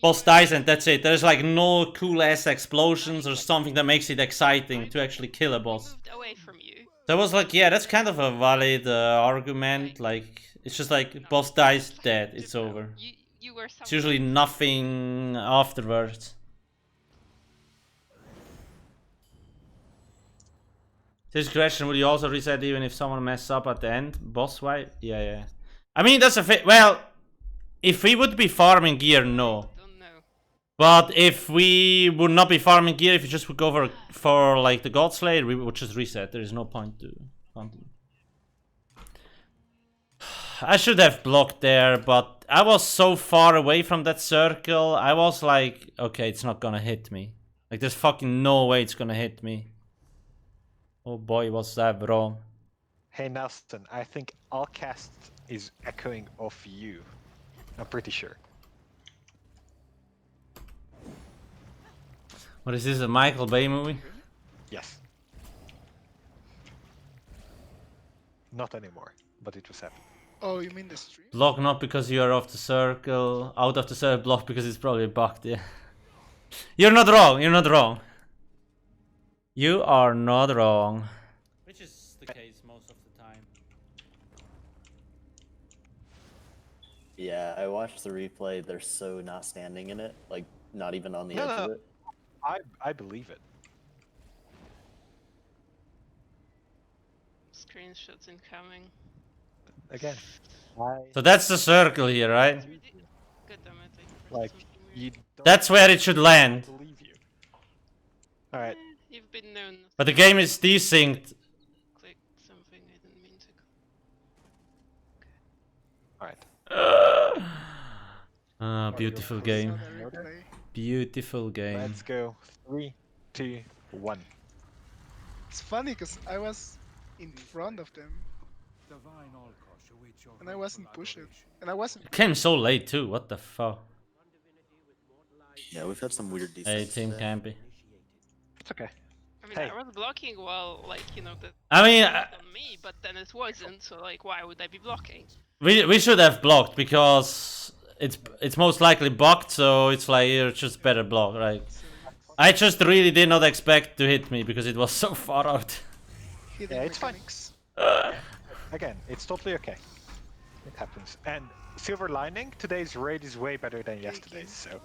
boss dies and that's it. There's like no cool ass explosions or something that makes it exciting to actually kill a boss. Away from you. So I was like, yeah, that's kind of a valid argument. Like, it's just like, boss dies, dead, it's over. It's usually nothing afterwards. This question, would you also reset even if someone messes up at the end? Boss wipe? Yeah. I mean, that's a fit. Well, if we would be farming gear, no. But if we would not be farming gear, if we just would go for like the God Slayer, we would just reset. There is no point to continue. I should have blocked there, but I was so far away from that circle. I was like, okay, it's not gonna hit me. Like, there's fucking no way it's gonna hit me. Oh boy, was that wrong. Hey Nelson, I think Alcast is echoing off you. I'm pretty sure. What is this, a Michael Bay movie? Yes. Not anymore, but it was happening. Oh, you mean the stream? Block not because you are off the circle, out of the circle, block because it's probably bugged, yeah. You're not wrong, you're not wrong. You are not wrong. Which is the case most of the time. Yeah, I watched the replay. They're so not standing in it, like not even on the No, edge no, of it. I believe it. Screenshots incoming. Again, So that's the circle here, right? God damn it, I like pressed something you. weird. That's where it should land. I believe you. All right. You've been known. But the game is desynced. Click something I didn't mean to. All right. Ah, beautiful game. Saw the replay. Beautiful game. Let's go. 3, 2, 1. It's funny because I was in front of them and I wasn't pushing. And I wasn't. It came so late too, what the fuck? Yeah, we've had some weird desyncs. 18 today. campy. It's okay. I mean, Hey. I was blocking while, like, you know, that I mean, on me, but then it wasn't, so, like, why would I be blocking? we should have blocked because it's most likely bugged, so it's like you're just better block, right? I just really did not expect to hit me because it was so far out. Hidden Yeah, it's fine. mechanics. Again, it's totally okay. It happens. And silver lining, today's raid is way better than yesterday's, so.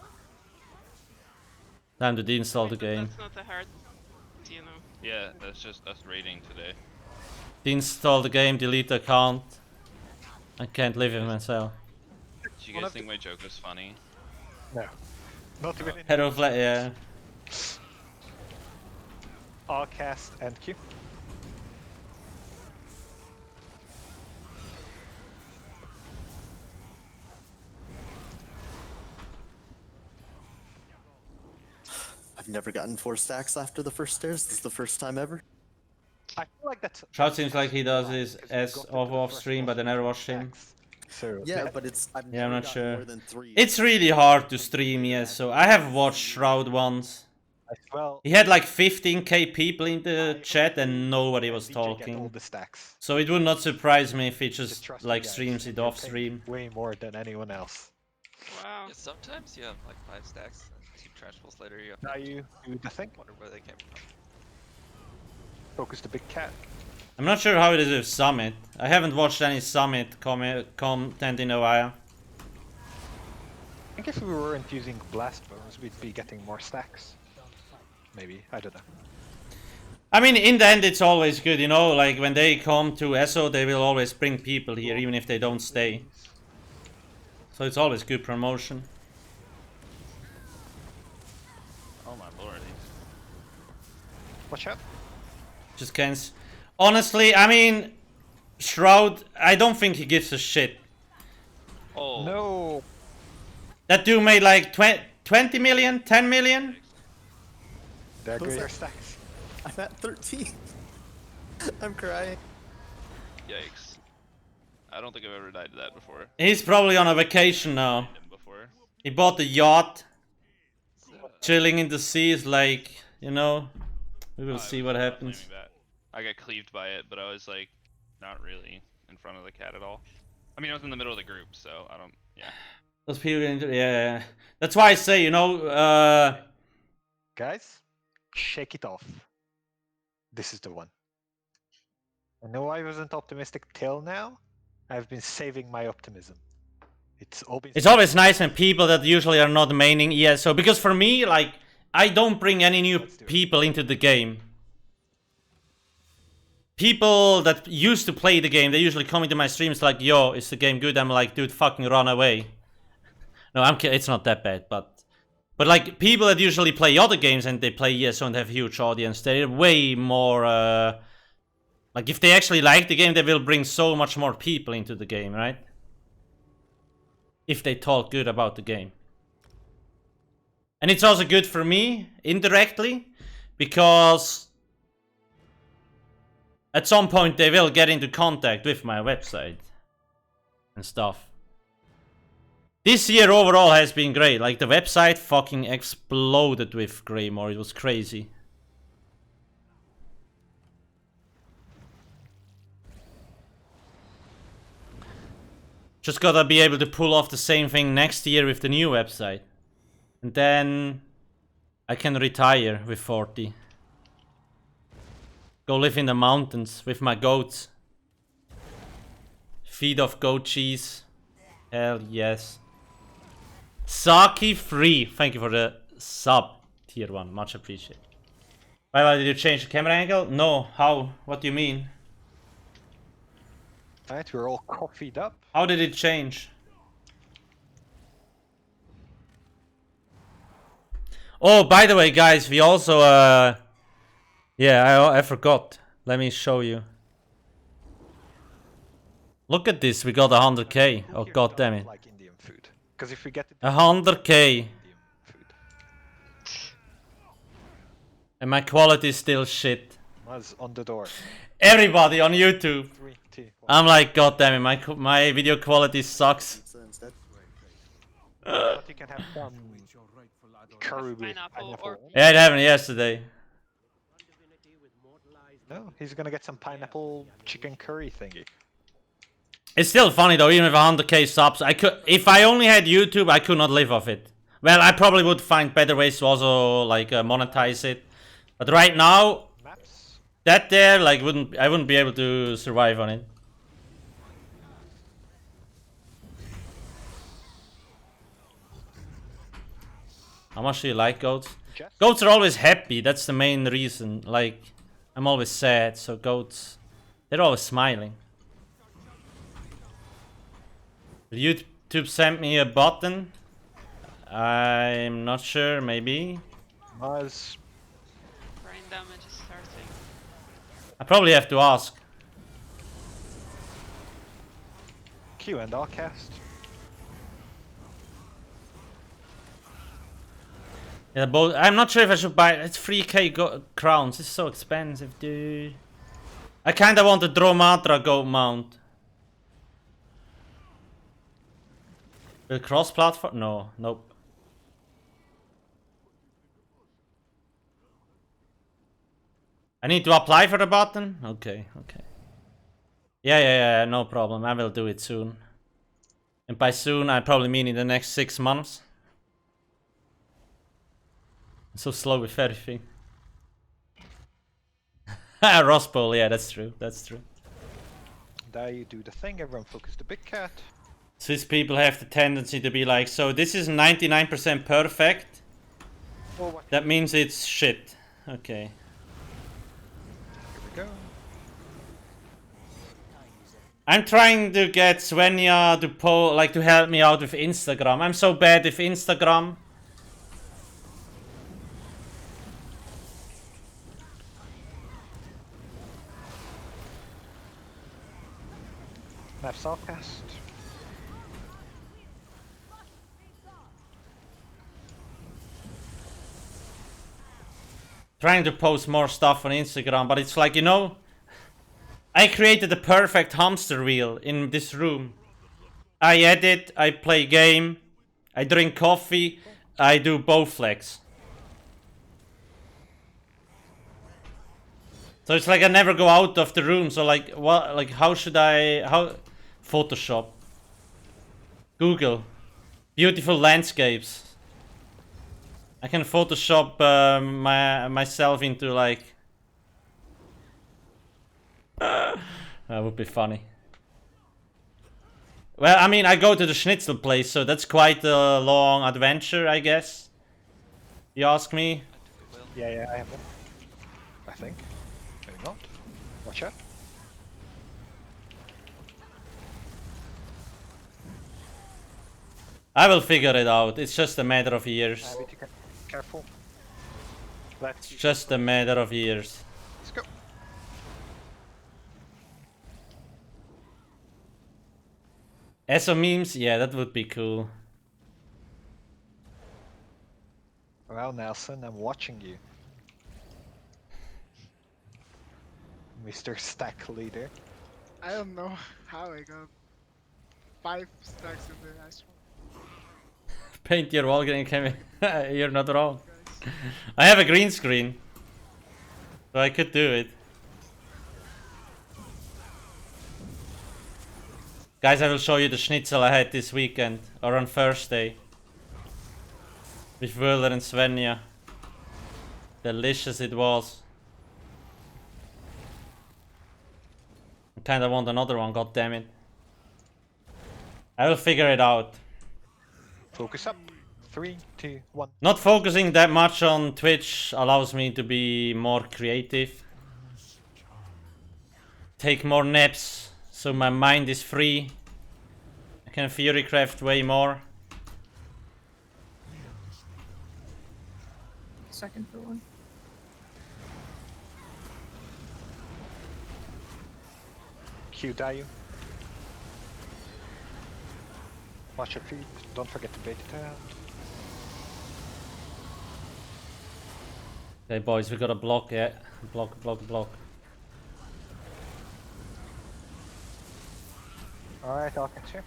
Time to deinstall the game. That's not a hard, you know. Yeah, that's just us raiding today. Deinstall the game, delete the account. I can't live with myself. Did you guys think my joke was funny? No. Not even in Hero flag, yeah. Alcast and Q. I've never gotten 4 stacks after the first stairs. This is the first time ever. I feel like that's. Trout seems like he does his S off stream, but I never watched him. So Yeah, but it's. I've Yeah, I'm never not gotten sure. More than 3. It's really hard to stream, yes. So I have watched Shroud once. as well. He had like 15k people in the chat and nobody was DJ get all talking. the stacks. So it would not surprise me if he just trust me, like guys, streams it you're off paying stream. Way more than anyone else. Wow. Yeah, sometimes you have like 5 stacks and 2 trash pulls later. You have Now to you do the thing. wonder where they came from. Focus the big cat. I'm not sure how it is with Summit. I haven't watched any Summit content in a while. I think if we weren't using blast bones, we'd be getting more stacks. Maybe, I don't know. I mean, in the end, it's always good, you know, like when they come to ESO, they will always bring people here, even if they don't stay. So it's always good promotion. Oh my lord. Watch out. Just can't. Honestly, I mean, Shroud, I don't think he gives a shit. Oh. No. That dude made like 20 million, 10 million? There go Who's your that? stacks. I'm at 13. I'm crying. Yikes. I don't think I've ever died to that before. He's probably on a vacation now. Him before. He bought a yacht, chilling in the seas, like, you know, we will see what happens. I got cleaved by it, but I was like, not really in front of the cat at all. I mean, I was in the middle of the group, so I don't, yeah. Those people, yeah. That's why I say, you know, Guys, shake it off. This is the one. I know I wasn't optimistic till now. I've been saving my optimism. It's always nice when people that usually are not maining ESO, because for me, like, I don't bring any new people into the game. People that used to play the game, they usually come into my streams like, yo, is the game good? I'm like, dude, fucking run away. No, I'm kidding, it's not that bad, but like, people that usually play other games and they play ESO and have a huge audience, they're way more, like, if they actually like the game, they will bring so much more people into the game, right? If they talk good about the game. And it's also good for me, indirectly, because at some point they will get into contact with my website. and stuff. This year overall has been great. Like the website fucking exploded with Greymore. It was crazy. Just gotta be able to pull off the same thing next year with the new website. And then I can retire with 40. Go live in the mountains with my goats. Feed off goat cheese. Hell yes. Saki free. Thank you for the sub. Tier 1. Much appreciated. Why did you change the camera angle? No. How? What do you mean? Alright, we're all coffeed up. How did it change? Oh, by the way, guys, we also, yeah, I forgot. Let me show you. Look at this, we got 100k. Oh, god damn it. Like Indian food. Because if we get 100k. And my quality is still shit. was on the door. Everybody on YouTube. 3, 2, 1. I'm like, god damn it, my video quality sucks. But you can have some curry with pineapple. Yeah, it happened yesterday. No, he's gonna get some pineapple chicken curry thingy. It's still funny though, even with 100k subs, if I only had YouTube, I could not live off it. Well, I probably would find better ways to also like monetize it. But right now, that there, like, I wouldn't be able to survive on it. How much do you like goats? Goats are always happy, that's the main reason. Like, I'm always sad, so goats, they're always smiling. Will YouTube send me a button? I'm not sure, maybe. Maz. Brain damage is starting. I probably have to ask. Q and Alcast. Yeah, both. I'm not sure if I should buy. It's 3k crowns. It's so expensive, dude. I kinda want the Dromatra goat mount. The cross-platform? No, nope. I need to apply for the button? Okay, okay. Yeah, no problem. I will do it soon. And by soon, I probably mean in the next 6 months. I'm so slow with everything. Rospo, yeah, that's true, that's true. There you do the thing, everyone focus the big cat. Swiss people have the tendency to be like, so this is 99% perfect. Oh, that means it's shit. Okay. Here we go. I'm trying to get Svenja to help me out with Instagram. I'm so bad with Instagram. Maps Alcast. Trying to post more stuff on Instagram, but it's like, you know, I created the perfect hamster wheel in this room. I edit, I play game, I drink coffee, I do Bowflex. So it's like I never go out of the room, so like, what, like, how should I, Photoshop. Google. Beautiful landscapes. I can Photoshop myself into like... that would be funny. Well, I mean, I go to the schnitzel place, so that's quite a long adventure, I guess. You ask me? Yeah, I have them. I think. Maybe not. Watch out. I will figure it out. It's just a matter of years. Careful. It's just a matter of years. Let's go. ESO memes? Yeah, that would be cool. Well, Nelson, I'm watching you. Mr. Stack Leader. I don't know how I got 5 stacks in the ice wall. Paint your wall green, Kevin. You're not wrong. I have a green screen, so I could do it. Guys, I will show you the schnitzel I had this weekend, or on Thursday. With Wöhler and Svenja. Delicious it was. I kinda want another one, god damn it. I will figure it out. Focus up. 3, 2, 1. Not focusing that much on Twitch allows me to be more creative. Take more naps, so my mind is free. I can theorycraft way more. Second for one. Q die you. Watch your feet. Don't forget to bait it out. Okay, boys, we got a block, yeah. Block, block, block. Alright, Alcast here.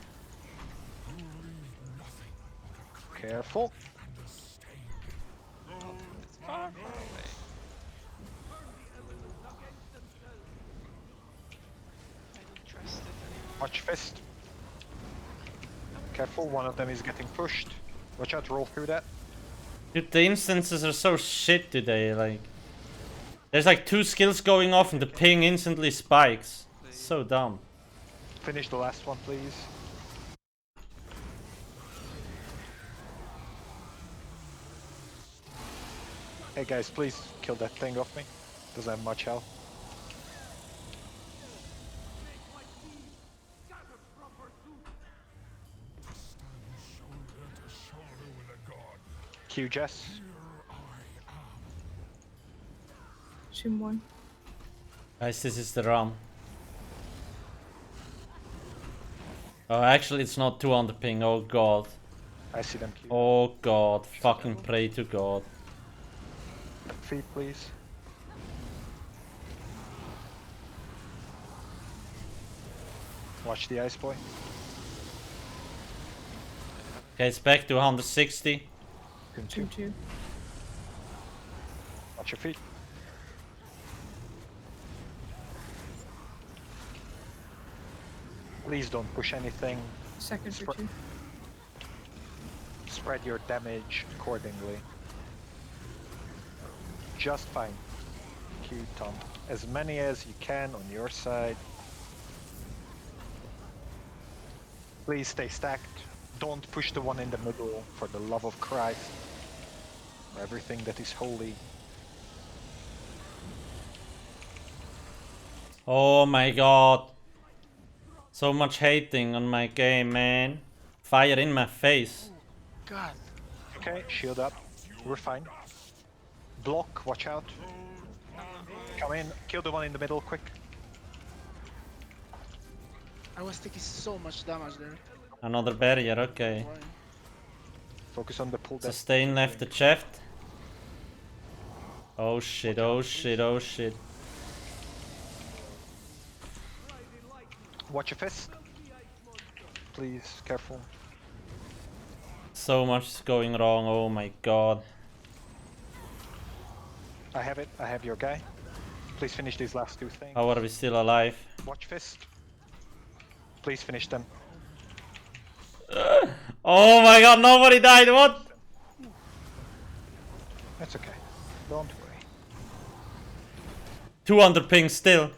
Careful. It's far, far away. I don't trust it anymore. Watch fist. Careful, one of them is getting pushed. Watch out, roll through that. Dude, the instances are so shit today, like... There's like 2 skills going off and the ping instantly spikes. So dumb. Finish the last one, please. Hey guys, please kill that thing off me. Doesn't have much health. Q Jess. Shoot one. Guys, this is the ROM. Oh, actually it's not 2 on the ping, oh god. I see them. Q. Oh god, fucking pray to god. Feet, please. Watch the ice boy. Okay, it's back to 160. Two, two. Watch your feet. Please don't push anything. Second for two. Spread your damage accordingly. Just fine. Q Tom. As many as you can on your side. Please stay stacked. Don't push the one in the middle, for the love of Christ. For everything that is holy. Oh my god. So much hating on my game, man. Fire in my face. God. Okay, shield up. We're fine. Block, watch out. Come in, kill the one in the middle, quick. I was taking so much damage there. Another barrier, okay. Focus on the pull. Sustain left the shaft. Oh shit, oh shit, oh shit. Watch your fist. Please, careful. So much is going wrong, oh my god. I have it, I have your guy. Please finish these last 2 things. How are we still alive? Watch fist. Please finish them. Oh my god, nobody died, what? That's okay. Don't worry. 2 under ping still.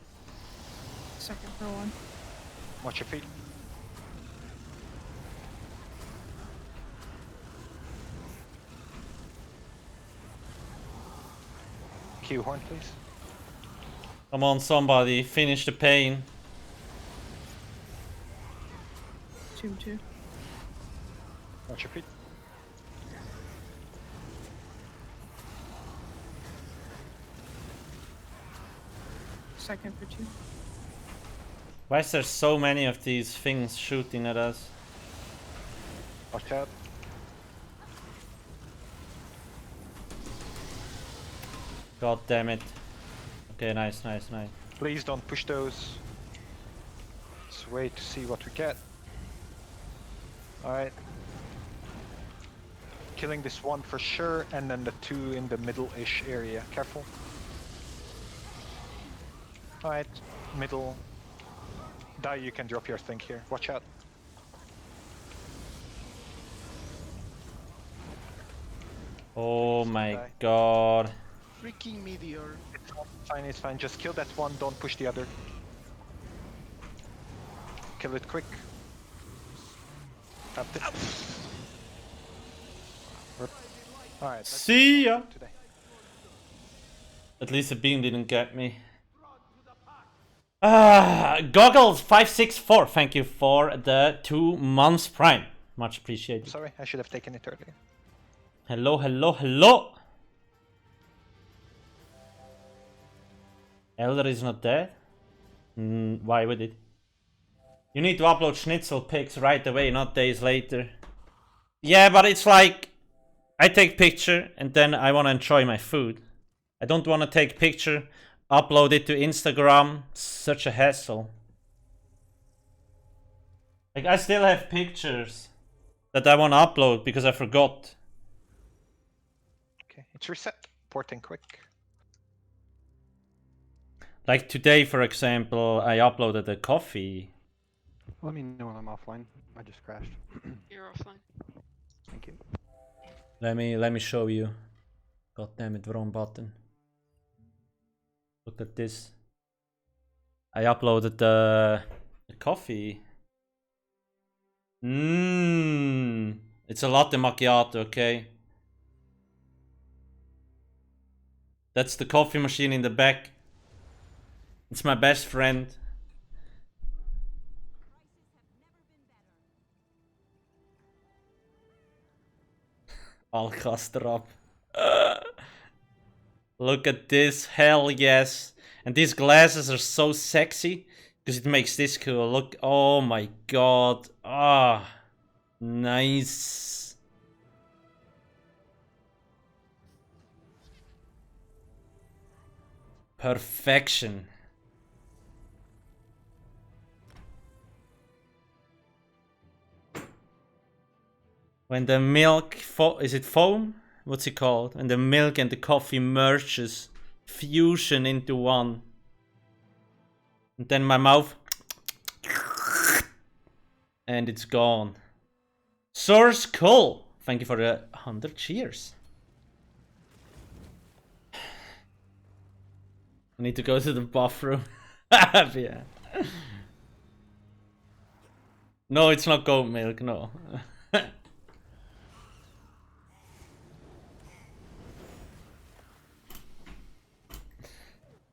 Second for one. Watch your feet. Q horn, please. Come on, somebody, finish the pain. 2-2. Watch your feet. Second for two. Why is there so many of these things shooting at us? Watch out. God damn it. Okay, nice, nice, nice. Please don't push those. Let's wait to see what we get. Alright. Killing this one for sure, and then the two in the middle-ish area. Careful. Alright, middle. Die, you can drop your thing here. Watch out. Oh my god. Freaking meteor. Fine, it's fine. Just kill that one, don't push the other. Kill it quick. Tapped it. Alright. See ya! At least the beam didn't get me. Goggles564, thank you for the 2 months prime. Much appreciated. Sorry, I should have taken it earlier. Hello, hello, hello! Elder is not dead? Why would it? You need to upload schnitzel pics right away, not days later. Yeah, but it's like... I take picture and then I want to enjoy my food. I don't want to take picture, upload it to Instagram. Such a hassle. Like, I still have pictures that I want to upload because I forgot. Okay, it's reset. Porting quick. Like today, for example, I uploaded a coffee. Let me know when I'm offline. I just crashed. You're offline. Thank you. Let me show you. God damn it, wrong button. Look at this. I uploaded the coffee. It's a latte macchiato, okay? That's the coffee machine in the back. It's my best friend. Alcast up. Look at this, hell yes. And these glasses are so sexy because it makes this cool. Look, oh my god. Ah, nice. Perfection. When the milk, is it foam? What's it called? When the milk and the coffee merges, fusion into one. And then my mouth, and it's gone. Source cool. Thank you for the 100 cheers. I need to go to the bathroom. Yeah. No, it's not goat milk, no.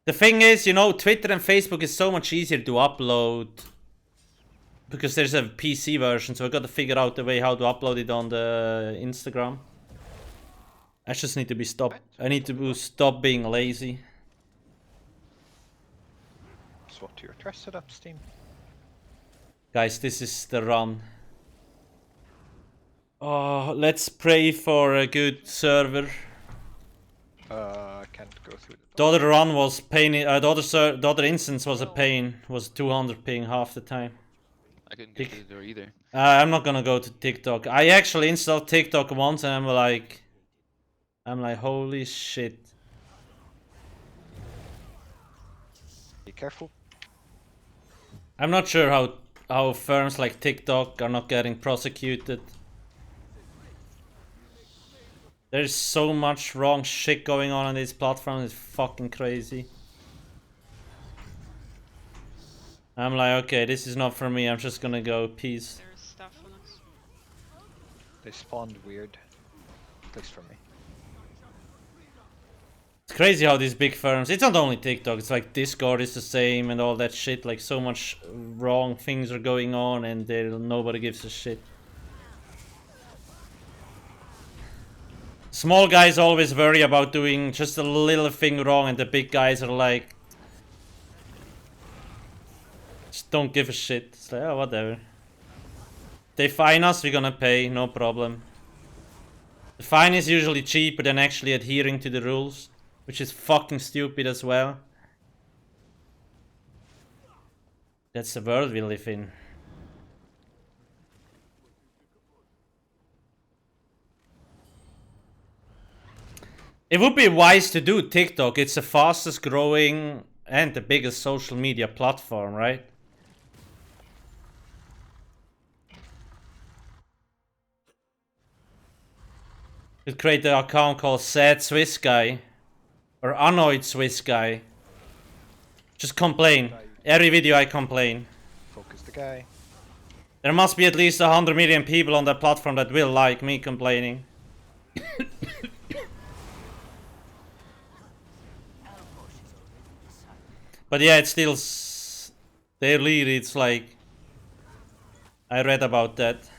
The thing is, you know, Twitter and Facebook is so much easier to upload because there's a PC version, so I got to figure out a way how to upload it on the Instagram. I just need to be I need to stop being lazy. Swap to your trash setup, Steam. Guys, this is the run. Oh, let's pray for a good server. I can't go through the other run was pain. The other instance was a pain. Was 200 ping half the time. I couldn't get to the door either. I'm not gonna go to TikTok. I actually installed TikTok once, and I'm like, holy shit. Be careful. I'm not sure how firms like TikTok are not getting prosecuted. There's so much wrong shit going on this platform, it's fucking crazy. I'm like, okay, this is not for me, I'm just gonna go, peace. There's stuff on us. They spawned weird. At least for me. It's crazy how these big firms, it's not only TikTok, it's like Discord is the same and all that shit, like so much wrong things are going on and nobody gives a shit. Small guys always worry about doing just a little thing wrong and the big guys are like... just don't give a shit. It's like, oh, whatever. They fine us, we're gonna pay, no problem. The fine is usually cheaper than actually adhering to the rules, which is fucking stupid as well. That's the world we live in. It would be wise to do TikTok. It's the fastest growing and the biggest social media platform, right? Could create an account called Sad Swiss Guy or Annoyed Swiss Guy. Just complain. Every video I complain. Focus the guy. There must be at least 100 million people on that platform that will like me complaining. But yeah, it's still daily. It's like I read about that.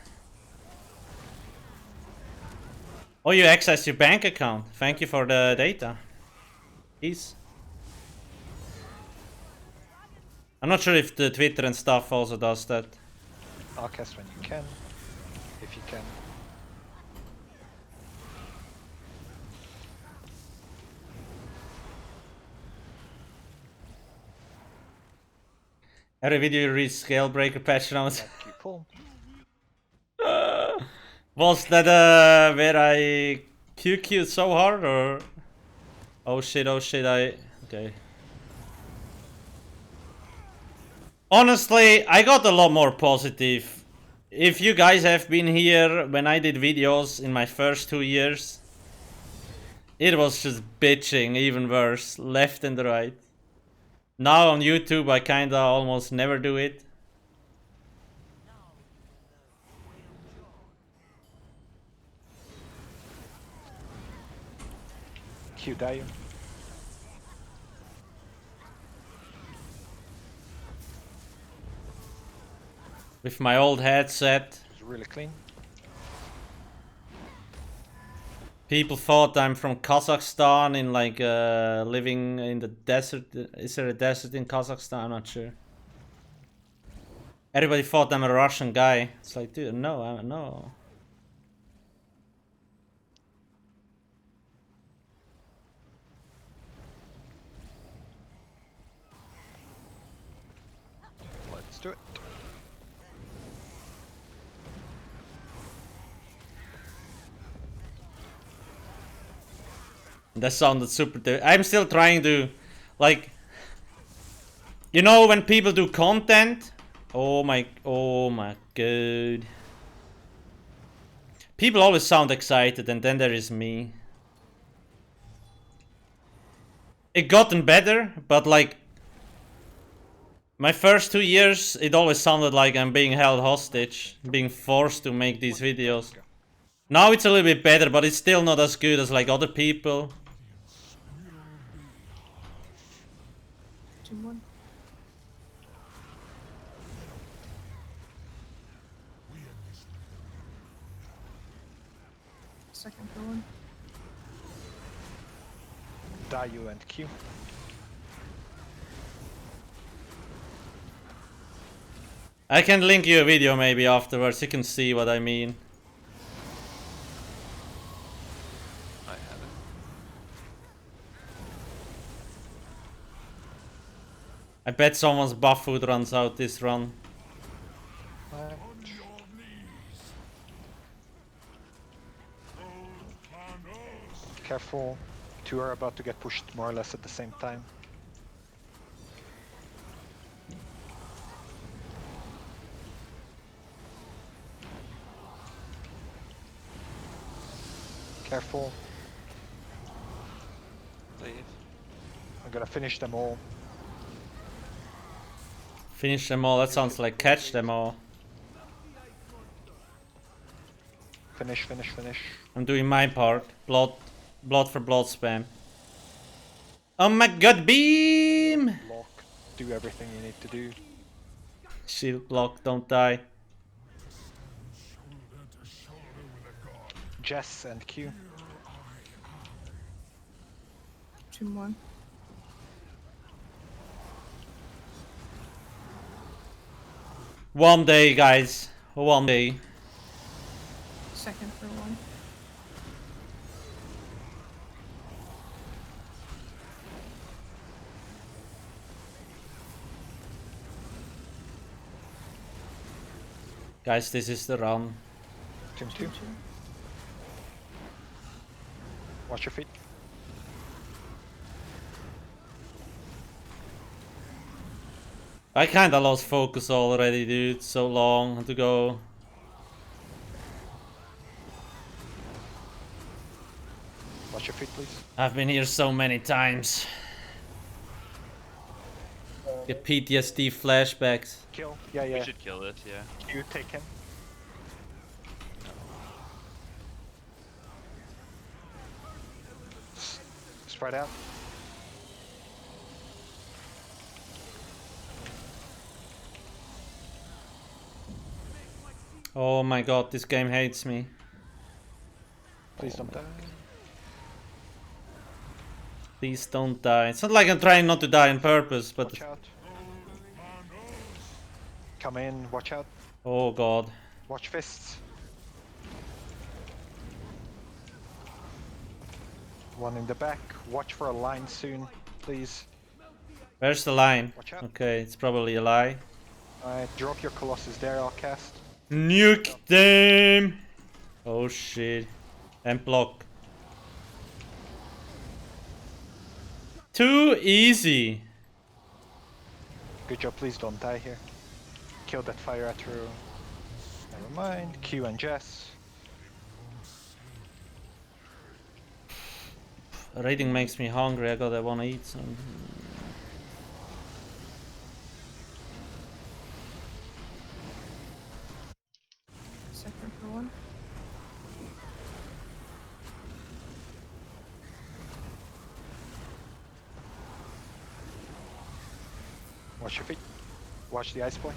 Oh, you access your bank account. Thank you for the data. Peace. I'm not sure if the Twitter and stuff also does that. Alcast when you can, if you can. Every video you reach scale breaker patch notes. Was that where I QQ'd so hard or? Oh shit, okay. Honestly, I got a lot more positive. If you guys have been here when I did videos in my first 2 years, it was just bitching, even worse, left and right. Now on YouTube I kinda almost never do it. Q die. With my old headset. It's really clean. People thought I'm from Kazakhstan in like living in the desert. Is there a desert in Kazakhstan? I'm not sure. Everybody thought I'm a Russian guy. It's like, dude, no, no. Let's do it. That sounded super. I'm still trying to, like, you know, when people do content. Oh my god. People always sound excited, and then there is me. It gotten better, but like my first 2 years, it always sounded like I'm being held hostage, being forced to make these videos. Now it's a little bit better, but it's still not as good as like other people. 2-1. Second for one. Die you and Q. I can link you a video maybe afterwards, you can see what I mean. I have it. I bet someone's buff food runs out this run. Careful. Two are about to get pushed more or less at the same time. Careful. Leave. I'm gonna finish them all. Finish them all, that sounds like catch them all. Finish, finish, finish. I'm doing my part. Blood for blood spam. Oh my god, beam! Block. Do everything you need to do. Shield block, don't die. Jess and Q. 2-1. One day, guys. One day. Second for one. Guys, this is the run. Team 2. Watch your feet. I kinda lost focus already, dude. So long to go. Watch your feet, please. I've been here so many times. Get PTSD flashbacks. Kill. Yeah, yeah. We should kill this, yeah. You take him. Spread out. Oh my god, this game hates me. Please don't die. Please don't die. It's not like I'm trying not to die on purpose, but... Watch out. Come in, watch out. Oh god. Watch fists. One in the back. Watch for a line soon, please. Where's the line? Watch out. Okay, it's probably a lie. Alright, drop your Colossus there, Alcast. Nuke them! Oh shit. And block. Too easy. Good job, please don't die here. Kill that fire at her. Never mind. Q and Jess. Raiding makes me hungry, I wanna eat some. Second for one. Watch your feet. Watch the ice boy.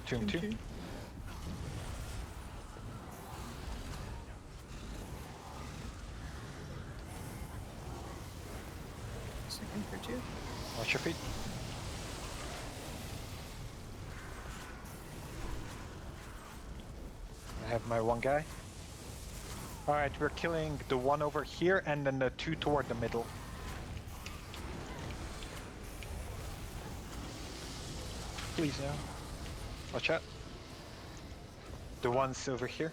Tomb 2. Second for 2. Watch your feet. I have my one guy. Alright, we're killing the one over here and then the two toward the middle. Please now. Watch out. The ones over here.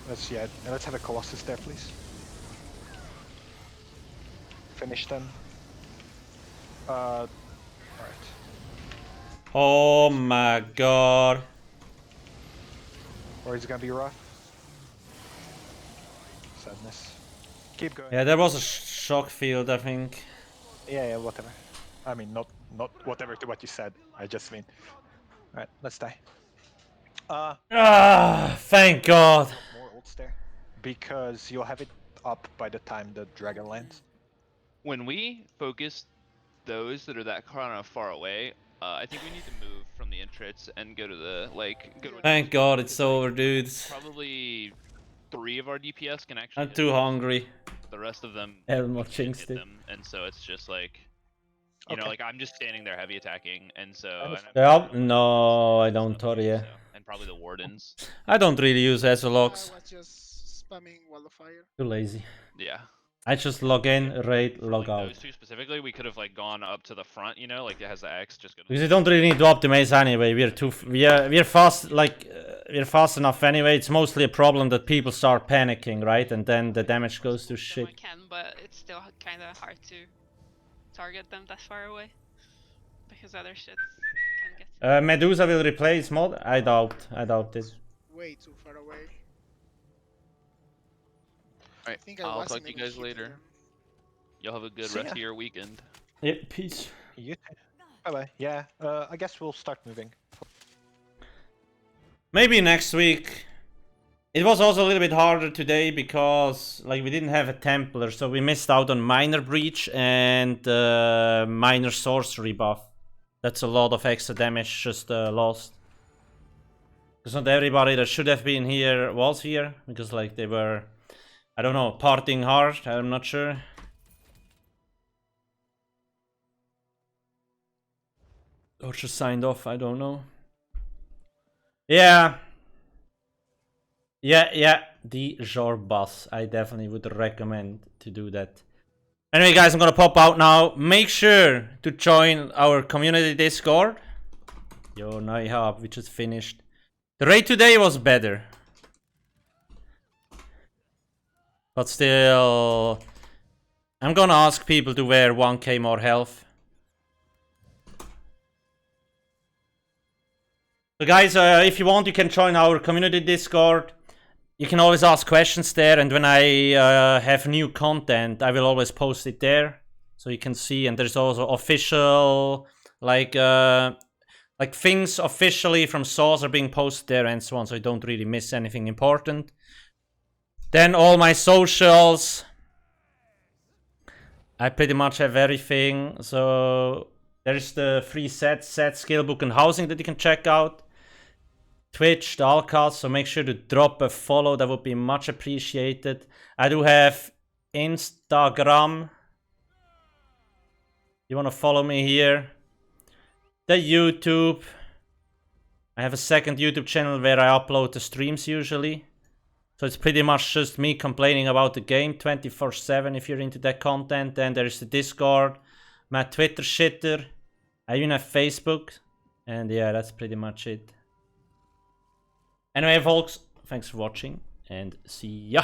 Let's let's have a Colossus there, please. Finish them. Alright. Oh my god. Or is it gonna be rough? Sadness. Keep going. Yeah, there was a shock field, I think. Yeah, whatever. I mean, not whatever to what you said. I just mean. Alright, let's die. Thank god. More ults there. Because you'll have it up by the time the dragon lands. When we focus those that are that kind of far away, I think we need to move from the entrance and go to the, go to Thank god it's over, dudes. Probably 3 of our DPS can actually I'm hit too them. hungry. The rest of them Elmo can't jinxed hit it. them, and so it's just like, you know, like I'm just standing there heavy attacking, and so... Yep, no, I don't, Tori. And probably the wardens. I don't really use ESO logs. I was just spamming wildfire. Too lazy. Yeah. I just log in, raid, log out. Those two specifically, we could have like gone up to the front, you know, like it has the X. Just go. Because you don't really need to optimize anyway. We're fast, we're fast enough anyway. It's mostly a problem that people start panicking, right? And then the damage goes to shit. I can, but it's still kind of hard to target them that far away because other shit can get. Medusa will replace mod. I doubt it. Way too far away. Alright, I'll talk to you guys later. Y'all have a good rest of your weekend. Yep, peace. You bye-bye. Yeah, I guess we'll start moving. Maybe next week. It was also a little bit harder today because we didn't have a Templar, so we missed out on Minor Breach and Minor Sorcery buff. That's a lot of extra damage just lost. Because not everybody that should have been here was here, because they were, I don't know, partying hard, I'm not sure. Or just signed off, I don't know. Yeah, the Jorbas. I definitely would recommend to do that. Anyway, guys, I'm gonna pop out now. Make sure to join our community Discord. Yo, Neihab, we just finished. The raid today was better. But still, I'm gonna ask people to wear 1k more health. So guys, if you want, you can join our community Discord. You can always ask questions there, and when I have new content, I will always post it there, so you can see. And there's also official, like things officially from source are being posted there and so on, so you don't really miss anything important. Then all my socials, I pretty much have everything. So there's the free set skill book and housing that you can check out. Twitch, the Alcast, so make sure to drop a follow, that would be much appreciated. I do have Instagram. You want to follow me here? The YouTube. I have a second YouTube channel where I upload the streams usually. So it's pretty much just me complaining about the game 24/7 if you're into that content. Then there's the Discord, my Twitter shitter. I even have Facebook. And yeah, that's pretty much it. Anyway, folks, thanks for watching and see ya!